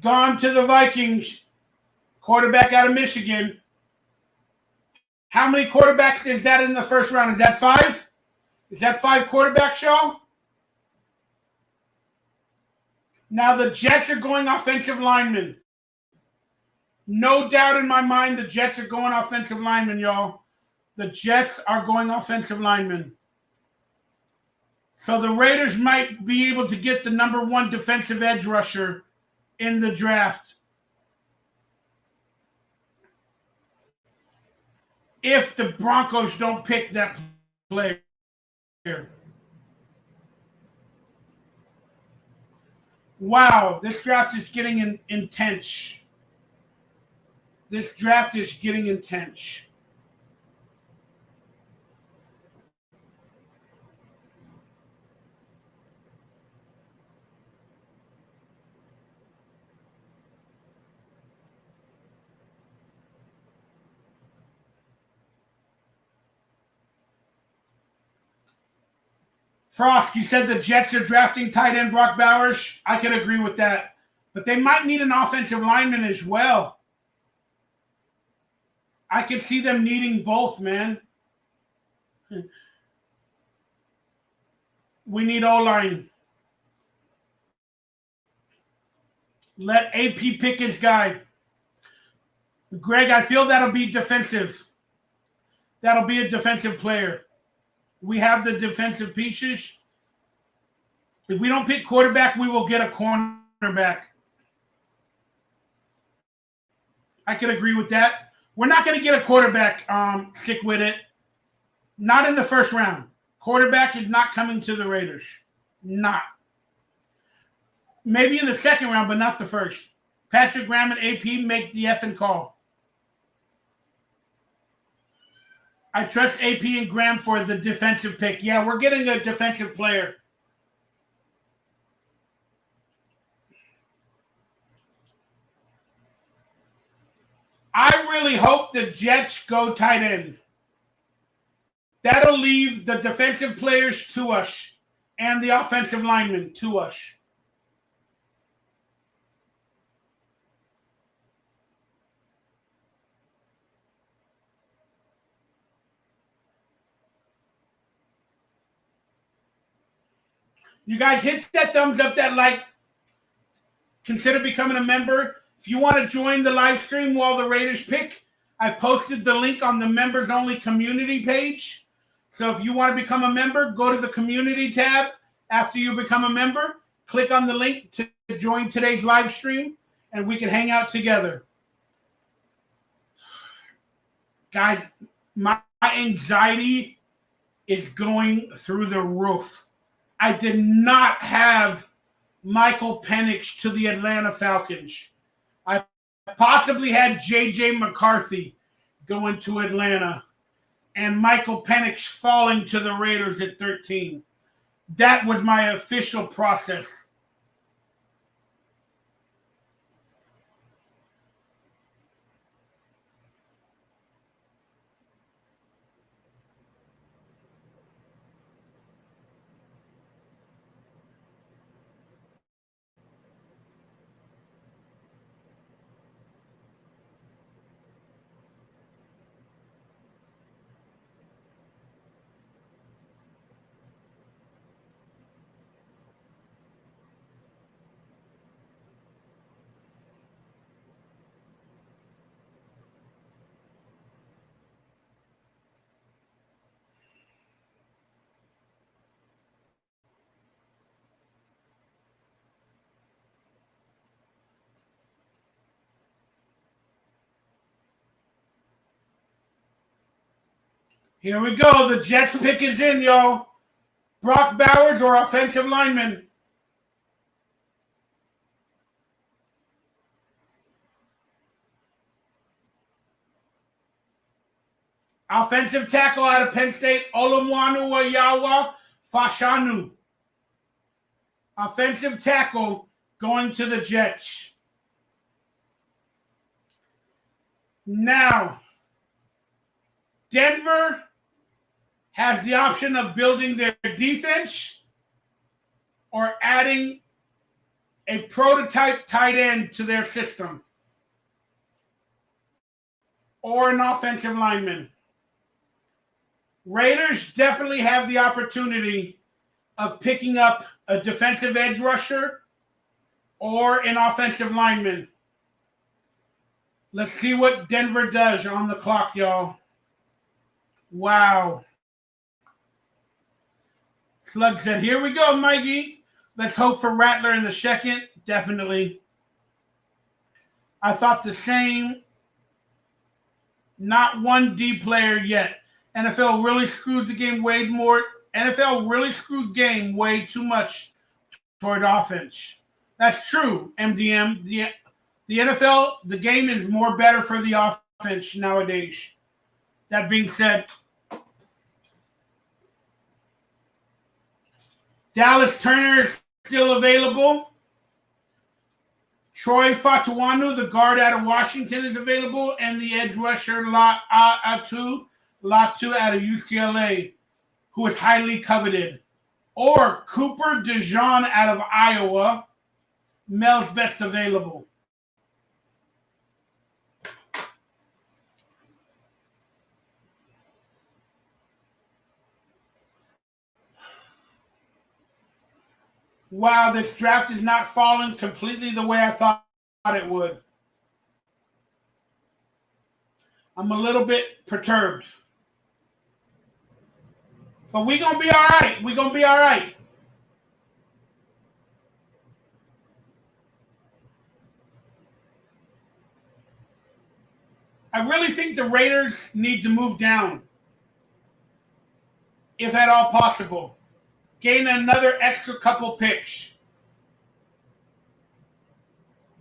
gone to the Vikings, quarterback out of Michigan. How many quarterbacks is that in the first round? Is that 5? Is that 5 quarterbacks, Shaw? Now the Jets are going offensive linemen. No doubt in my mind the Jets are going offensive linemen, y'all. The Jets are going offensive linemen. So the Raiders might be able to get the number 1 defensive edge rusher in the draft. If the Broncos don't pick that player. Wow, this draft is getting intense. This draft is getting intense. Frost, you said the Jets are drafting tight end Brock Bowers. I can agree with that. But they might need an offensive lineman as well. I could see them needing both, man. We need O-line. Let AP pick his guy. Greg, I feel that'll be defensive. That'll be a defensive player. We have the defensive pieces. If we don't pick quarterback, we will get a cornerback. I could agree with that. We're not going to get a quarterback. Stick with it. Not in the first round. Quarterback is not coming to the Raiders. Not. Maybe in the second round, but not the first. Patrick Graham and AP make the effing call. I trust AP and Graham for the defensive pick. Yeah, we're getting a defensive player. I really hope the Jets go tight end. That'll leave the defensive players to us and the offensive linemen to us. You guys hit that thumbs up, that like. Consider becoming a member. If you want to join the live stream while the Raiders pick, I posted the link on the members only community page. So if you want to become a member, go to the community tab. After you become a member, click on the link to join today's live stream, and we can hang out together. Guys, my anxiety is going through the roof. I did not have Post-Penix to the Atlanta Falcons. I possibly had J.J. McCarthy going to Atlanta and Post-Penix falling to the Raiders at 13. That was my official process. Here we go. The Jets pick is in, y'all. Brock Bowers or offensive lineman? Offensive tackle out of Penn State, Olumwanu Ayawa Fashanu. Offensive tackle going to the Jets. Now, Denver has the option of building their defense or adding a prototype tight end to their system or an offensive lineman. Raiders definitely have the opportunity of picking up a defensive edge rusher or an offensive lineman. Let's see what Denver does on the clock, y'all. Wow. Slug said, here we go, Mikey. Let's hope for Rattler in the second. Definitely. I thought the same. Not one D player yet. NFL really screwed the game way more. NFL really screwed game way too much toward offense. That's true, MDM. The NFL, the game is more better for the offense nowadays. That being said, Dallas Turner is still available. Troy Fatuanu, the guard out of Washington, is available. And the edge rusher, Latu out of UCLA, who is highly coveted. Or Cooper DeJean out of Iowa, Mel's best available. Wow, this draft is not falling completely the way I thought it would. I'm a little bit perturbed. But we're going to be all right. We're going to be all right. I really think the Raiders need to move down, if at all possible. Gain another extra couple picks.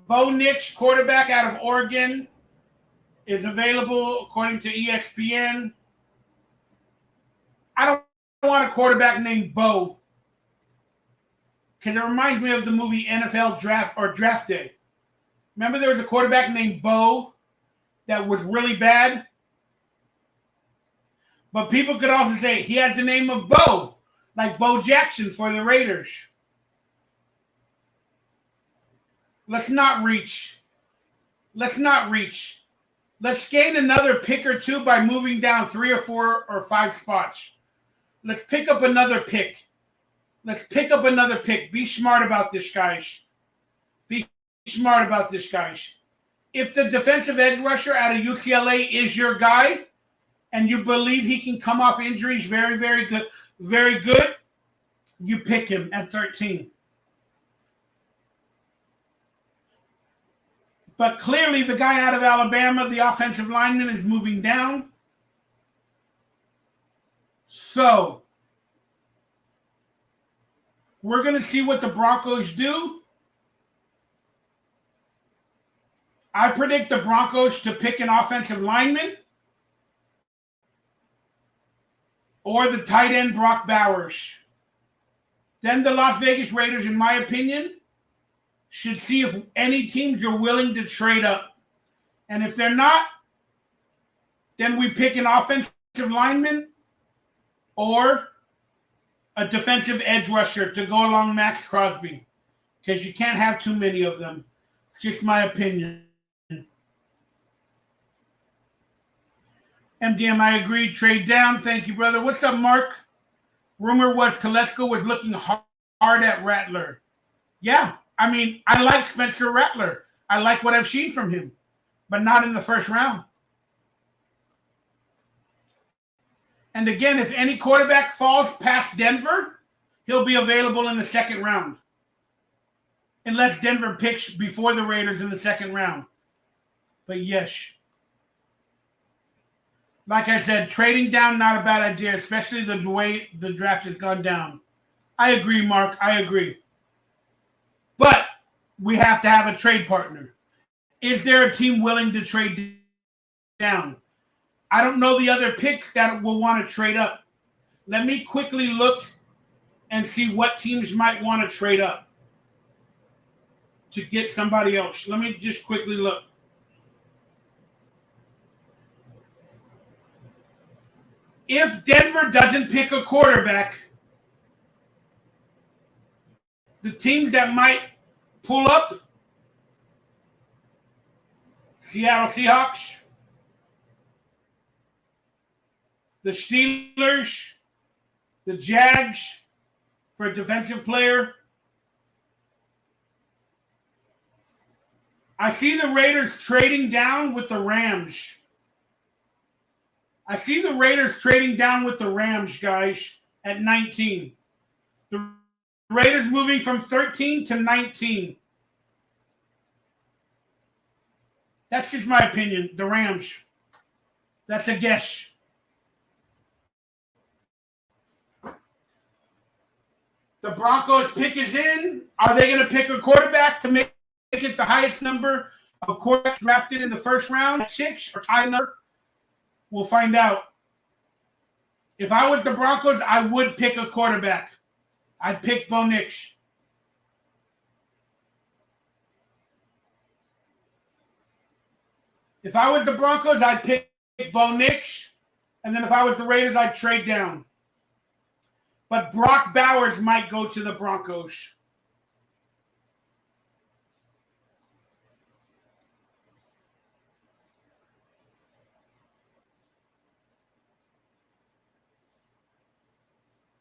Bo Nix, quarterback out of Oregon, is available according to ESPN. I don't want a quarterback named Bo because it reminds me of the movie NFL Draft or Draft Day. Remember there was a quarterback named Bo that was really bad? But people could also say he has the name of Bo, like Bo Jackson for the Raiders. Let's not reach. Let's gain another pick or two by moving down 3 or 4 or 5 spots. Let's pick up another pick. Let's pick up another pick. Be smart about this, guys. Be smart about this, guys. If the defensive edge rusher out of UCLA is your guy, and you believe he can come off injuries very, very good, you pick him at 13. But clearly the guy out of Alabama, the offensive lineman, is moving down. So we're going to see what the Broncos do. I predict the Broncos to pick an offensive lineman or the tight end Brock Bowers. Then the Las Vegas Raiders, in my opinion, should see if any teams are willing to trade up. And if they're not, then we pick an offensive lineman or a defensive edge rusher to go along Max Crosby, because you can't have too many of them. It's just my opinion. MDM, I agree. Trade down. Thank you, brother. What's up, Mark? Rumor was Telesco was looking hard at Rattler. Yeah, I mean, I like Spencer Rattler. I like what I've seen from him, but not in the first round. And again, if any quarterback falls past Denver, he'll be available in the second round. Unless Denver picks before the Raiders in the second round. But yes. Like I said, trading down, not a bad idea, especially the way the draft has gone down. I agree, Mark. I agree. But we have to have a trade partner. Is there a team willing to trade down? I don't know the other picks that will want to trade up. Let me quickly look and see what teams might want to trade up to get somebody else. Let me just quickly look. If Denver doesn't pick a quarterback, the teams that might pull up, Seattle Seahawks, the Steelers, the Jags for a defensive player. I see the Raiders trading down with the Rams. I see the Raiders trading down with the Rams, guys, at 19. The Raiders moving from 13 to 19. That's just my opinion. The Rams. That's a guess. The Broncos pick is in. Are they going to pick a quarterback to make it the highest number of quarterbacks drafted in the first round? 6 or tie number? We'll find out. If I was the Broncos, I would pick a quarterback. I'd pick Bo Nix. If I was the Broncos, I'd pick Bo Nix. And then if I was the Raiders, I'd trade down. But Brock Bowers might go to the Broncos.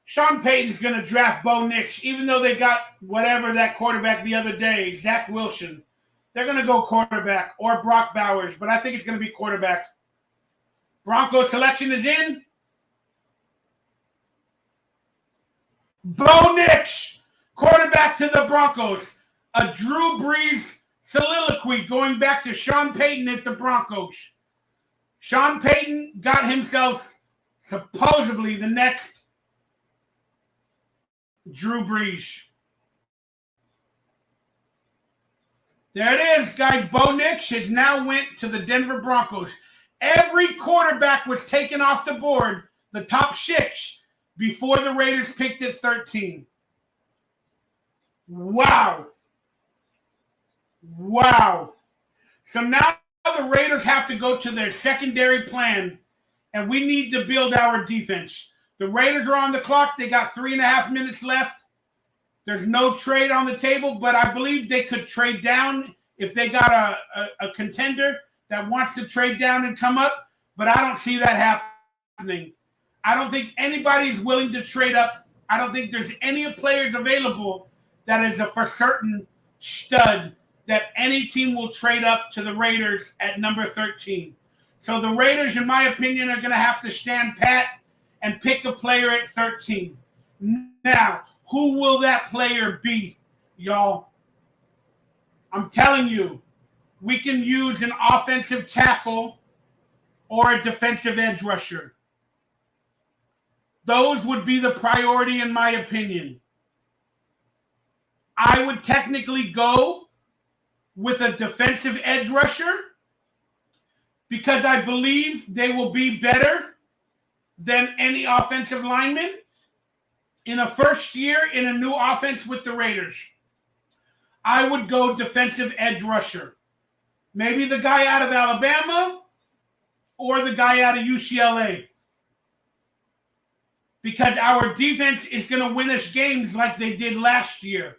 Sean Payton's going to draft Bo Nix, even though they got whatever that quarterback the other day, Zach Wilson. They're going to go quarterback or Brock Bowers, but I think it's going to be quarterback. Broncos selection is in. Bo Nix, quarterback to the Broncos. A Drew Brees soliloquy going back to Sean Payton at the Broncos. Sean Payton got himself supposedly the next Drew Brees. There it is, guys. Bo Nix has now went to the Denver Broncos. Every quarterback was taken off the board, the top 6, before the Raiders picked at 13. Wow. Wow. So now the Raiders have to go to their secondary plan, and we need to build our defense. The Raiders are on the clock. They got 3.5 minutes left. There's no trade on the table, but I believe they could trade down if they got a contender that wants to trade down and come up, but I don't see that happening. I don't think anybody's willing to trade up I don't think there's any players available that is a for certain stud that any team will trade up to the Raiders at number 13. So the Raiders, in my opinion, are going to have to stand pat and pick a player at 13. Now, who will that player be, y'all? I'm telling you, we can use an offensive tackle or a defensive edge rusher. Those would be the priority in my opinion. I would technically go with a defensive edge rusher because I believe they will be better than any offensive lineman in a first year in a new offense with the Raiders. I would go defensive edge rusher. Maybe the guy out of Alabama or the guy out of UCLA. Because our defense is going to win us games like they did last year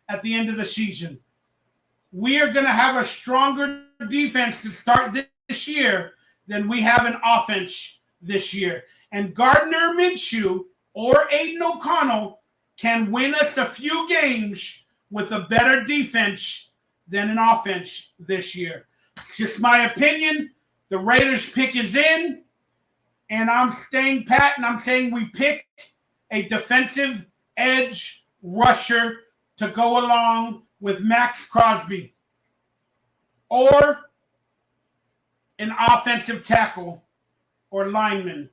at the end of the season. We are going to have a stronger defense to start this year than we have an offense this year. And Gardner Minshew or Aiden O'Connell can win us a few games with a better defense than an offense this year. It's just my opinion. The Raiders pick is in, and I'm staying pat, and I'm saying we pick a defensive edge rusher to go along with Max Crosby or an offensive tackle or lineman.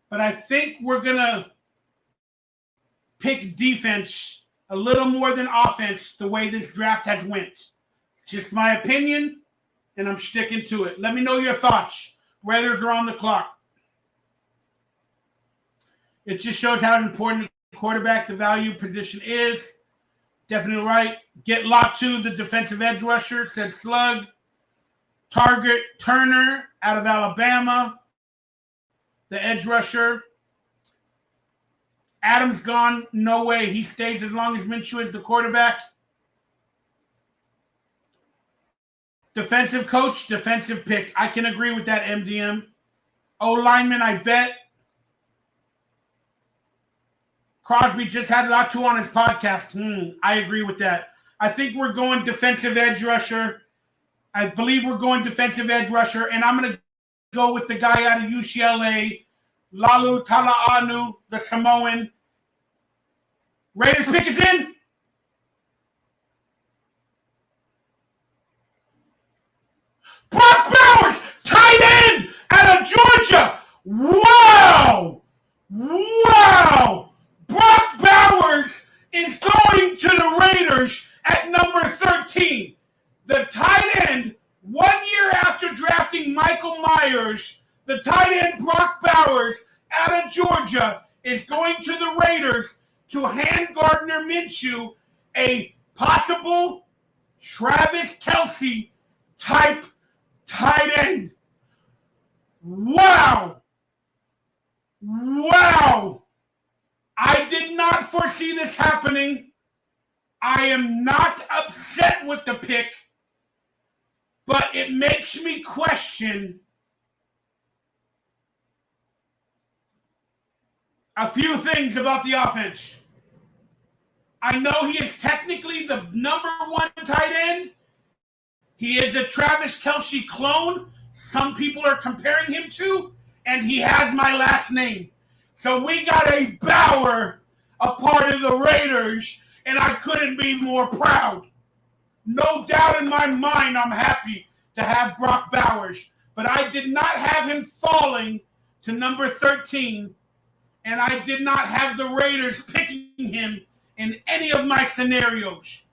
But I think we're going to pick defense a little more than offense the way this draft has went. Just my opinion, and I'm sticking to it. Let me know your thoughts. Raiders are on the clock. It just shows how important the quarterback, the value position is. Definitely right. Get Latu, the defensive edge rusher, said Slug. Target Turner out of Alabama, the edge rusher. Adams gone. No way. He stays as long as Minshew is the quarterback. Defensive coach, defensive pick. I can agree with that, MDM. O-lineman, I bet. Crosby just had Latu on his podcast. I agree with that. I think we're going defensive edge rusher. I believe we're going defensive edge rusher, and I'm going to go with the guy out of UCLA, Lalu Tala'anu, the Samoan. Raiders pick is in. Brock Bowers, tight end out of Georgia. Wow. Brock Bowers is going to the Raiders at number 13. The tight end, 1 year after drafting Michael Myers, the tight end Brock Bowers out of Georgia is going to the Raiders to hand Gardner Minshew a possible Travis Kelce type tight end. Wow. I did not foresee this happening. I am not upset with the pick, but it makes me question a few things about the offense. I know he is technically the number one tight end. He is a Travis Kelce clone. Some people are comparing him to, and he has my last name. So we got a Bauer, a part of the Raiders, and I couldn't be more proud. No doubt in my mind I'm happy to have Brock Bowers, but I did not have him falling to number 13, and I did not have the Raiders picking him in any of my scenarios.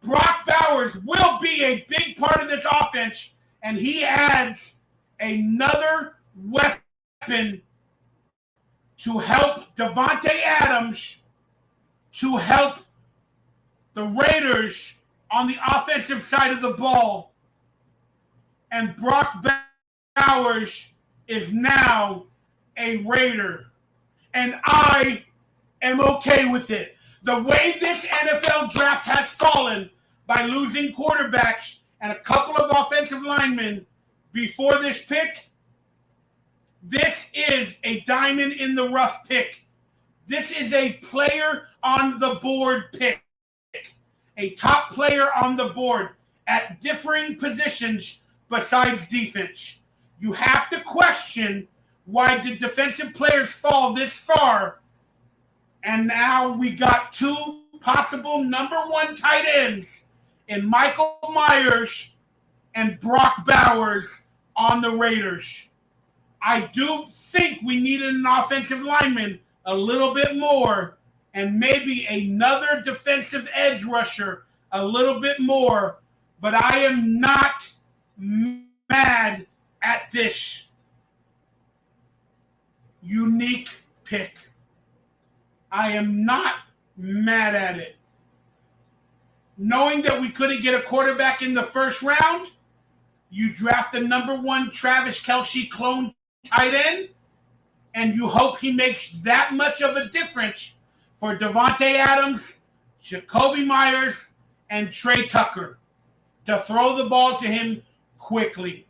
Brock Bowers will be a big part of this offense, and he adds another weapon to help Devontae Adams, to help the Raiders on the offensive side of the ball. And Brock Bowers is now a Raider. And I am okay with it. The way this NFL draft has fallen by losing quarterbacks and a couple of offensive linemen before this pick, this is a diamond in the rough pick. This is a player on the board pick. A top player on the board at differing positions besides defense. You have to question why did defensive players fall this far, and now we got two possible number one tight ends in Michael Myers and Brock Bowers on the Raiders. I do think we needed an offensive lineman a little bit more, and maybe another defensive edge rusher a little bit more, but I am not mad at this unique pick. I am not mad at it. Knowing that we couldn't get a quarterback in the first round, you draft the number one Travis Kelce clone tight end, and you hope he makes that much of a difference for Devontae Adams, Jacoby Myers, and Trey Tucker to throw the ball to him quickly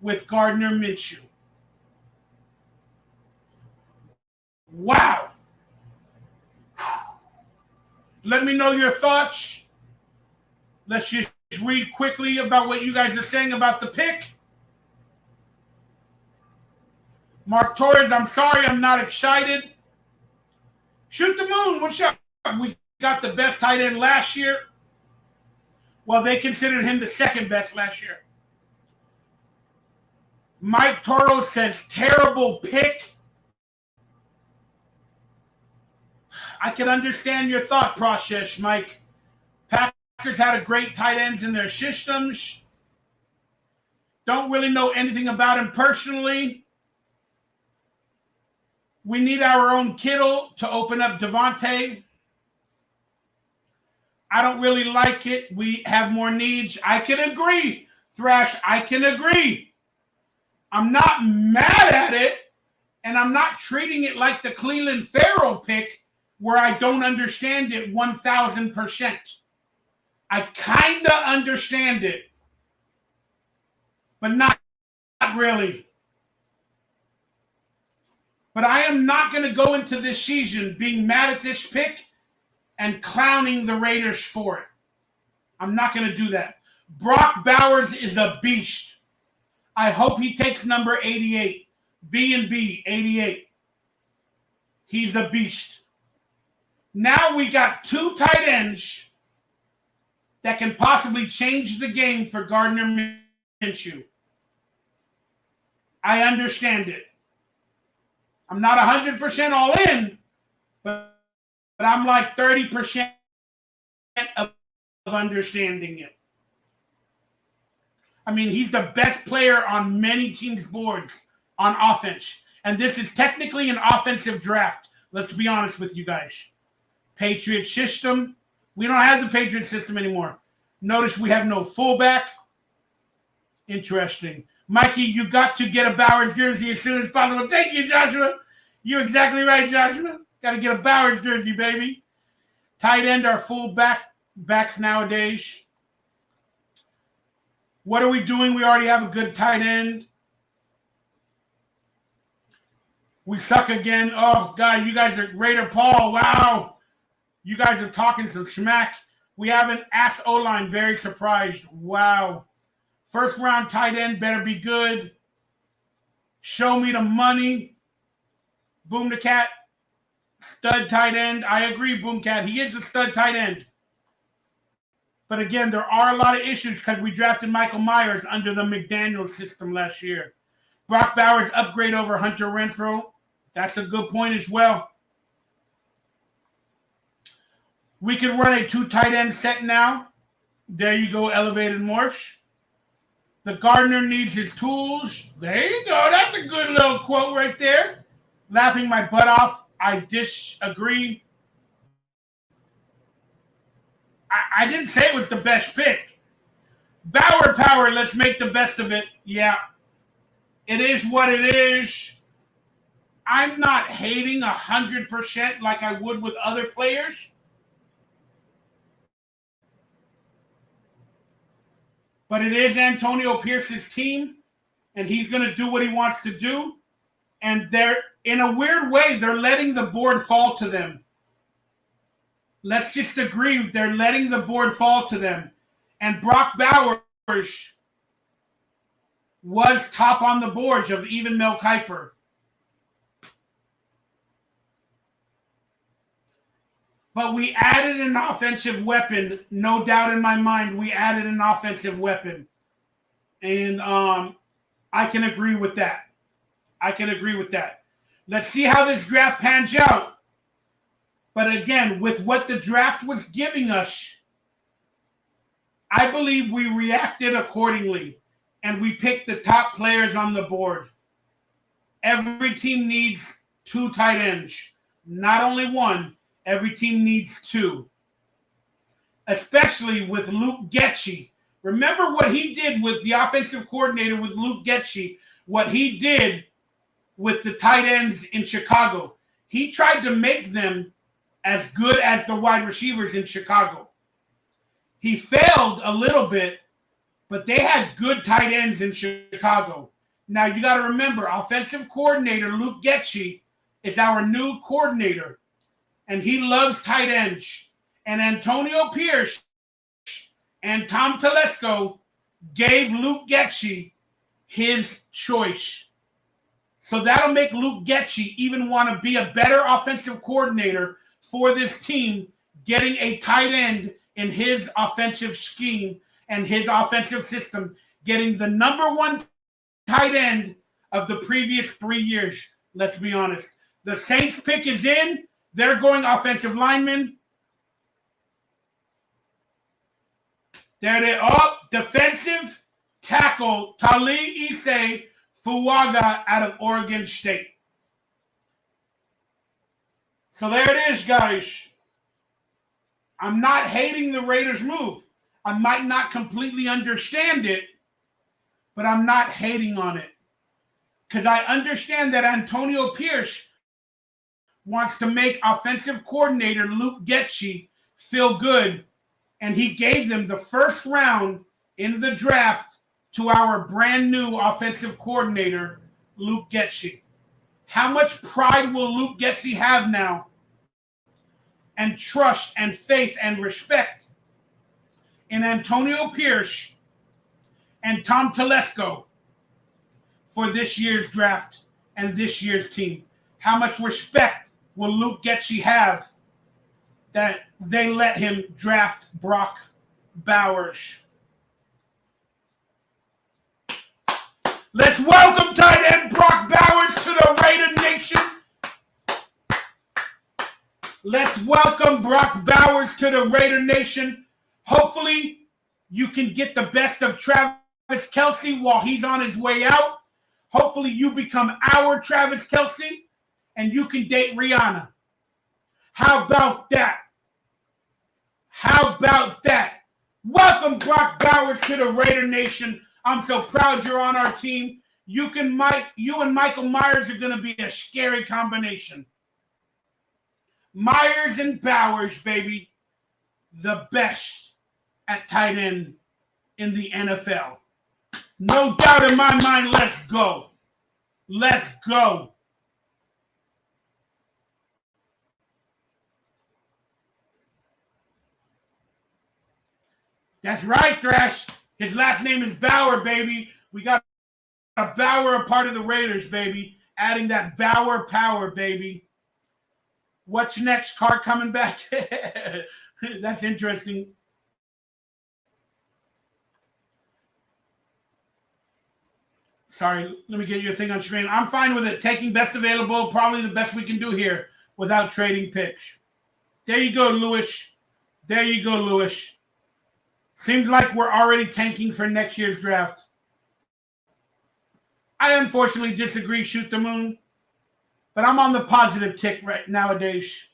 with Gardner Minshew. Wow. Let me know your thoughts. Let's just read quickly about what you guys are saying about the pick. Mark Torres, I'm sorry, I'm not excited. Shoot the moon, what's up? We got the best tight end last year. Well, they considered him the second best last year. Mike Toro says, terrible pick. I can understand your thought process, Mike. Packers had a great tight ends in their systems. Don't really know anything about him personally. We need our own Kittle to open up Devontae. I don't really like it. We have more needs. I can agree, Thrash. I can agree. I'm not mad at it, and I'm not treating it like the Cleveland Farrell pick where I don't understand it 1,000%. I kind of understand it, but not really. But I am not going to go into this season being mad at this pick and clowning the Raiders for it. I'm not going to do that. Brock Bowers is a beast. I hope he takes number 88. B&B, 88. He's a beast. Now we got two tight ends that can possibly change the game for Gardner Minshew. I understand it. I'm not 100% all in, but I'm like 30% of understanding it. I mean, he's the best player on many teams' boards on offense. And this is technically an offensive draft. Let's be honest with you guys. Patriots system. We don't have the Patriots system anymore. Notice we have no fullback. Interesting. Mikey, you got to get a Bowers jersey as soon as possible. Thank you, Joshua. You're exactly right, Joshua. Got to get a Bowers jersey, baby. Tight end are backs nowadays. What are we doing? We already have a good tight end. We suck again. Oh, God, you guys are Raider Paul. Wow. You guys are talking some smack. We have an ass O-line. Very surprised. Wow. First round tight end better be good. Show me the money. Boom the Cat. Stud tight end. I agree, Boom Cat. He is a stud tight end. But again, there are a lot of issues because we drafted Michael Myers under the McDaniels system last year. Brock Bowers upgrade over Hunter Renfrow. That's a good point as well. We can run a two tight end set now. There you go, elevated morphs. The Gardner needs his tools. There you go. That's a good little quote right there. Laughing my butt off. I disagree. I didn't say it was the best pick. Bauer power, let's make the best of it. Yeah. It is what it is. I'm not hating 100% like I would with other players. But it is Antonio Pierce's team, and he's going to do what he wants to do. And there in a weird way, they're letting the board fall to them. Let's just agree they're letting the board fall to them. And Brock Bowers was top on the boards of even Mel Kiper. But we added an offensive weapon. No doubt in my mind, we added an offensive weapon. And I can agree with that. Let's see how this draft pans out. But again, with what the draft was giving us, I believe we reacted accordingly. And we picked the top players on the board. Every team needs 2 tight ends. Not only one. Every team needs 2. Especially with Luke Getsy. Remember what he did with the offensive coordinator with Luke Getsy. What he did with the tight ends in Chicago. He tried to make them as good as the wide receivers in Chicago. He failed a little bit, but they had good tight ends in Chicago. Now, you got to remember, offensive coordinator Luke Getsy is our new coordinator. And he loves tight ends. And Antonio Pierce and Tom Telesco gave Luke Getsy his choice. So that'll make Luke Getsy even want to be a better offensive coordinator for this team, getting a tight end in his offensive scheme and his offensive system, getting the number 1 tight end of the previous 3 years. Let's be honest. The Saints pick is in. They're going offensive lineman. There they are. Defensive tackle Tali Ise Fuaga out of Oregon State. So there it is, guys. I'm not hating the Raiders' move. I might not completely understand it, but I'm not hating on it. Because I understand that Antonio Pierce wants to make offensive coordinator Luke Getsy feel good, and he gave them the first round in the draft to our brand new offensive coordinator, Luke Getsy. How much pride will Luke Getsy have now, and trust and faith and respect in Antonio Pierce and Tom Telesco for this year's draft and this year's team? How much respect will Luke Getsy have that they let him draft Brock Bowers? Let's welcome tight end Brock Bowers to the Raider Nation. Let's welcome Brock Bowers to the Raider Nation. Hopefully, you can get the best of Travis Kelce while he's on his way out. Hopefully, you become our Travis Kelce and you can date Rihanna. How about that? How about that? Welcome, Brock Bowers, to the Raider Nation. I'm so proud you're on our team. You and Michael Myers are going to be a scary combination. Myers and Bowers, baby. The best at tight end in the NFL. No doubt in my mind, let's go. Let's go. That's right, Thrash. His last name is Bauer, baby. We got a Bauer, a part of the Raiders, baby. Adding that Bauer power, baby. What's next? Carr coming back? That's interesting. Sorry, let me get your thing on screen. I'm fine with it. Taking best available, probably the best we can do here without trading picks. There you go, Lewis. There you go, Lewis. Seems like we're already tanking for next year's draft. I unfortunately disagree, shoot the moon. But I'm on the positive tick right nowadays.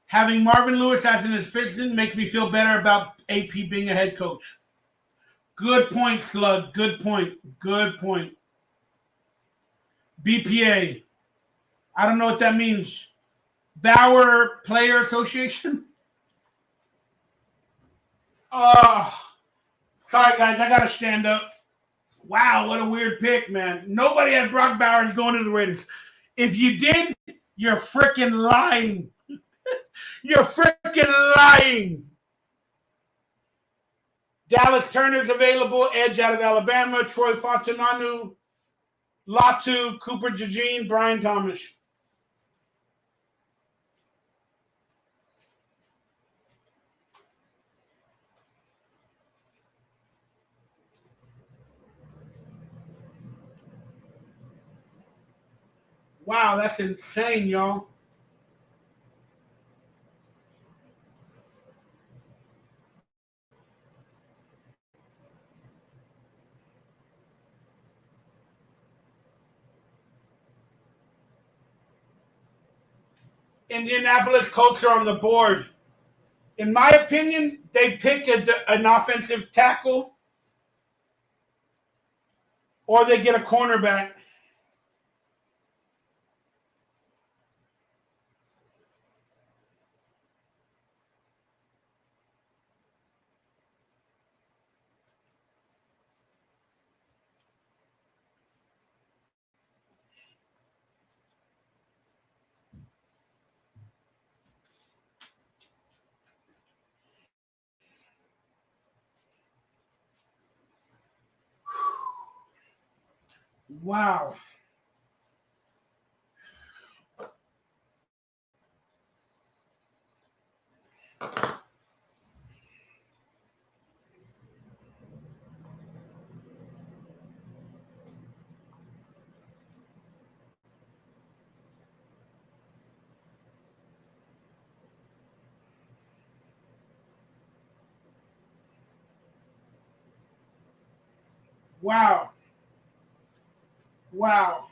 Having Marvin Lewis as an assistant makes me feel better about AP being a head coach. Good point, Slug. Good point. Good point. BPA. I don't know what that means. Bauer Player Association? Oh, sorry, guys. I got to stand up. Wow, what a weird pick, man. Nobody had Brock Bowers going to the Raiders. If you did, you're freaking lying. You're freaking lying. Dallas Turner's available. Edge out of Alabama. Troy Fontananu. Latu. Cooper DeJean. Brian Thomas. Wow, that's insane, y'all. Indianapolis Colts are on the board. In my opinion, they pick an offensive tackle or they get a cornerback. Wow. Wow. Wow.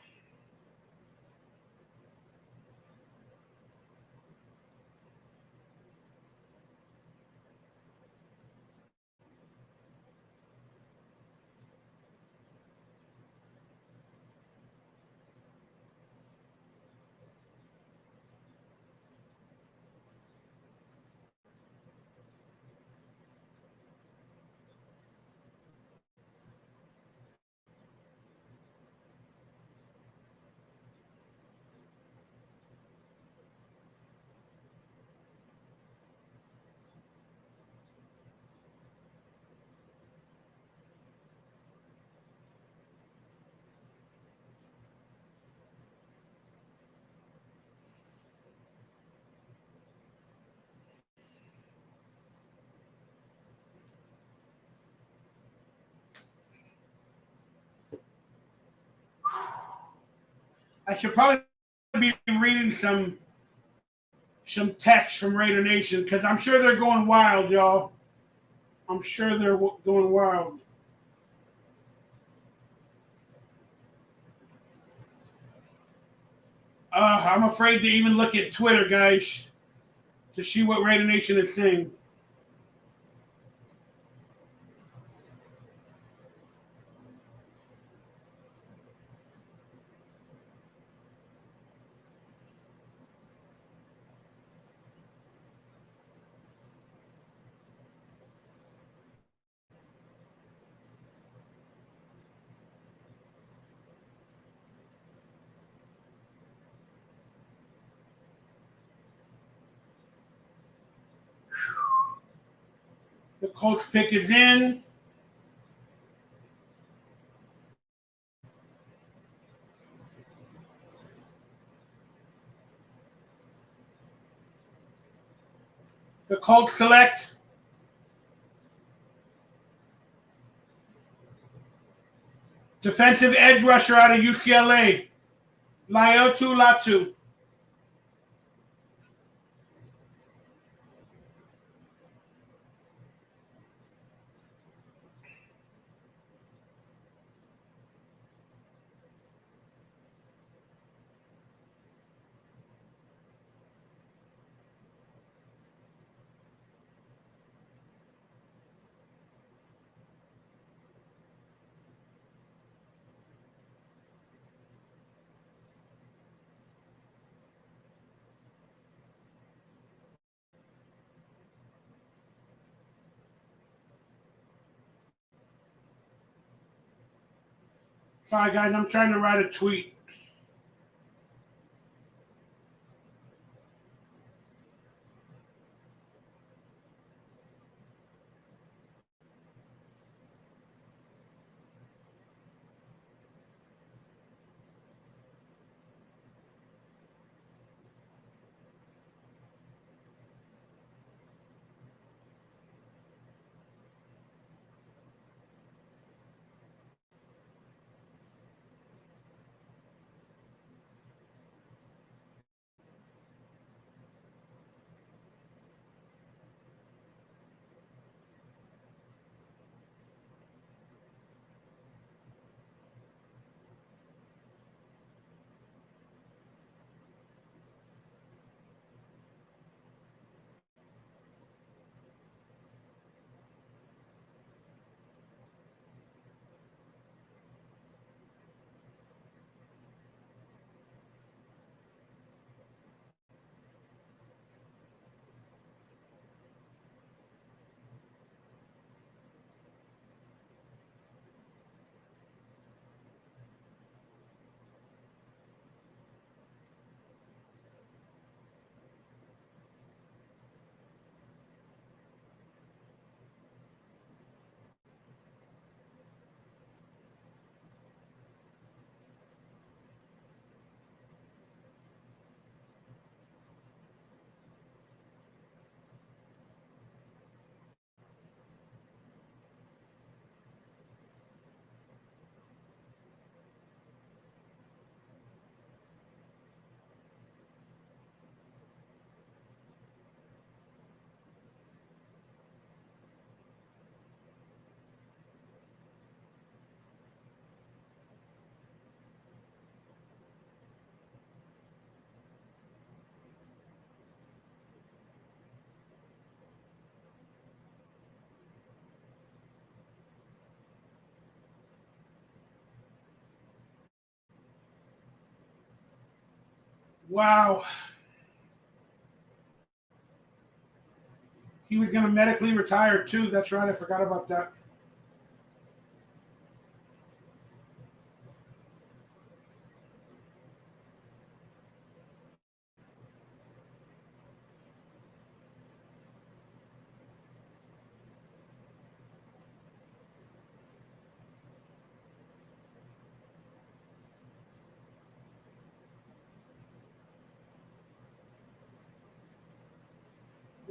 I should probably be reading some text from Raider Nation because I'm sure they're going wild, y'all. I'm sure they're going wild. I'm afraid to even look at Twitter, guys, to see what Raider Nation is saying. The Colts pick is in. The Colts select defensive edge rusher out of UCLA, Lyotu Latu. Sorry, guys, I'm trying to write a tweet. Wow. He was going to medically retire too. That's right. I forgot about that.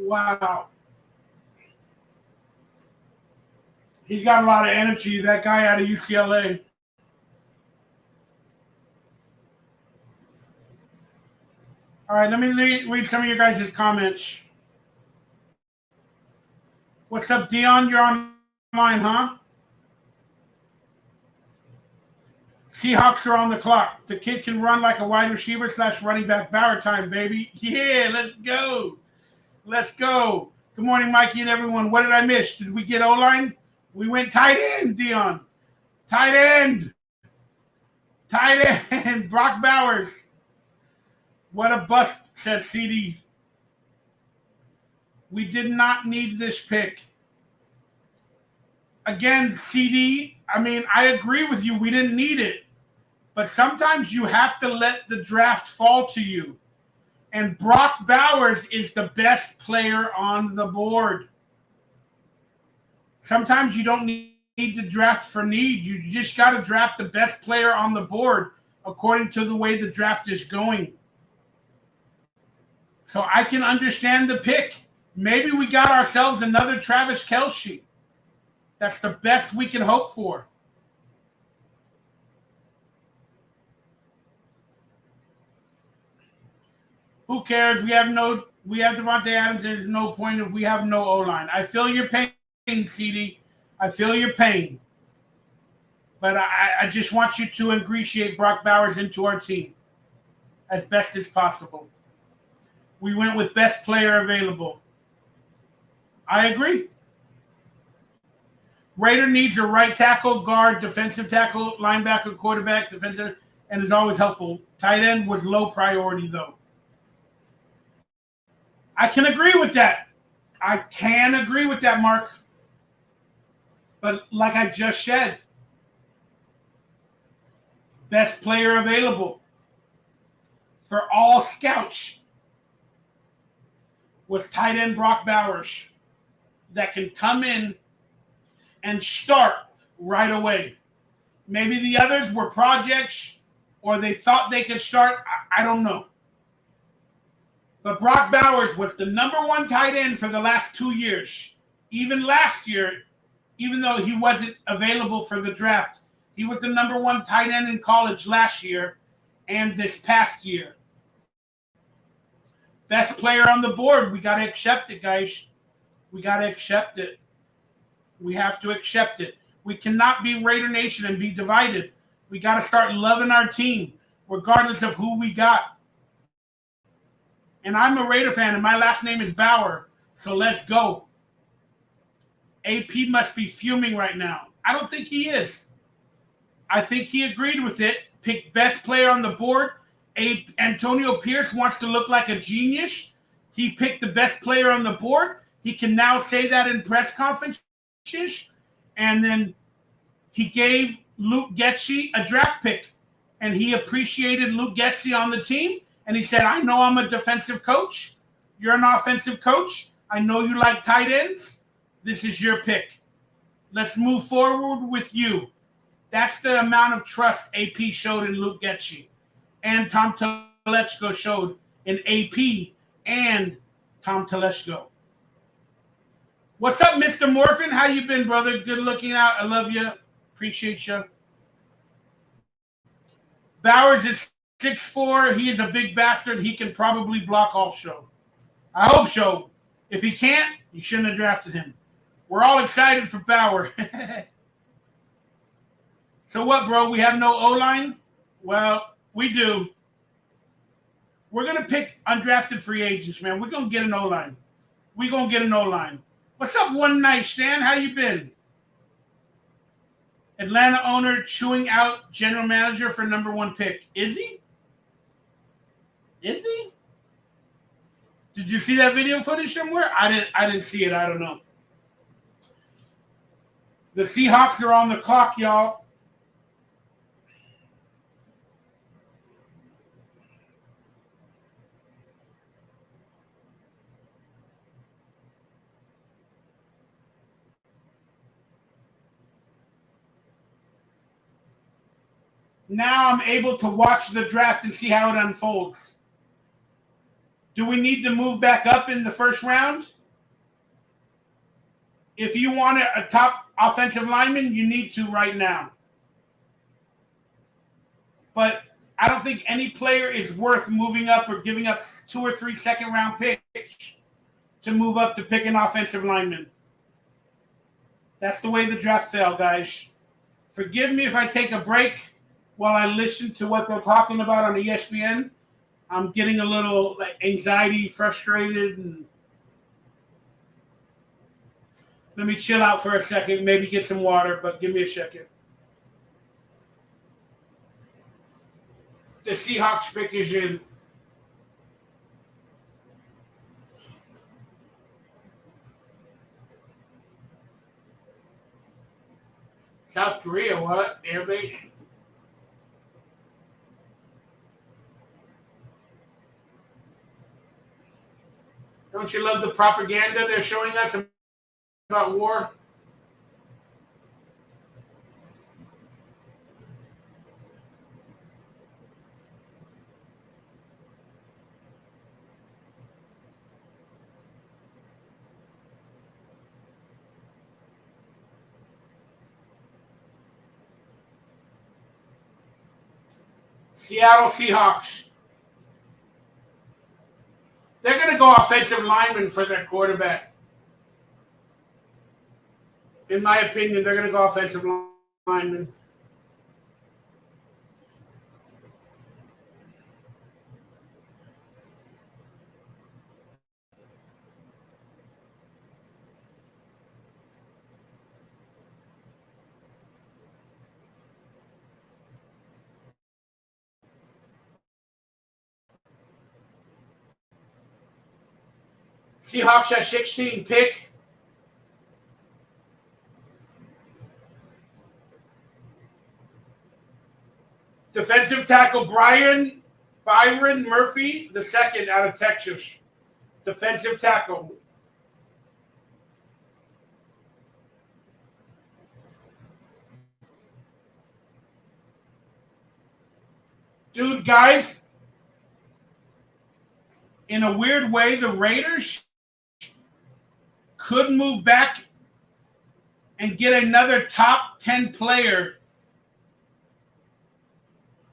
Wow. He's got a lot of energy, that guy out of UCLA. All right, let me read some of your guys' comments. What's up, Dion? You're online, huh? Seahawks are on the clock. The kid can run like a wide receiver / running back. Bauer time, baby. Yeah, let's go. Let's go. Good morning, Mikey and everyone. What did I miss? Did we get O-line? We went tight end, Dion. Tight end. Tight end. Brock Bowers. What a bust, says CD. We did not need this pick. Again, CD, I mean, I agree with you. We didn't need it. But sometimes you have to let the draft fall to you. And Brock Bowers is the best player on the board. Sometimes you don't need to draft for need. You just got to draft the best player on the board according to the way the draft is going. So I can understand the pick. Maybe we got ourselves another Travis Kelce. That's the best we can hope for. Who cares? We have Devontae Adams. There's no point if we have no O-line. I feel your pain, CD. I feel your pain. But I just want you to ingratiate Brock Bowers into our team as best as possible. We went with best player available. I agree. Raider needs a right tackle, guard, defensive tackle, linebacker, quarterback, defender, and is always helpful. Tight end was low priority, though. I can agree with that. Mark. But like I just said, best player available for all scouts was tight end Brock Bowers that can come in and start right away. Maybe the others were projects or they thought they could start. I don't know. But Brock Bowers was the number one tight end for the last 2 years. Even last year, even though he wasn't available for the draft, he was the number one tight end in college last year and this past year. Best player on the board. We got to accept it, guys. We got to accept it. We have to accept it. We cannot be Raider Nation and be divided. We got to start loving our team, regardless of who we got. And I'm a Raider fan, and my last name is Bauer, so let's go. AP must be fuming right now. I don't think he is. I think he agreed with it. Picked best player on the board. Antonio Pierce wants to look like a genius. He picked the best player on the board. He can now say that in press conferences. And then he gave Luke Getsy a draft pick. And he appreciated Luke Getsy on the team. And he said, I know I'm a defensive coach. You're an offensive coach. I know you like tight ends. This is your pick. Let's move forward with you. That's the amount of trust AP showed in Luke Getsy. And Tom Teleshko showed in AP and Tom Teleshko. What's up, Mr. Morphin? How you been, brother? Good looking out. I love you. Appreciate you. Bowers is 6'4". He is a big bastard. He can probably block also. I hope so. If he can't, you shouldn't have drafted him. We're all excited for Bauer. So what, bro? We have no O-line? Well, we do. We're going to pick undrafted free agents, man. We're going to get an O-line. We're going to get an O-line. What's up, One Night Stand? How you been? Atlanta owner chewing out general manager for number one pick. Is he? Is he? Did you see that video footage somewhere? I didn't see it. I don't know. The Seahawks are on the clock, y'all. Now I'm able to watch the draft and see how it unfolds. Do we need to move back up in the first round? If you want a top offensive lineman, you need to right now. But I don't think any player is worth moving up or giving up 2 or 3 second-round picks to move up to pick an offensive lineman. That's the way the draft fell, guys. Forgive me if I take a break while I listen to what they're talking about on ESPN. I'm getting a little anxiety, frustrated, and let me chill out for a second, maybe get some water, but give me a second. The Seahawks pick is in. South Korea, what? Airbase? Don't you love the propaganda they're showing us about war? Seattle Seahawks. They're going to go offensive lineman for their quarterback. In my opinion, they're going to go offensive lineman. Seahawks at 16 pick. Defensive tackle Byron Murphy, the second out of Texas. Defensive tackle. Dude, guys, in a weird way, the Raiders could move back and get another top 10 player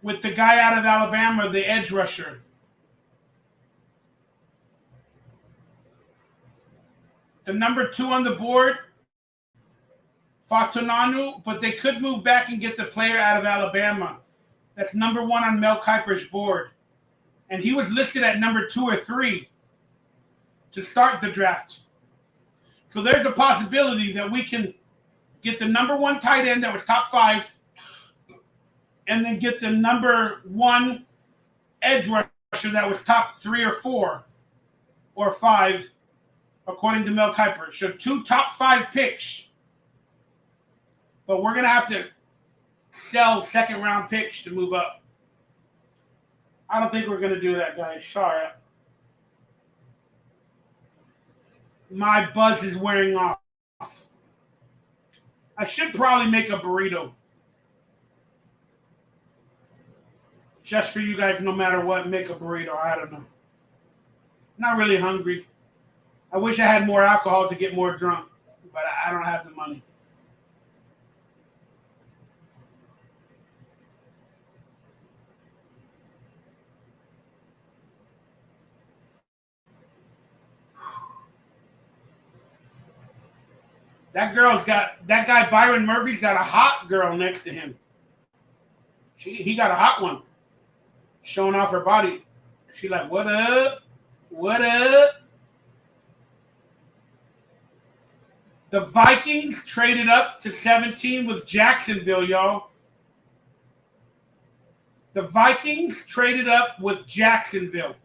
with the guy out of Alabama, the edge rusher. The number 2 on the board, Fatunanu, but they could move back and get the player out of Alabama. That's number 1 on Mel Kiper's board. And he was listed at number 2 or 3 to start the draft. So there's a possibility that we can get the number 1 tight end that was top 5 and then get the number 1 edge rusher that was top 3 or 4 or 5, according to Mel Kiper. So 2 top 5 picks. But we're going to have to sell second-round picks to move up. I don't think we're going to do that, guys. Sorry. My buzz is wearing off. I should probably make a burrito. Just for you guys, no matter what, make a burrito. I don't know. Not really hungry. I wish I had more alcohol to get more drunk, but I don't have the money. That guy Byron Murphy's got a hot girl next to him. He got a hot one. Showing off her body. She like, what up? What up? The Vikings traded up to 17 with Jacksonville, y'all. The Vikings traded up with Jacksonville.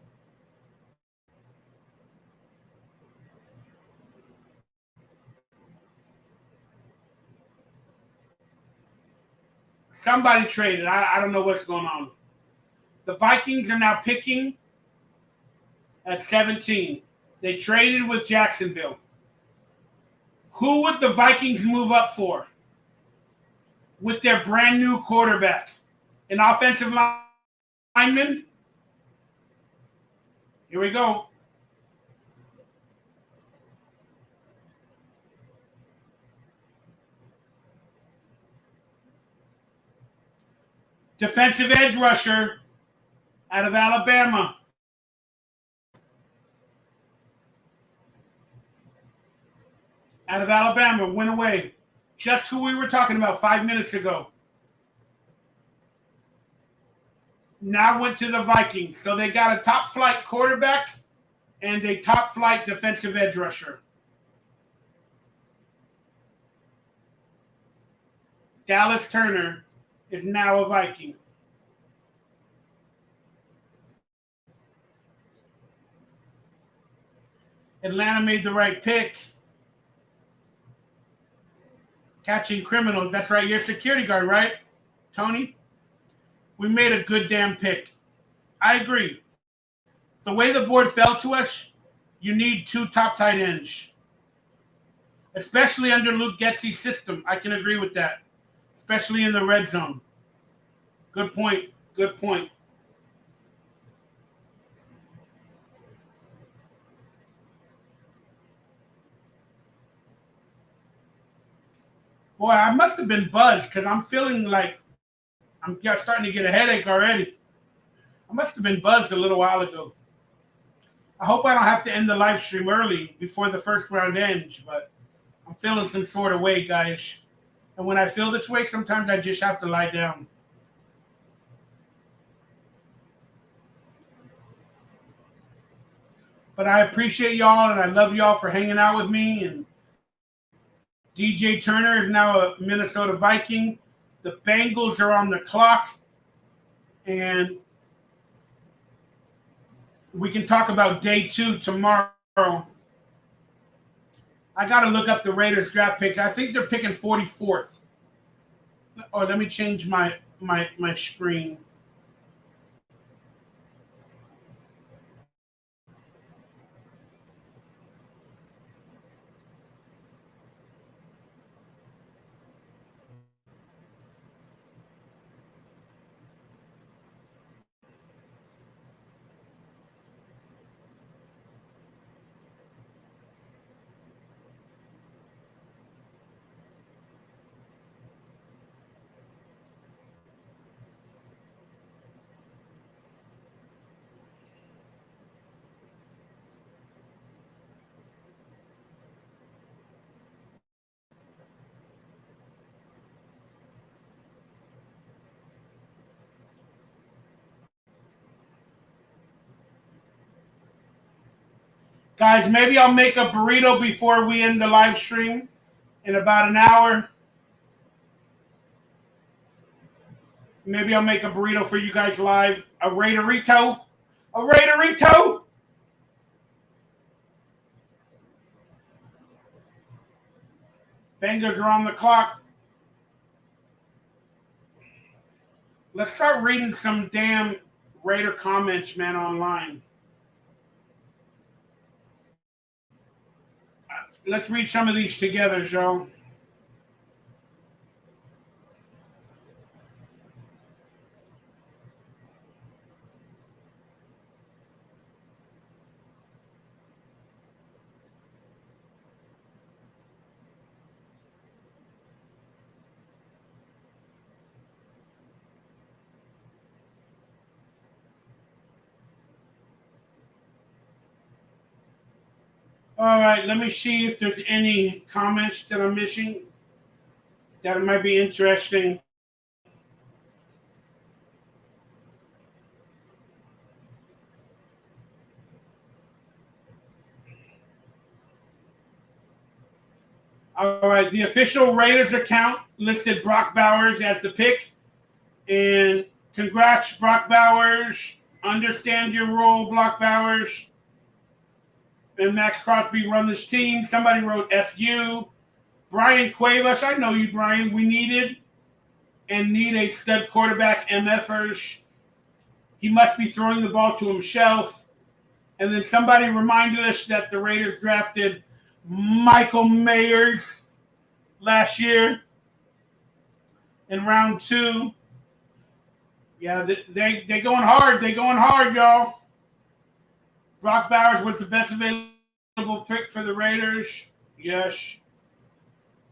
Somebody traded. I don't know what's going on. The Vikings are now picking at 17. They traded with Jacksonville. Who would the Vikings move up for with their brand new quarterback? An offensive lineman? Here we go. Defensive edge rusher out of Alabama. Out of Alabama, went away. Just who we were talking about 5 minutes ago. Now went to the Vikings. So they got a top flight quarterback and a top flight defensive edge rusher. Dallas Turner is now a Viking. Atlanta made the right pick. Catching criminals. That's right. You're a security guard, right, Tony? We made a good damn pick. I agree. The way the board fell to us, you need 2 top tight ends. Especially under Luke Getsy's system. I can agree with that. Especially in the red zone. Good point. Good point. Boy, I must have been buzzed because I'm feeling like I'm starting to get a headache already. I must have been buzzed a little while ago. I hope I don't have to end the live stream early before the first round ends, but I'm feeling some sort of way, guys. And when I feel this way, sometimes I just have to lie down. But I appreciate y'all, and I love y'all for hanging out with me. And DJ Turner is now a Minnesota Viking. The Bengals are on the clock. And we can talk about day 2 tomorrow. I got to look up the Raiders draft picks. I think they're picking 44th. Oh, let me change my screen. Guys, maybe I'll make a burrito before we end the live stream in about an hour. Maybe I'll make a burrito for you guys live. A Raiderito. A Raiderito. Bengals are on the clock. Let's start reading some damn Raider comments, man, online. Let's read some of these together, Joe. All right, let me see if there's any comments that I'm missing that might be interesting. All right, the official Raiders account listed Brock Bowers as the pick, and Congrats, Brock Bowers. Understand your role, Brock Bowers. And Max Crosby run this team. Somebody wrote FU. Brian Cuevas, I know you, Brian. We need a stud quarterback, MFers. He must be throwing the ball to himself. And then somebody reminded us that the Raiders drafted Michael Mayers last year in round 2. Yeah, they're going hard. They're going hard, y'all. Brock Bowers was the best available pick for the Raiders. Yes.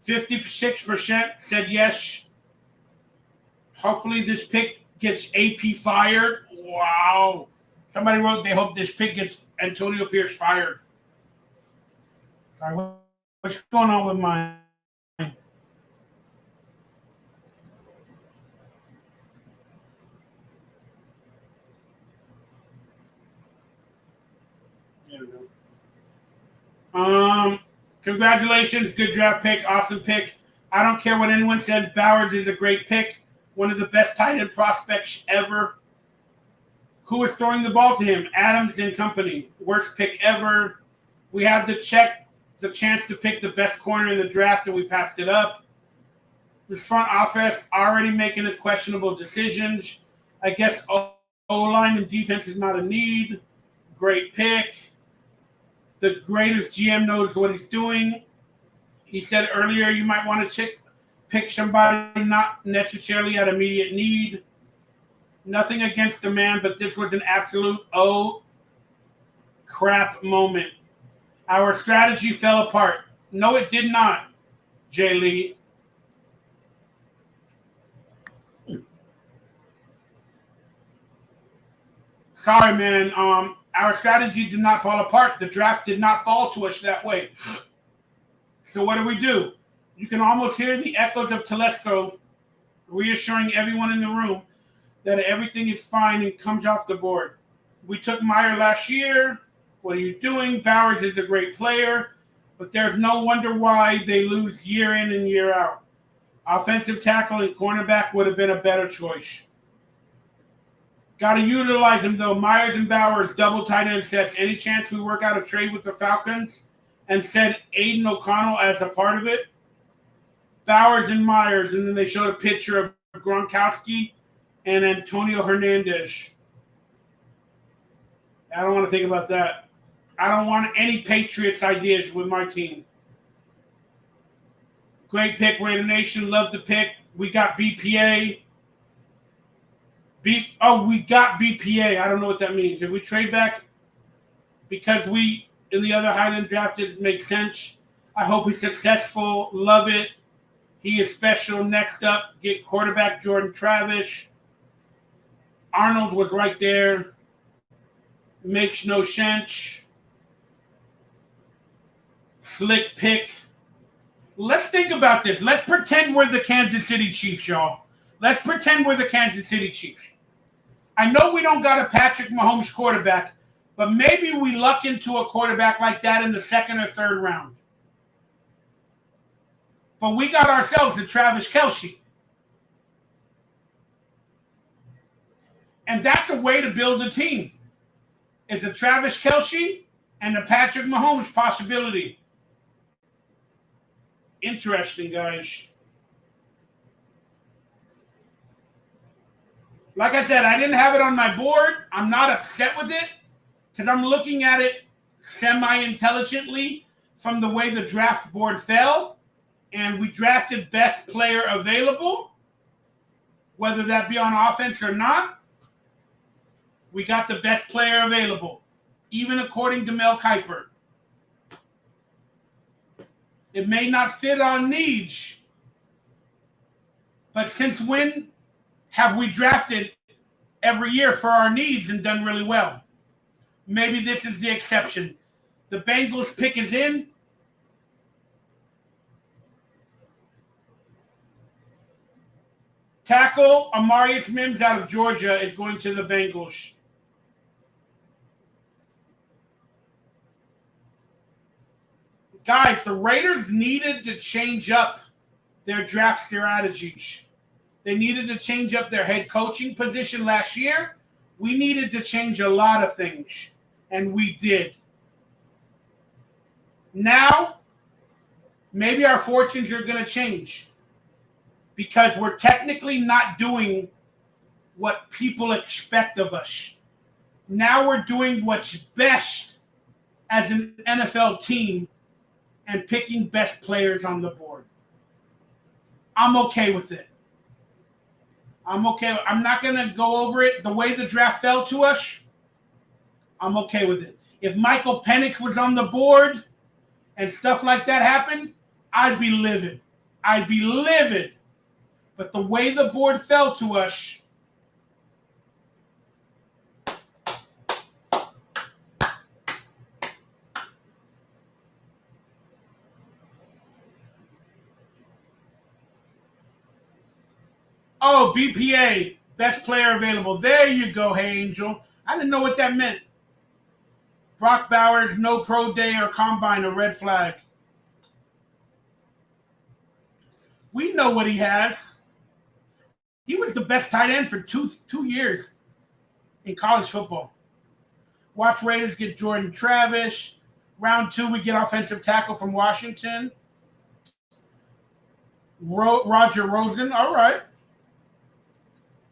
56% said yes. Hopefully this pick gets AP fired. Wow. Somebody wrote they hope this pick gets Antonio Pierce fired. All right, what's going on with mine? There we go. Congratulations. Good draft pick. Awesome pick. I don't care what anyone says. Bowers is a great pick. One of the best tight end prospects ever. Who is throwing the ball to him? Adams and company. Worst pick ever. We had the chance to pick the best corner in the draft, and we passed it up. This front office already making the questionable decisions. I guess O-line and defense is not a need. Great pick. The greatest GM knows what he's doing. He said earlier you might want to pick somebody not necessarily at immediate need. Nothing against the man, but this was an absolute crap moment. Our strategy fell apart. No, it did not, Jay Lee. Sorry, man. Our strategy did not fall apart. The draft did not fall to us that way. So what do? You can almost hear the echoes of Telesco reassuring everyone in the room that everything is fine and comes off the board. We took Maye last year. What are you doing? Bowers is a great player, but there's no wonder why they lose year in and year out. Offensive tackle and cornerback would have been a better choice. Got to utilize them, though. Myers and Bowers, double tight end sets. Any chance we work out a trade with the Falcons and send Aiden O'Connell as a part of it? Bowers and Myers, and then they showed a picture of Gronkowski and Antonio Hernandez. I don't want to think about that. I don't want any Patriots ideas with my team. Great pick, Raider Nation. Love the pick. We got BPA. We got BPA. I don't know what that means. If we trade back because we, in the other Highland drafted, makes sense. I hope he's successful. Love it. He is special. Next up, get quarterback Jordan Travis. Arnold was right there. Makes no sense. Slick pick. Let's think about this. Let's pretend we're the Kansas City Chiefs, y'all. Let's pretend we're the Kansas City Chiefs. I know we don't got a Patrick Mahomes quarterback, but maybe we luck into a quarterback like that in the second or third round. But we got ourselves a Travis Kelce. And that's a way to build a team. It's a Travis Kelce and a Patrick Mahomes possibility. Interesting, guys. Like I said, I didn't have it on my board. I'm not upset with it because I'm looking at it semi-intelligently from the way the draft board fell. And we drafted best player available, whether that be on offense or not. We got the best player available, even according to Mel Kiper. It may not fit our needs, but since when have we drafted every year for our needs and done really well? Maybe this is the exception. The Bengals pick is in. Tackle Amarius Mims out of Georgia is going to the Bengals. Guys, the Raiders needed to change up their draft strategies. They needed to change up their head coaching position last year. We needed to change a lot of things, and we did. Now, maybe our fortunes are going to change because we're technically not doing what people expect of us. Now we're doing what's best as an NFL team and picking best players on the board. I'm okay with it. I'm okay. I'm not going to go over it. The way the draft fell to us, I'm okay with it. If Post-Penix was on the board and stuff like that happened, I'd be livid. I'd be livid. But the way the board fell to us, oh, BPA, best player available. There you go, Hey Angel. I didn't know what that meant. Brock Bowers, no pro day or combine, a red flag. We know what he has. He was the best tight end for two years in college football. Watch Raiders get Jordan Travis. Round 2, we get offensive tackle from Washington. Roger Rosen, all right.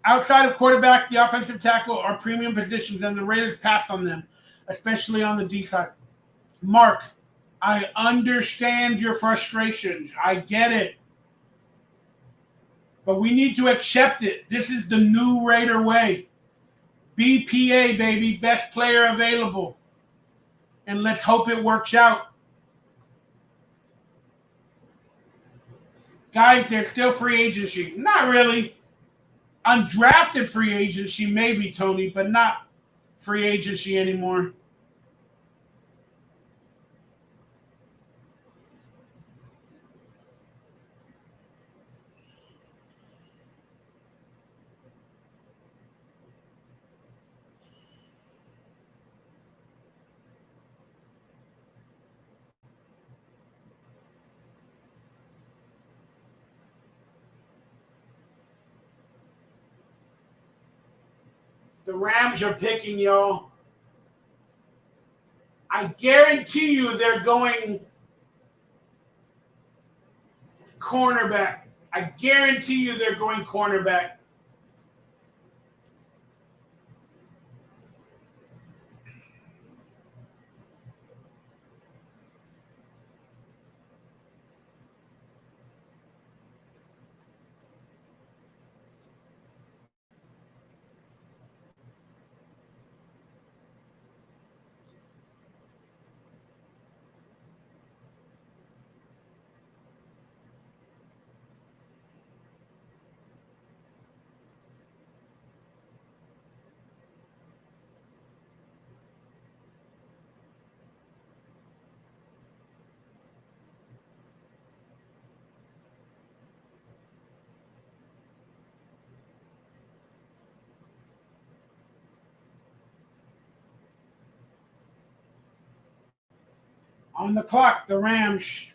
Outside of quarterback, the offensive tackle are premium positions, and the Raiders passed on them, especially on the D side. Mark, I understand your frustrations. I get it. But we need to accept it. This is the new Raider way. BPA, baby, best player available. And let's hope it works out. Guys, there's still free agency. Not really. Undrafted free agency, maybe, Tony, but not free agency anymore. The Rams are picking, y'all. I guarantee you they're going cornerback. I guarantee you they're going cornerback. On the clock, the Rams.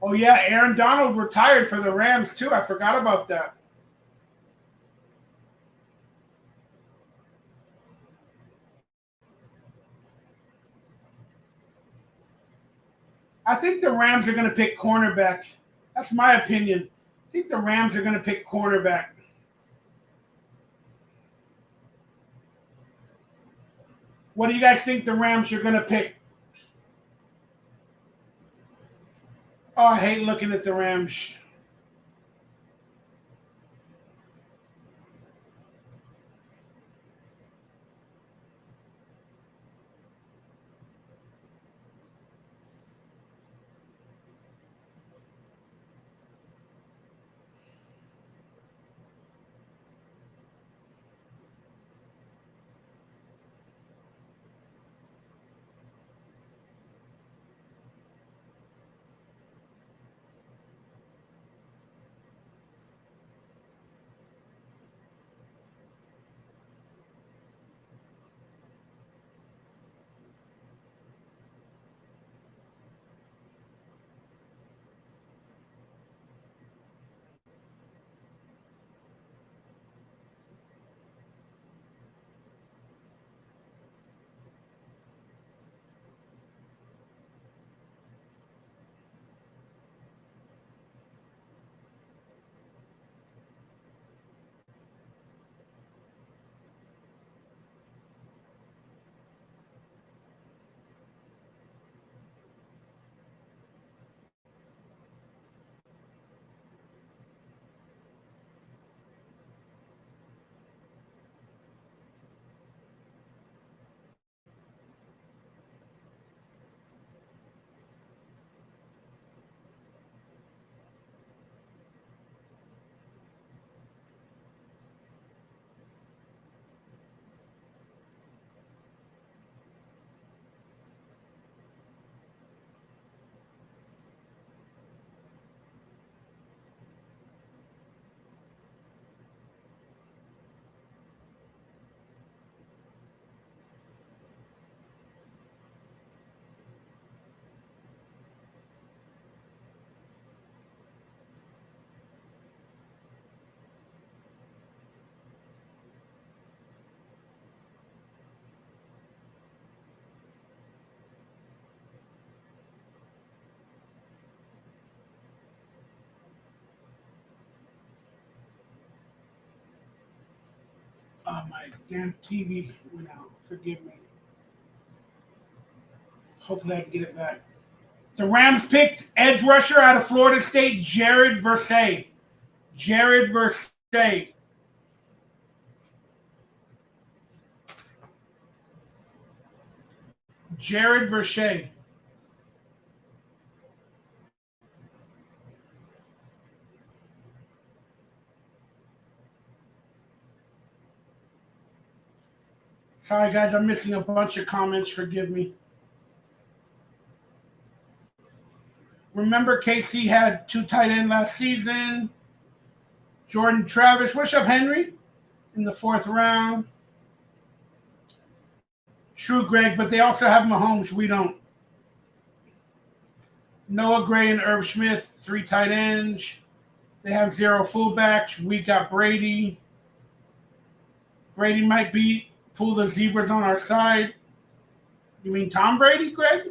Oh, yeah, Aaron Donald retired for the Rams, too. I forgot about that. I think the Rams are going to pick cornerback. That's my opinion. I think the Rams are going to pick cornerback. What do you guys think the Rams are going to pick? Oh, I hate looking at the Rams. My damn TV went out. Forgive me. Hopefully I can get it back. The Rams picked edge rusher out of Florida State, Jared Versay. Jared Versay. Jared Versay. Sorry, guys, I'm missing a bunch of comments. Forgive me. Remember, KC had 2 tight end last season. Jordan Travis. What's up, Henry? In the 4th round. True, Greg, but they also have Mahomes. We don't. Noah Gray and Irv Smith, 3 tight ends. They have 0 fullbacks. We got Brady. Brady might pull the zebras on our side. You mean Tom Brady, Greg?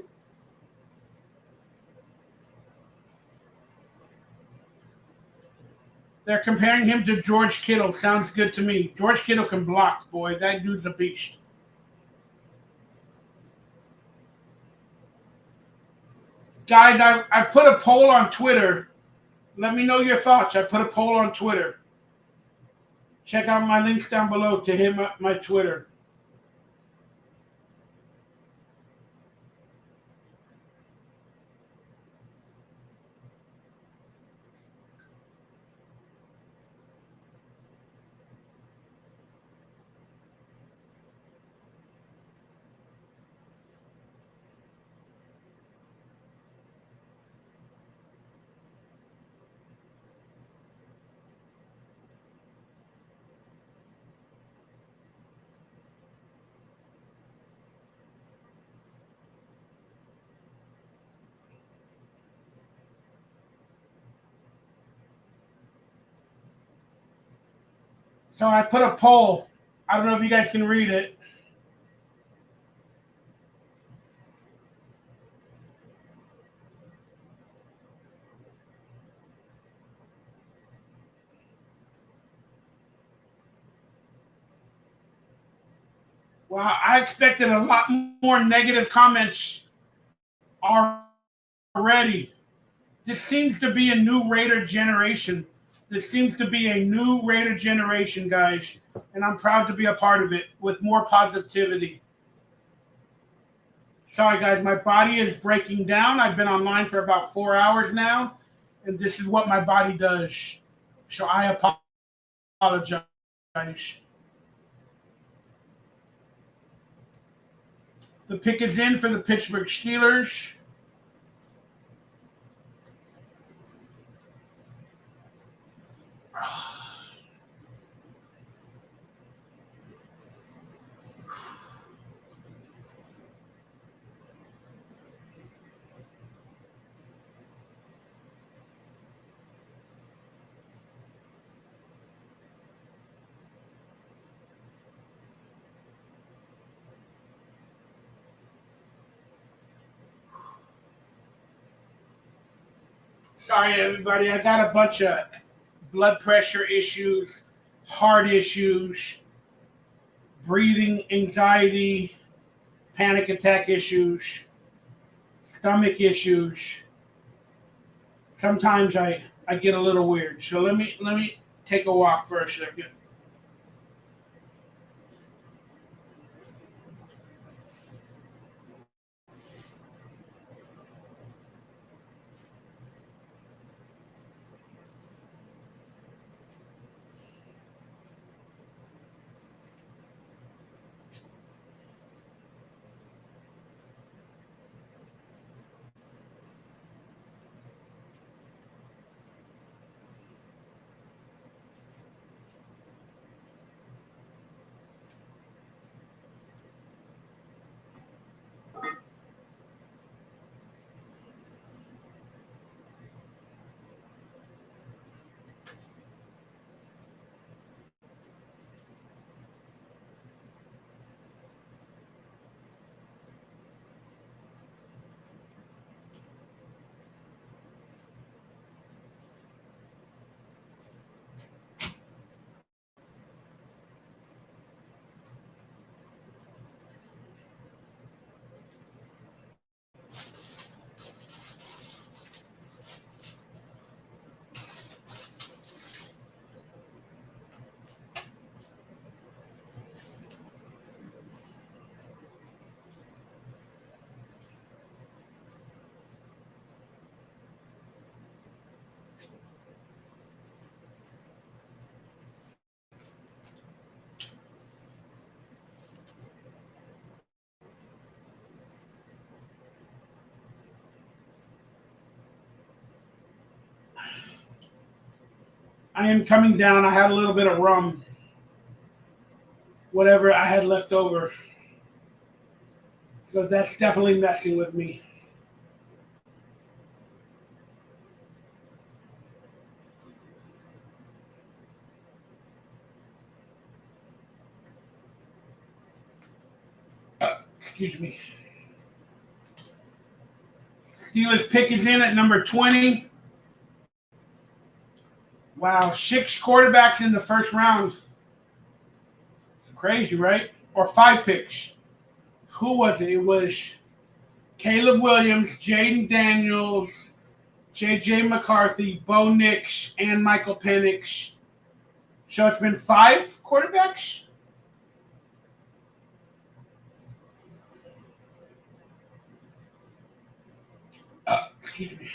They're comparing him to George Kittle. Sounds good to me. George Kittle can block, boy. That dude's a beast. Guys, I put a poll on Twitter. Let me know your thoughts. I put a poll on Twitter. Check out my links down below to hit my Twitter. So I put a poll. I don't know if you guys can read it. Well, I expected a lot more negative comments already. This seems to be a new Raider generation. This seems to be a new Raider generation, guys. And I'm proud to be a part of it with more positivity. Sorry, guys. My body is breaking down. I've been online for about 4 hours now. And this is what my body does. So I apologize. The pick is in for the Pittsburgh Steelers. Sorry, everybody. I got a bunch of blood pressure issues, heart issues, breathing anxiety, panic attack issues, stomach issues. Sometimes I get a little weird. So let me take a walk for a second. I am coming down. I had a little bit of rum. Whatever I had left over. So that's definitely messing with me. Excuse me. Steelers pick is in at number 20. Wow, 6 quarterbacks in the first round. Crazy, right? Or 5 picks. Who was it? It was Caleb Williams, Jaden Daniels, J.J. McCarthy, Bo Nix, and Michael Penix. So it's been 5 quarterbacks? Excuse me.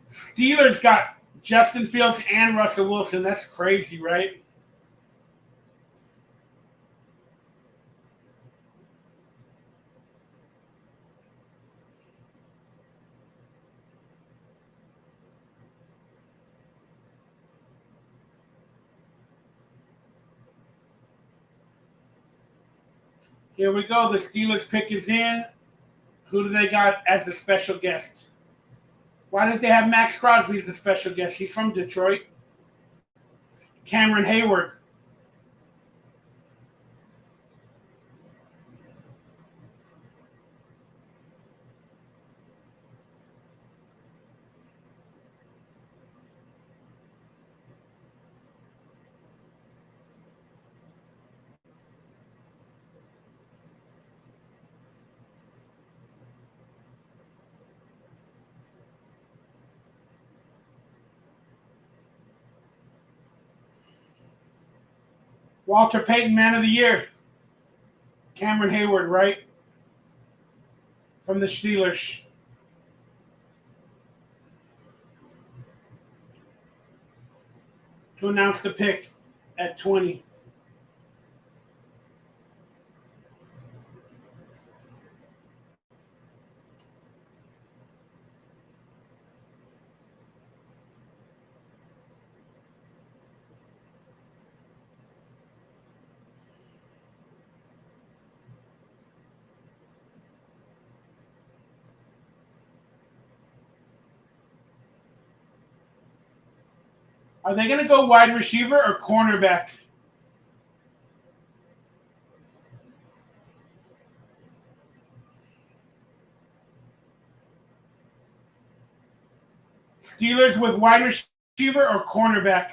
Steelers got Justin Fields and Russell Wilson. That's crazy, right? Here we go. The Steelers pick is in. Who do they got as a special guest? Why didn't they have Max Crosby as a special guest? He's from Detroit. Cameron Hayward. Walter Payton, Man of the Year. Cameron Hayward, right? From the Steelers. To announce the pick at 20. Are they going to go wide receiver or cornerback? Steelers with wide receiver or cornerback?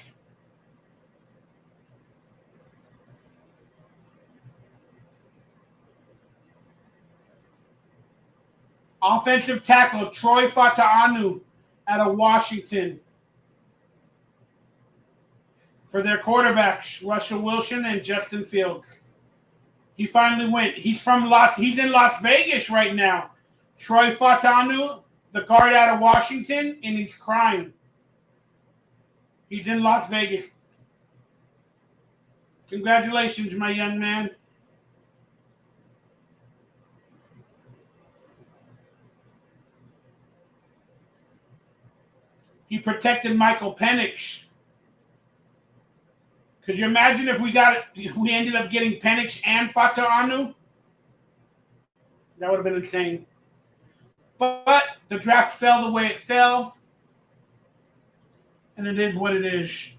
Offensive tackle Troy Fautanu out of Washington. For their quarterbacks, Russell Wilson and Justin Fields. He finally went. He's in Las Vegas right now. Troy Fautanu, the guard out of Washington, and he's crying. He's in Las Vegas. Congratulations, my young man. He protected Michael Penix. Could you imagine if we ended up getting Penix and Fautanu? That would have been insane. But the draft fell the way it fell. And it is what it is.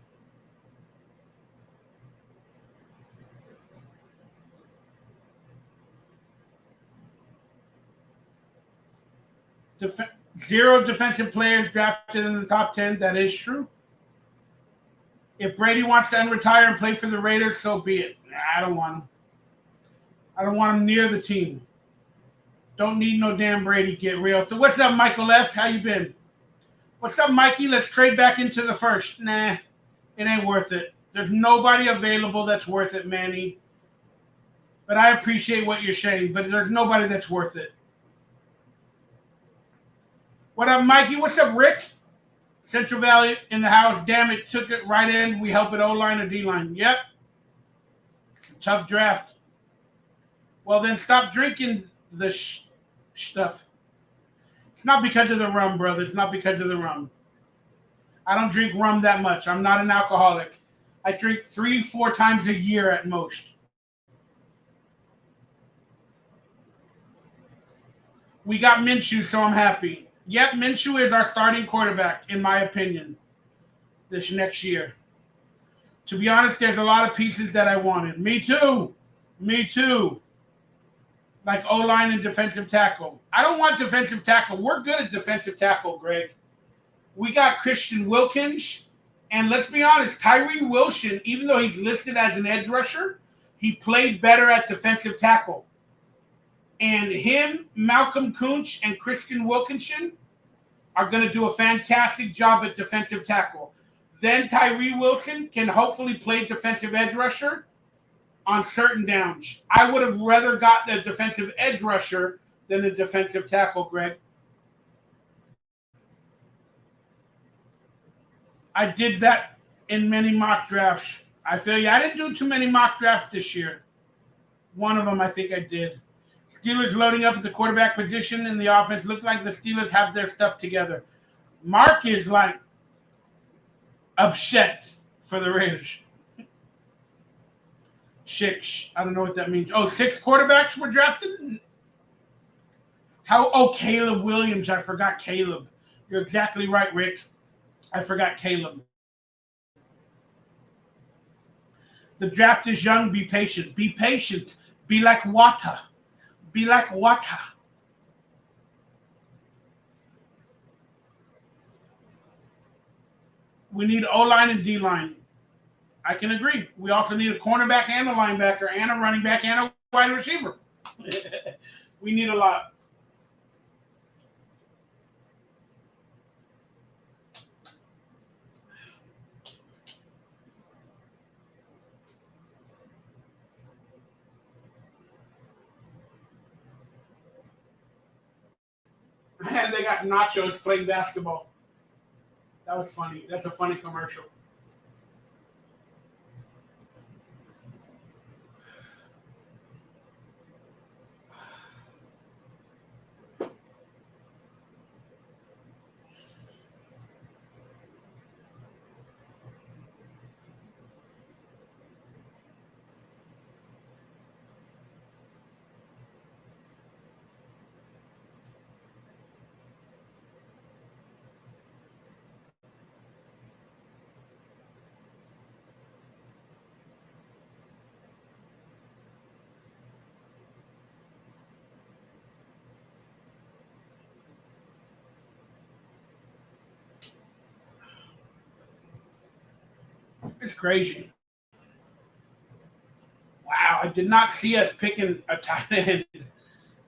Zero defensive players drafted in the top 10. That is true. If Brady wants to unretire and play for the Raiders, so be it. I don't want him. I don't want him near the team. Don't need no damn Brady. Get real. So what's up, Michael F? How you been? What's up, Mikey? Let's trade back into the first. Nah, it ain't worth it. There's nobody available that's worth it, Manny. But I appreciate what you're saying, but there's nobody that's worth it. What up, Mikey? What's up, Rick? Central Valley in the house. Damn it, took it right in. We help it O-line or D-line. Yep. Tough draft. Well, then stop drinking the stuff. It's not because of the rum, brother. It's not because of the rum. I don't drink rum that much. I'm not an alcoholic. I drink 3-4 times a year at most. We got Minshew, so I'm happy. Yep, Minshew is our starting quarterback, in my opinion, this next year. To be honest, there's a lot of pieces that I wanted. Me too. Like O-line and defensive tackle. I don't want defensive tackle. We're good at defensive tackle, Greg. We got Christian Wilkins. And let's be honest, Tyree Wilson, even though he's listed as an edge rusher, he played better at defensive tackle. And him, Malcolm Kuntz, and Christian Wilkinson are going to do a fantastic job at defensive tackle. Then Tyree Wilson can hopefully play defensive edge rusher on certain downs. I would have rather gotten a defensive edge rusher than a defensive tackle, Greg. I did that in many mock drafts. I feel you. I didn't do too many mock drafts this year. One of them I think I did. Steelers loading up at the quarterback position in the offense. Look like the Steelers have their stuff together. Mark is like upset for the Raiders. 6. I don't know what that means. 6 quarterbacks were drafted? Caleb Williams. I forgot Caleb. You're exactly right, Rick. I forgot Caleb. The draft is young. Be patient. Be patient. Be like water. Be like water. We need O-line and D-line. I can agree. We also need a cornerback and a linebacker and a running back and a wide receiver. We need a lot. And they got nachos playing basketball. That was funny. That's a funny commercial. It's crazy. Wow, I did not see us picking a tight end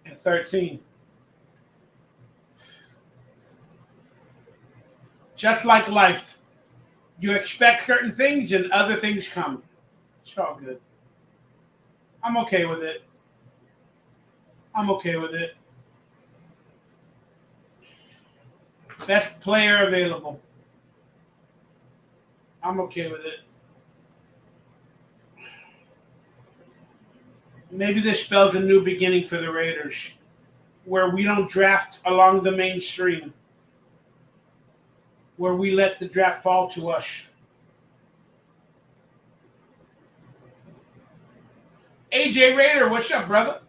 at 13. Just like life, you expect certain things and other things come. It's all good. I'm okay with it. Best player available. I'm okay with it. Maybe this spells a new beginning for the Raiders, where we don't draft along the mainstream, where we let the draft fall to us. AJ Rayder, what's up, brother?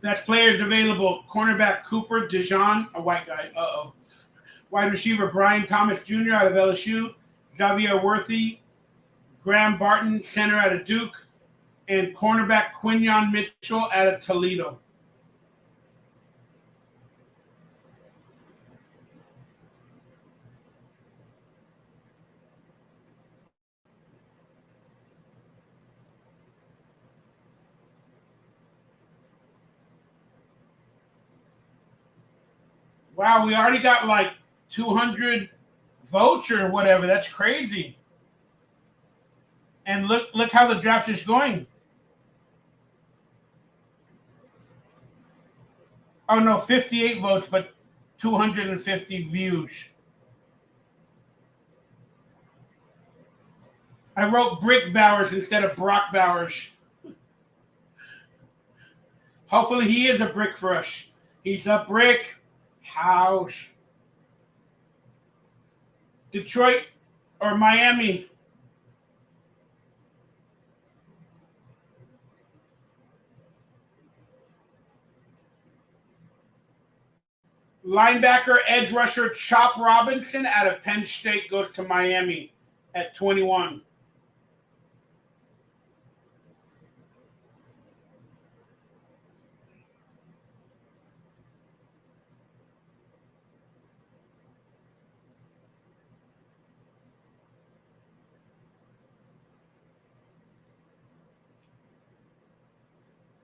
Best players available: cornerback Cooper DeJean, a white guy. Wide receiver Brian Thomas Jr. out of LSU, Xavier Worthy, Graham Barton, center out of Duke, and cornerback Quinyon Mitchell out of Toledo. Wow, we already got like 200 votes or whatever. That's crazy. And look how the draft is going. Oh, no, 58 votes, but 250 views. I wrote Brick Bowers instead of Brock Bowers. Hopefully he is a brick for us. He's a brick house. Detroit or Miami? Linebacker, edge rusher Chop Robinson out of Penn State goes to Miami at 21.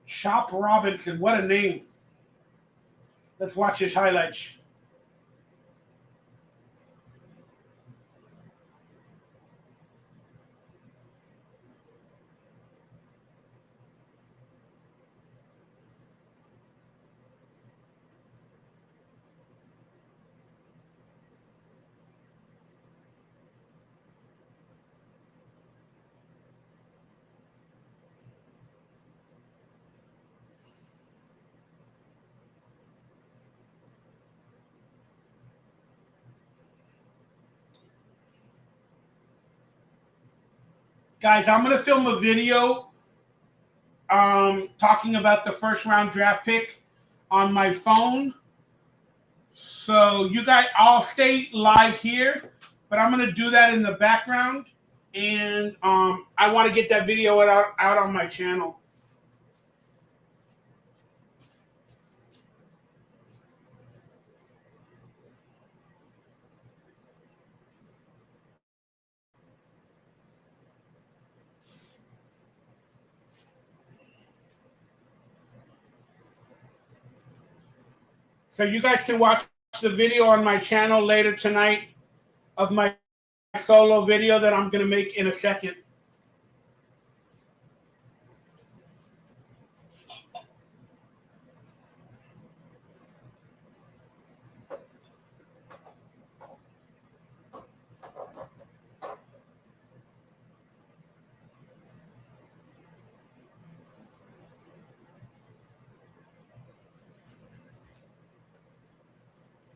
Chop Robinson, what a name. Let's watch his highlights. Guys, I'm going to film a video talking about the first round draft pick on my phone. So you guys, I'll stay live here, but I'm going to do that in the background. And I want to get that video out on my channel. So you guys can watch the video on my channel later tonight of my solo video that I'm going to make in a second.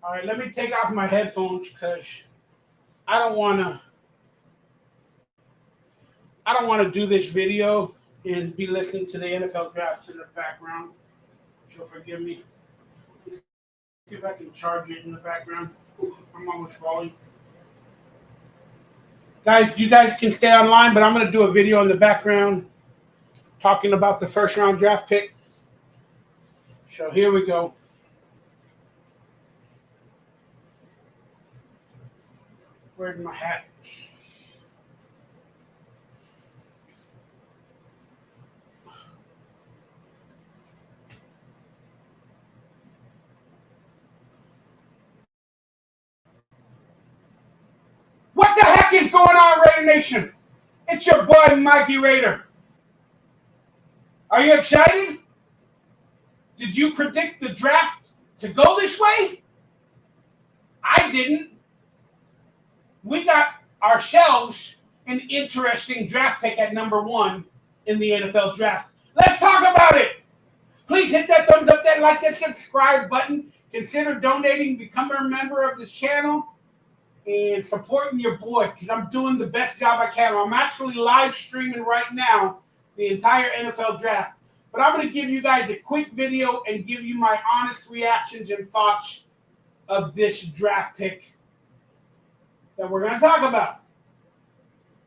All right, let me take off my headphones because I don't want to do this video and be listening to the NFL draft in the background. So forgive me. Let's see if I can charge it in the background. I'm almost falling. Guys, you guys can stay online, but I'm going to do a video in the background talking about the first round draft pick. So here we go. Where's my hat? What the heck is going on, Raider Nation? It's your boy, Mikey Rayder. Are you excited? Did you predict the draft to go this way? I didn't. We got ourselves an interesting draft pick at number 1 in the NFL draft. Let's talk about it. Please hit that thumbs up, that like, that subscribe button. Consider donating, become a member of the channel, and supporting your boy because I'm doing the best job I can. I'm actually live streaming right now the entire NFL draft. But I'm going to give you guys a quick video and give you my honest reactions and thoughts of this draft pick that we're going to talk about.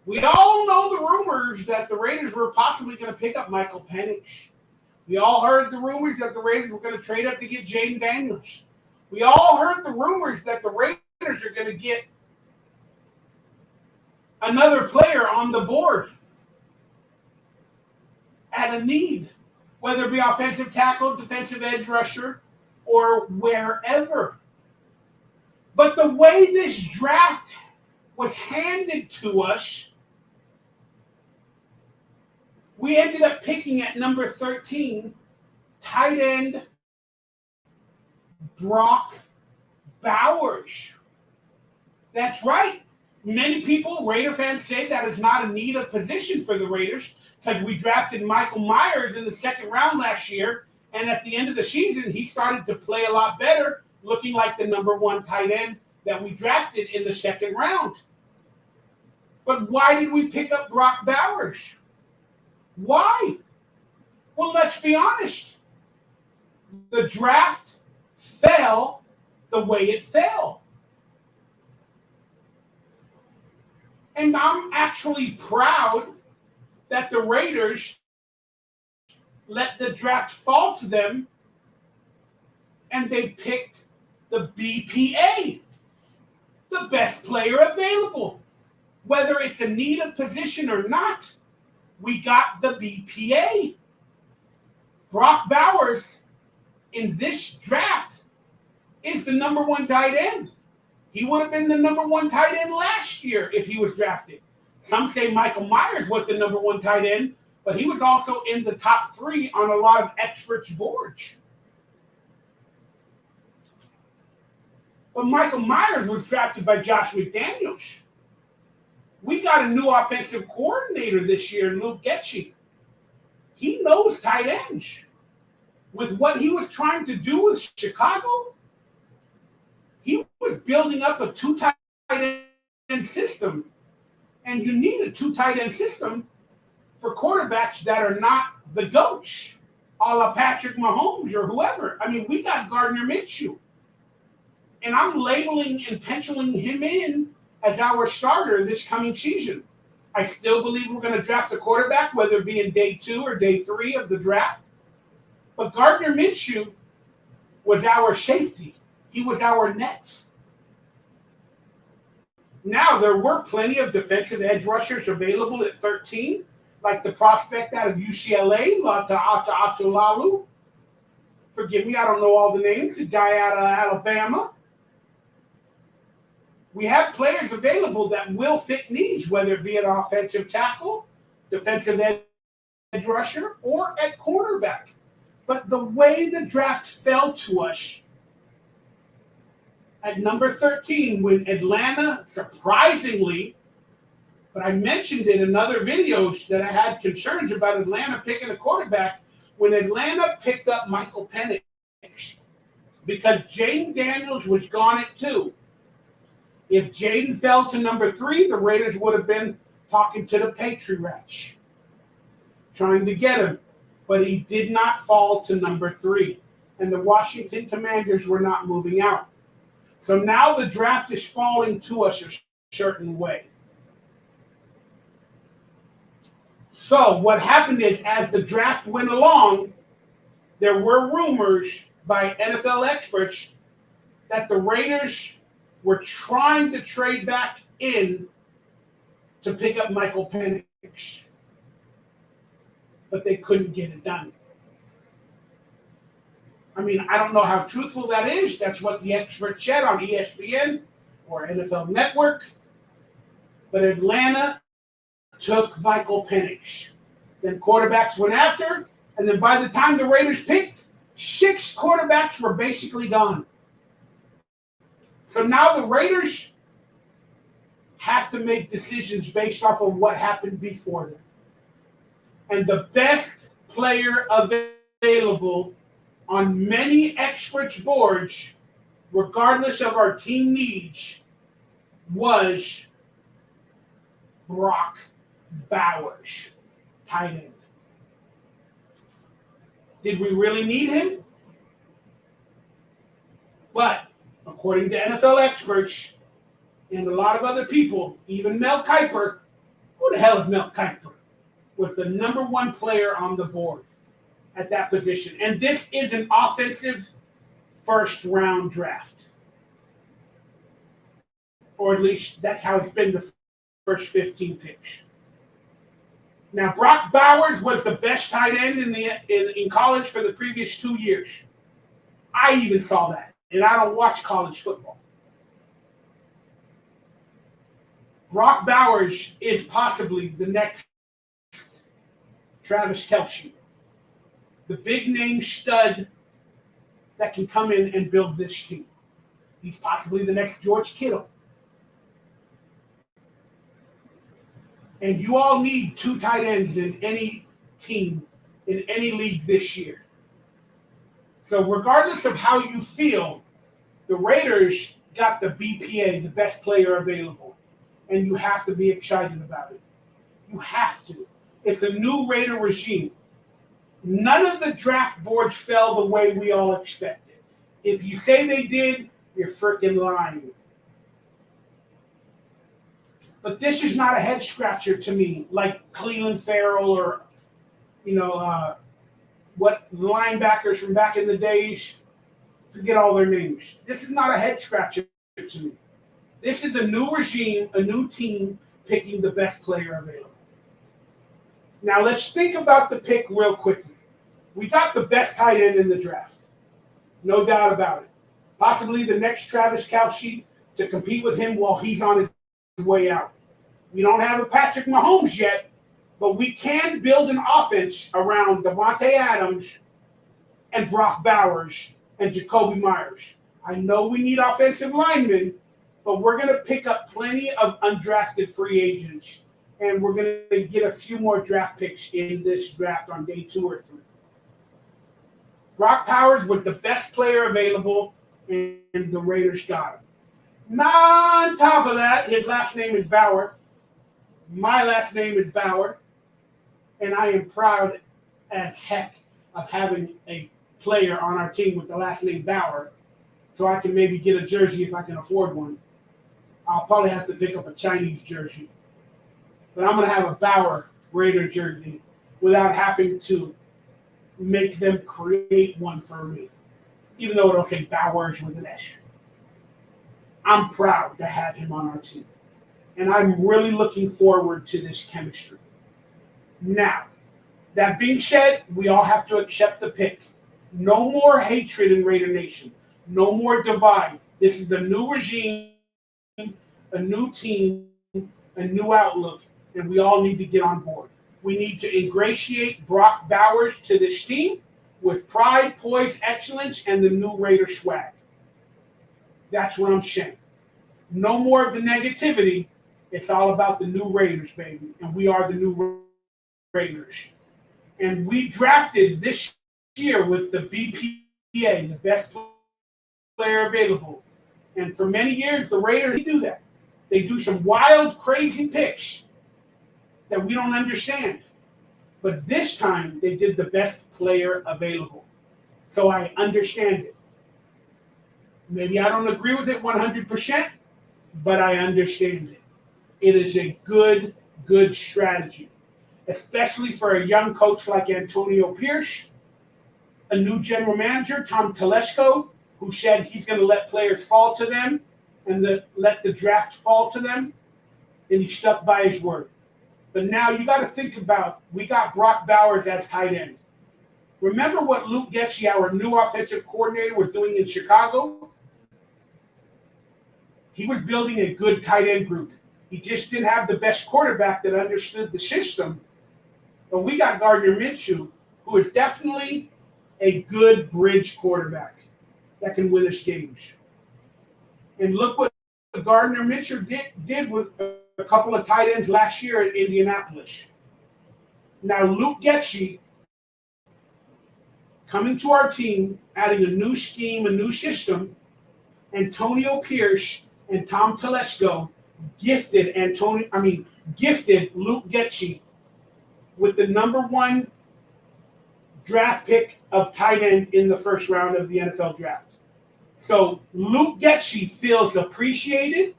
We all know the rumors that the Raiders were possibly going to pick up Post-Penix. We all heard the rumors that the Raiders were going to trade up to get Jaden Daniels. We all heard the rumors that the Raiders are going to get another player on the board at a need, whether it be offensive tackle, defensive edge rusher, or wherever. But the way this draft was handed to us, we ended up picking at number 13, tight end Brock Bowers. That's right. Many people, Raider fans, say that is not a need of position for the Raiders because we drafted Michael Myers in the second round last year, and at the end of the season, he started to play a lot better, looking like the number one tight end that we drafted in the second round. But why did we pick up Brock Bowers? Why? Well, let's be honest. The draft fell the way it fell. And I'm actually proud that the Raiders let the draft fall to them and they picked the BPA, the best player available. Whether it's a need of position or not, we got the BPA. Brock Bowers in this draft is the number one tight end. He would have been the number one tight end last year if he was drafted. Some say Michael Myers was the number one tight end, but he was also in the top 3 on a lot of experts' boards. But Michael Myers was drafted by Josh McDaniels. We got a new offensive coordinator this year, Luke Gettin. He knows tight ends. With what he was trying to do with Chicago, he was building up a 2 tight end system. And you need a 2 tight end system for quarterbacks that are not the GOATs, a la Patrick Mahomes or whoever. I mean, we got Gardner Minshew. And I'm labeling and penciling him in as our starter this coming season. I still believe we're going to draft a quarterback, whether it be in day 2 or day 3 of the draft. But Gardner Minshew was our safety. He was our net. Now, there were plenty of defensive edge rushers available at 13, like the prospect out of UCLA, Lata Atulalu. Forgive me, I don't know all the names. The guy out of Alabama. We have players available that will fit needs, whether it be an offensive tackle, defensive edge rusher, or at cornerback. But the way the draft fell to us at number 13, when Atlanta, surprisingly, but I mentioned it in other videos that I had concerns about Atlanta picking a quarterback, when Atlanta picked up Michael Penix, because Jaden Daniels was gone at 2. If Jaden fell to number 3, the Raiders would have been talking to the Patriots, trying to get him. But he did not fall to number 3, and the Washington Commanders were not moving out. So now the draft is falling to us a certain way. So what happened is, as the draft went along, there were rumors by NFL experts that the Raiders were trying to trade back in to pick up Michael Penix, but they couldn't get it done. I mean, I don't know how truthful that is. That's what the experts said on ESPN or NFL Network. But Atlanta took Michael Penix. Then quarterbacks went after, and then by the time the Raiders picked, 6 quarterbacks were basically gone. So now the Raiders have to make decisions based off of what happened before them. And the best player available on many experts' boards, regardless of our team needs, was Brock Bowers, tight end. Did we really need him? But according to NFL experts and a lot of other people, even Mel Kiper, who the hell is Mel Kiper, was the number 1 player on the board at that position. And this is an offensive first-round draft. Or at least that's how it's been the first 15 picks. Now, Brock Bowers was the best tight end in college for the previous 2 years. I even saw that, and I don't watch college football. Brock Bowers is possibly the next Travis Kelce, the big-name stud that can come in and build this team. He's possibly the next George Kittle. And you all need 2 tight ends in any team, in any league this year. So regardless of how you feel, the Raiders got the BPA, the best player available. And you have to be excited about it. You have to. It's a new Raider regime. None of the draft boards fell the way we all expected. If you say they did, you're freaking lying. But this is not a head scratcher to me, like Cleveland Farrell or, what linebackers from back in the days. Forget all their names. This is not a head scratcher to me. This is a new regime, a new team picking the best player available. Now let's think about the pick real quickly. We got the best tight end in the draft. No doubt about it. Possibly the next Travis Kelce to compete with him while he's on his way out. We don't have a Patrick Mahomes yet, but we can build an offense around Devontae Adams and Brock Bowers and Jacoby Myers. I know we need offensive linemen, but we're going to pick up plenty of undrafted free agents, and we're going to get a few more draft picks in this draft on day 2 or 3. Brock Bowers was the best player available, and the Raiders got him. On top of that, his last name is Bauer. My last name is Bauer, and I am proud as heck of having a player on our team with the last name Bauer, so I can maybe get a jersey if I can afford one. I'll probably have to pick up a Chinese jersey, but I'm going to have a Bauer Raider jersey without having to make them create one for me, even though it'll say Bowers with an S. I'm proud to have him on our team, and I'm really looking forward to this chemistry. Now, that being said, we all have to accept the pick. No more hatred in Raider Nation. No more divide. This is a new regime, a new team, a new outlook, and we all need to get on board. We need to ingratiate Brock Bowers to this team with pride, poise, excellence, and the new Raider swag. That's what I'm saying. No more of the negativity. It's all about the new Raiders, baby, and we are the new Raiders. And we drafted this year with the BPA, the best player available. And for many years, the Raiders do that. They do some wild, crazy picks that we don't understand. But this time, they did the best player available. So I understand it. Maybe I don't agree with it 100%, but I understand it. It is a good strategy, especially for a young coach like Antonio Pierce, a new general manager, Tom Telesco, who said he's going to let players fall to them and let the draft fall to them, and he stuck by his word. But now you got to think about, we got Brock Bowers as tight end. Remember what Luke Getzi, our new offensive coordinator, was doing in Chicago? He was building a good tight end group. He just didn't have the best quarterback that understood the system. But we got Gardner Minshew, who is definitely a good bridge quarterback that can win us games. And look what Gardner Minshew did with a couple of tight ends last year at Indianapolis. Now Luke Getzi coming to our team, adding a new scheme, a new system. Antonio Pierce and Tom Telesco gifted Luke Getzi with the number 1 draft pick of tight end in the first round of the NFL draft. So Luke Getzi feels appreciated,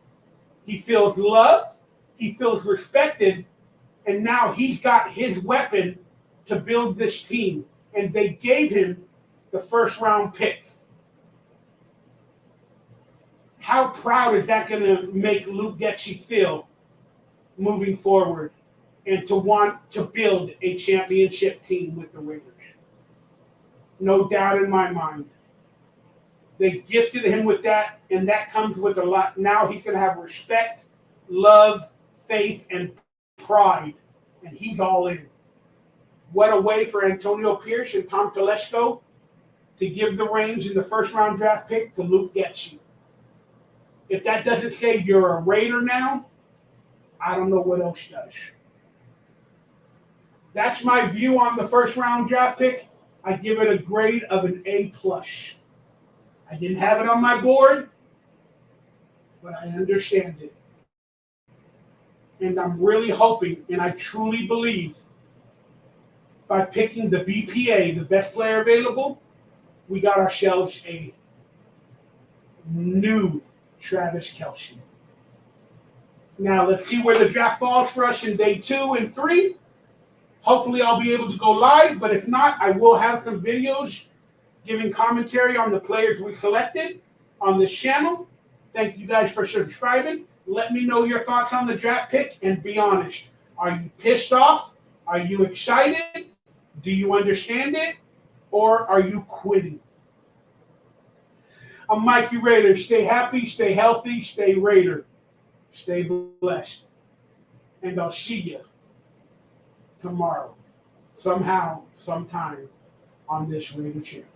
he feels loved, he feels respected, and now he's got his weapon to build this team. And they gave him the first round pick. How proud is that going to make Luke Getzi feel moving forward and to want to build a championship team with the Raiders? No doubt in my mind. They gifted him with that, and that comes with a lot. Now he's going to have respect, love, faith, and pride, and he's all in. What a way for Antonio Pierce and Tom Telesco to give the reins in the first-round draft pick to Luke Gettin. If that doesn't say you're a Raider now, I don't know what else does. That's my view on the first-round draft pick. I give it a grade of an A+. I didn't have it on my board, but I understand it. And I'm really hoping, and I truly believe, by picking the BPA, the best player available, we got ourselves a new Travis Kelce. Now, let's see where the draft falls for us in day 2 and 3. Hopefully, I'll be able to go live, but if not, I will have some videos giving commentary on the players we selected on this channel. Thank you guys for subscribing. Let me know your thoughts on the draft pick and be honest. Are you pissed off? Are you excited? Do you understand it? Or are you quitting? I'm Mikey Rayder. Stay happy, stay healthy, stay Raider. Stay blessed. And I'll see you tomorrow, somehow, sometime, on this Raider channel.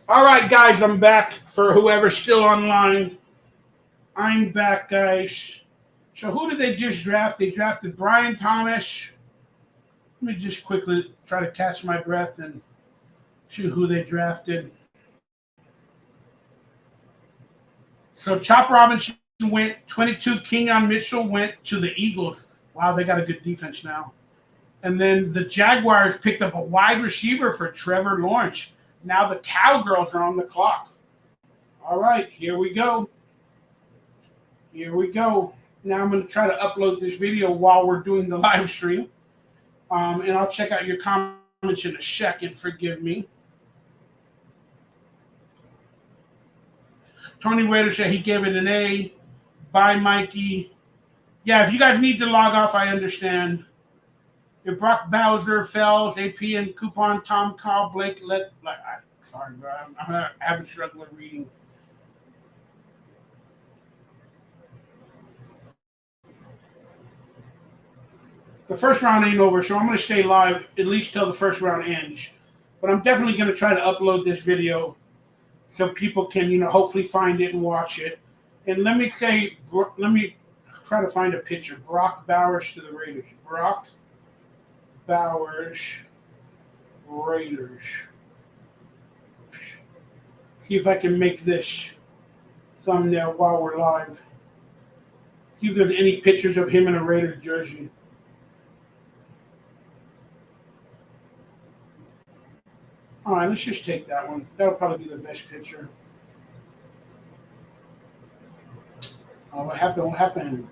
All right, guys, I'm back. For whoever's still online, I'm back, guys. So who did they just draft? They drafted Brian Thomas. Let me just quickly try to catch my breath and see who they drafted. So Chop Robinson went, 22. Kenyon Mitchell went to the Eagles. Wow, they got a good defense now. And then the Jaguars picked up a wide receiver for Trevor Lawrence. Now the Cowgirls are on the clock. All right, here we go. Here we go. Now I'm going to try to upload this video while we're doing the live stream. And I'll check out your comments in a second. Forgive me. Tony Rayder said he gave it an A. Bye, Mikey. Yeah, if you guys need to log off, I understand. If Brock Bowser, Fells, AP, and Coupon, Tom, Carl, Blake, sorry, bro. I'm having struggle with reading. The first round ain't over, so I'm going to stay live at least till the first round ends. But I'm definitely going to try to upload this video so people can, hopefully find it and watch it. And let me try to find a picture. Brock Bowers to the Raiders. Brock Bowers, Raiders. See if I can make this thumbnail while we're live. See if there's any pictures of him in a Raiders jersey. All right, let's just take that one. That'll probably be the best picture. Oh, what happened? What happened?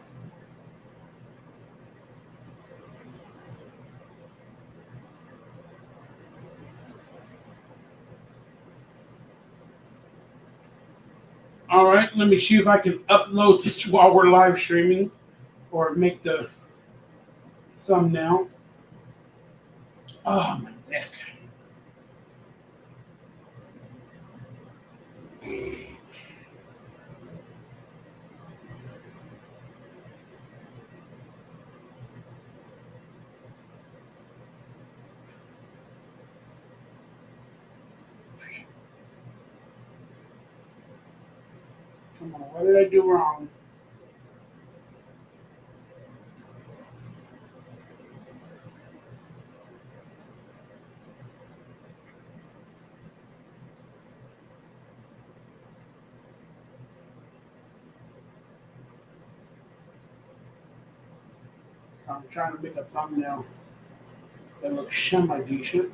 All right, let me see if I can upload this while we're live streaming or make the thumbnail. Oh, my neck. Come on, what did I do wrong? So I'm trying to make a thumbnail that looks semi-decent.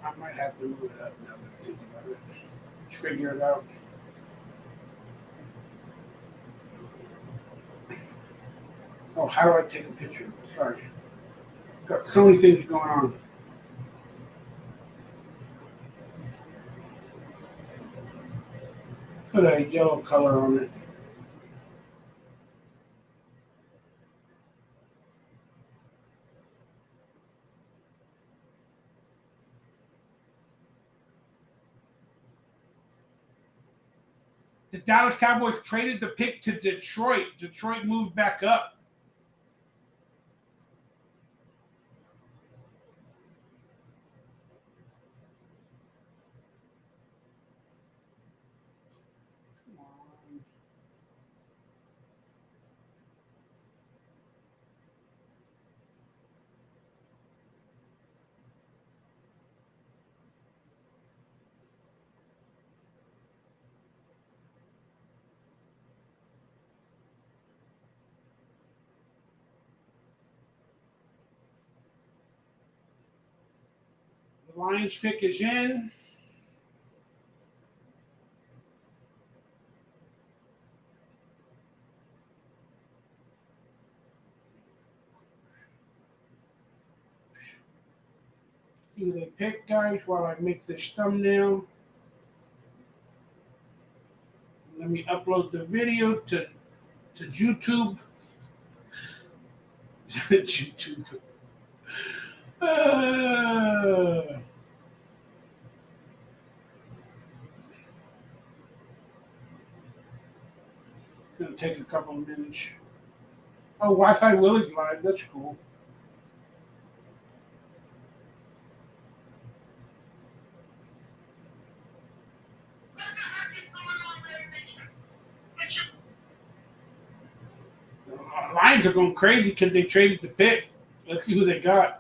I might have to move it up now that I think about it. Just figure it out. Oh, how do I take a picture of it? Sorry. Got so many things going on. Put a yellow color on it. The Dallas Cowboys traded the pick to Detroit. Detroit moved back up. Come on. The Lions pick is in. See who they pick, guys, while I make this thumbnail. Let me upload the video to YouTube. YouTube. Gonna take a couple of minutes. Oh, Wi-Fi Willie's live. That's cool. Lions are going crazy because they traded the pick. Let's see who they got.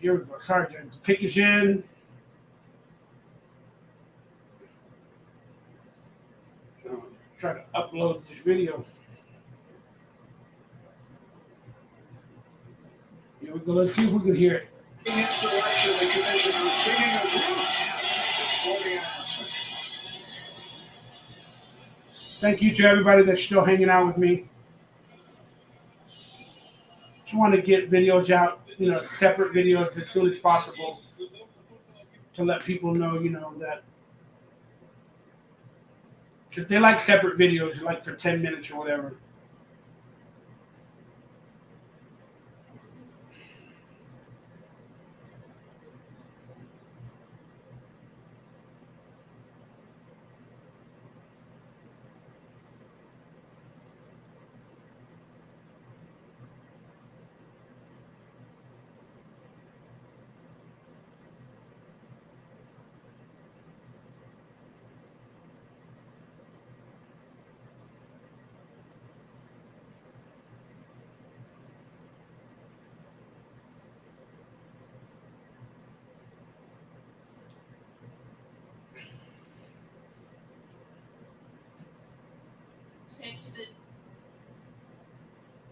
Here we go. Sorry, guys. The pick is in. So, try to upload this video. Here we go. Let's see if we can hear it. In selection, the commission was bringing a group for the announcement. Thank you to everybody that's still hanging out with me. Just want to get videos out, separate videos as soon as possible to let people know, that because they like separate videos, like for 10 minutes or whatever.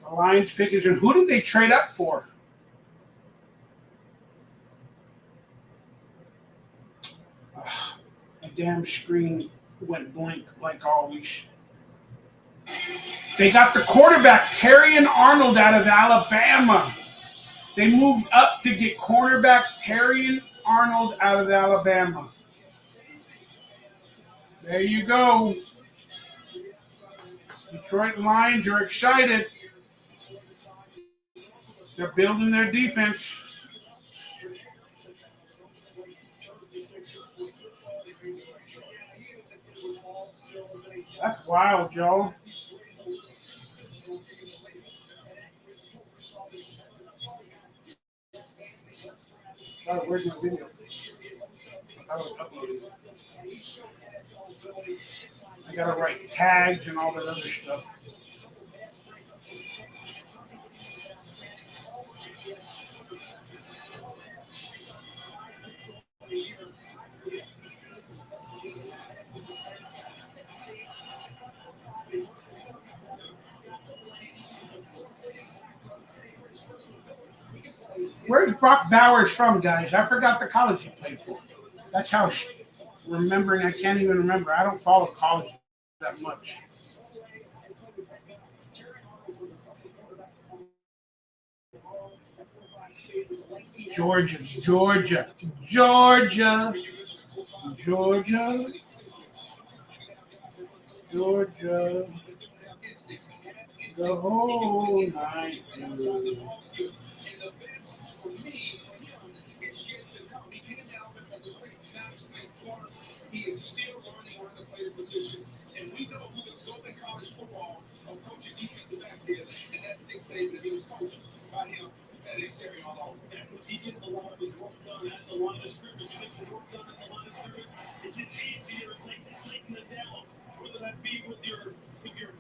The Lions pick is in. Who did they trade up for? Ugh, the damn screen went blank like always. They got the quarterback, Terrion Arnold, out of Alabama. They moved up to get cornerback Terrion Arnold out of Alabama. There you go. Detroit Lions are excited. They're building their defense. That's wild, Joe. Oh, where's my video? I was uploading. I gotta write tags and all that other stuff. Where's Brock Bowers from, guys? I forgot the college he played for. That's how remembering. I can't even remember. I don't follow college that much. Georgia. The whole night through. For me, it's yet to come. He came down because the St. John's played corner. He is still learning how to play the position. And we know who the golden college football of coaching defensive backs is, and that's Nick Saban. He was coached by him at Terrion Arnold. He gets a lot of his work done at the line of scrimmage. He gets the work done at the line of scrimmage. It gets easier taking it down, whether that be with your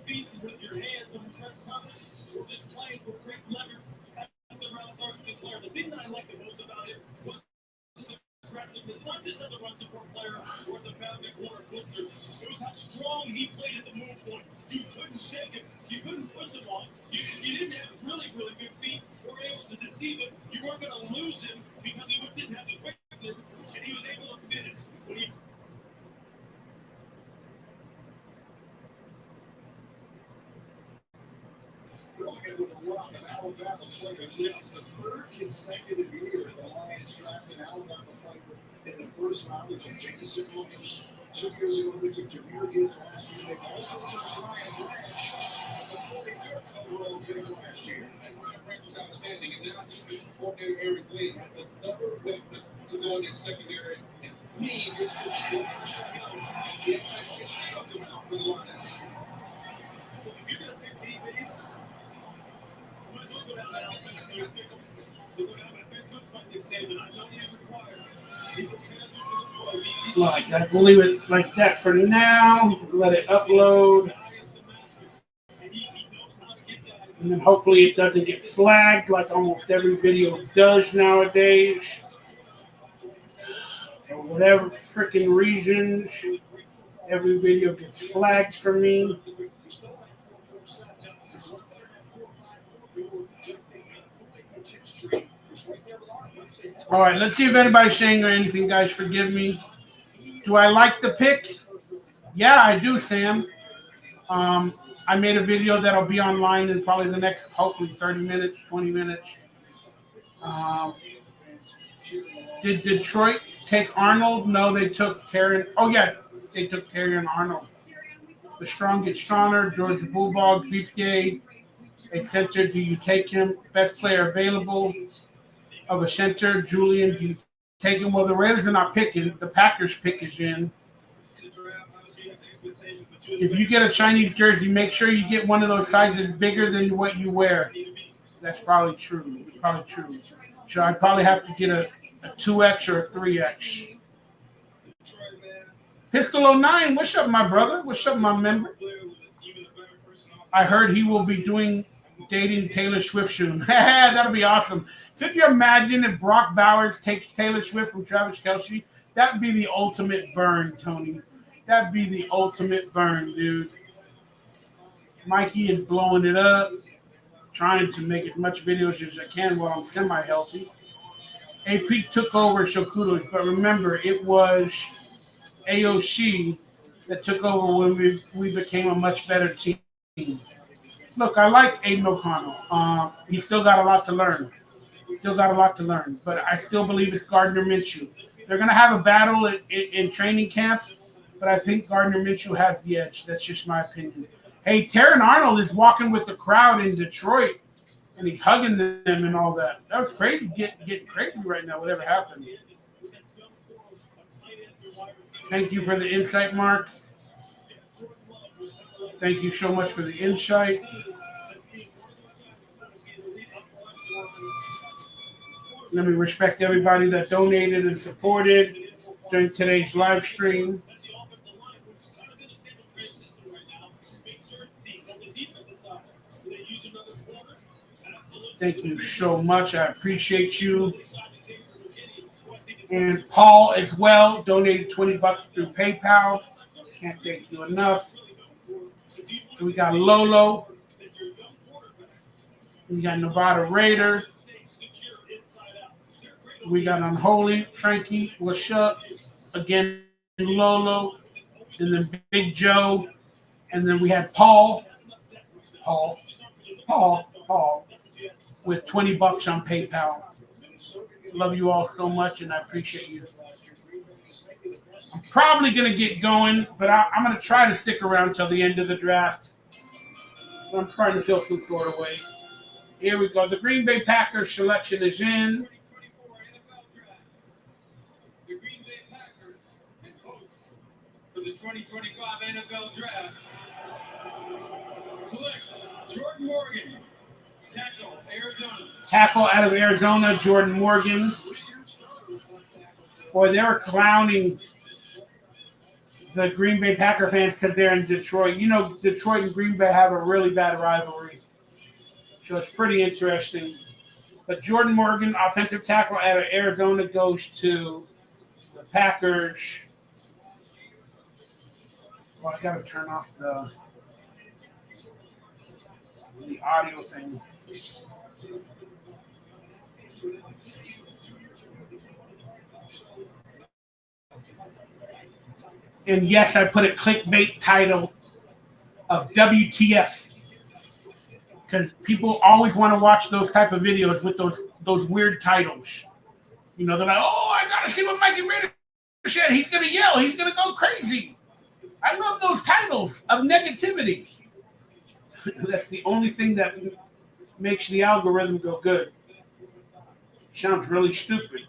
feet and with your hands and press conference, or just playing with great letters. The round starts to declare. The thing that I liked the most about it was his aggressiveness, not just as a run support player or as a bounding corner flipster. It was how strong he played at the move point. You couldn't shake him. You couldn't push him on. You didn't have really good feet or able to deceive him. You weren't going to lose him because he didn't have the quickness, and he was able to finish. When he With a lot of Alabama players. It's the third consecutive year the Lions drafted an Alabama player in the first round. They took Jason Williams 2 years ago. They took Jameer Gibbs last year. They also took Ryan Branch, the 45th overall pick last year. And Ryan Branch was outstanding. And now this coordinator, Eric Glenn, has another weapon to go in the secondary. And me, this could still show him the expectations of the round for the Lions. if you're going to pick DBs, Like that. We'll leave it like that for now. Let it upload. And then hopefully it doesn't get flagged like almost every video does nowadays. For whatever freaking reasons, every video gets flagged for me. All right, let's see if anybody's saying anything, guys. Forgive me. Do I like the pick? Yeah, I do, Sam. I made a video that'll be online in probably the next, hopefully, 30 minutes, 20 minutes. Did Detroit take Arnold? No, they took Terrion. Oh, yeah, they took Terrion Arnold. The strong get stronger. George Bulldog, BPA, a center. Do you take him? Best player available of a center. Julian, do you take him? Well, the Raiders are not picking. The Packers pick is in. If you get a Chinese jersey, make sure you get one of those sizes bigger than what you wear. That's probably true. So I probably have to get a 2X or a 3X. Pistol 09, what's up, my brother? What's up, my member? I heard he will be dating Taylor Swift soon. That'll be awesome. Could you imagine if Brock Bowers takes Taylor Swift from Travis Kelce? That'd be the ultimate burn, Tony. That'd be the ultimate burn, dude. Mikey is blowing it up, trying to make as much videos as I can while I'm semi-healthy. AP took over Shokudos, but remember, it was AOC that took over when we became a much better team. Look, I like Aiden O'Connell. He's still got a lot to learn. But I still believe it's Gardner Minshew. They're going to have a battle in training camp, but I think Gardner Minshew has the edge. That's just my opinion. Hey, Terran Arnold is walking with the crowd in Detroit, and he's hugging them and all that. That was crazy, getting crazy right now, whatever happened. Thank you for the insight, Mark. Thank you so much for the insight. Let me respect everybody that donated and supported during today's live stream. Thank you so much. I appreciate you. And Paul as well donated $20 through PayPal. Can't thank you enough. So we got Lolo. We got Nevada Raider. We got Unholy, Frankie, what's up? Again, Lolo. And then Big Joe. And then we had Paul. With $20 on PayPal. Love you all so much, and I appreciate you. I'm probably going to get going, but I'm going to try to stick around till the end of the draft. I'm trying to feel some sort of way. Here we go. The Green Bay Packers selection is in. The Green Bay Packers and hosts for the 2025 NFL Draft. Select Jordan Morgan, tackle, Arizona. Tackle out of Arizona, Jordan Morgan. Boy, they were clowning the Green Bay Packer fans because they're in Detroit. You know, Detroit and Green Bay have a really bad rivalry. So it's pretty interesting. But Jordan Morgan, offensive tackle out of Arizona, goes to the Packers. Well, I got to turn off the audio thing. And yes, I put a clickbait title of WTF because people always want to watch those type of videos with those weird titles. You know, they're like, oh, I got to see what Mikey Rayder said. He's going to yell. He's going to go crazy. I love those titles of negativity. That's the only thing that makes the algorithm go good. Sounds really stupid.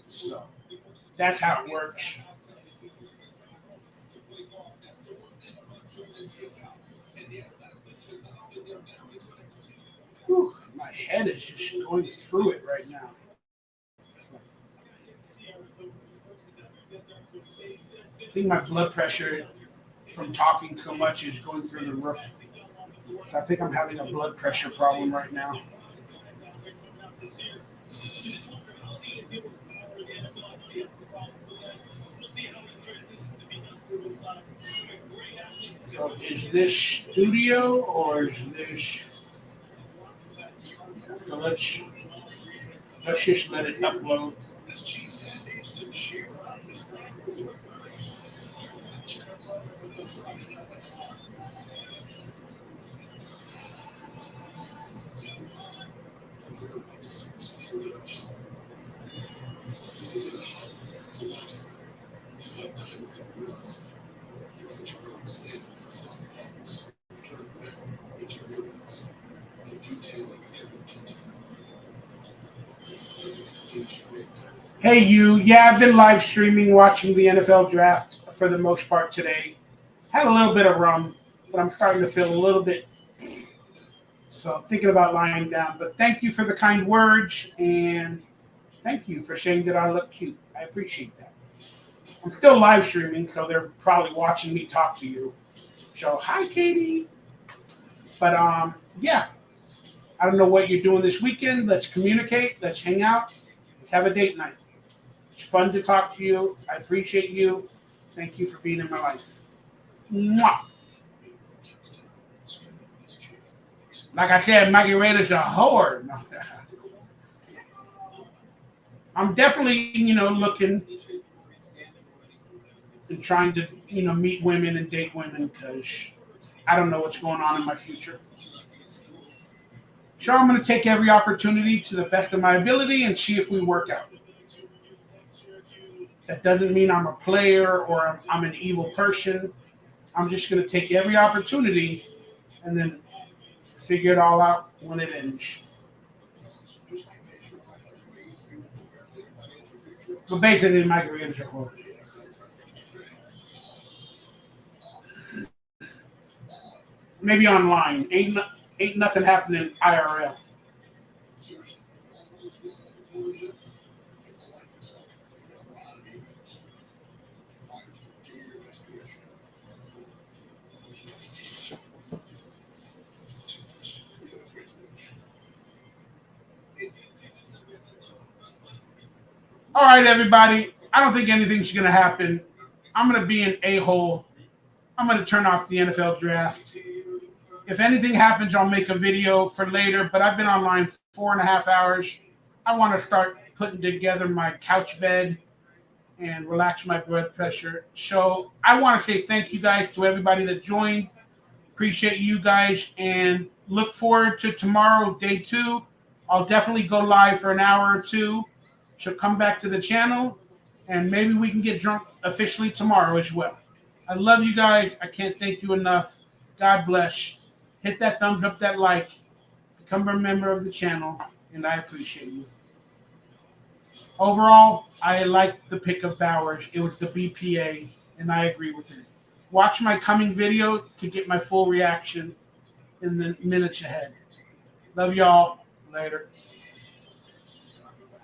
So that's how it works. Whew, my head is just going through it right now. I think my blood pressure from talking so much is going through the roof. I think I'm having a blood pressure problem right now. So is this studio or is this? So let's just let it upload. Hey, you. Yeah, I've been live streaming, watching the NFL draft for the most part today. Had a little bit of rum, but I'm starting to feel a little bit. So I'm thinking about lying down. But thank you for the kind words, and thank you for saying that I look cute. I appreciate that. I'm still live streaming, so they're probably watching me talk to you. So, hi, Katie. But, yeah. I don't know what you're doing this weekend. Let's communicate. Let's hang out. Let's have a date night. It's fun to talk to you. I appreciate you. Thank you for being in my life. Mwah. Like I said, Mikey Rayder's a whore. No. I'm definitely, looking and trying to, meet women and date women because I don't know what's going on in my future. So I'm going to take every opportunity to the best of my ability and see if we work out. That doesn't mean I'm a player or I'm an evil person. I'm just going to take every opportunity and then figure it all out when it ends. But basically, my career is a whore. Maybe online. Ain't nothing happening IRL. All right, everybody. I don't think anything's going to happen. I'm going to be an a-hole. I'm going to turn off the NFL draft. If anything happens, I'll make a video for later, but I've been online 4.5 hours. I want to start putting together my couch bed and relax my blood pressure. So I want to say thank you guys to everybody that joined. Appreciate you guys and look forward to tomorrow, day 2. I'll definitely go live for an hour or 2. So come back to the channel and maybe we can get drunk officially tomorrow as well. I love you guys. I can't thank you enough. God bless. Hit that thumbs up, that like. Become a member of the channel, and I appreciate you. Overall, I like the pick of Bowers. It was the BPA, and I agree with it. Watch my coming video to get my full reaction in the minutes ahead. Love y'all. Later.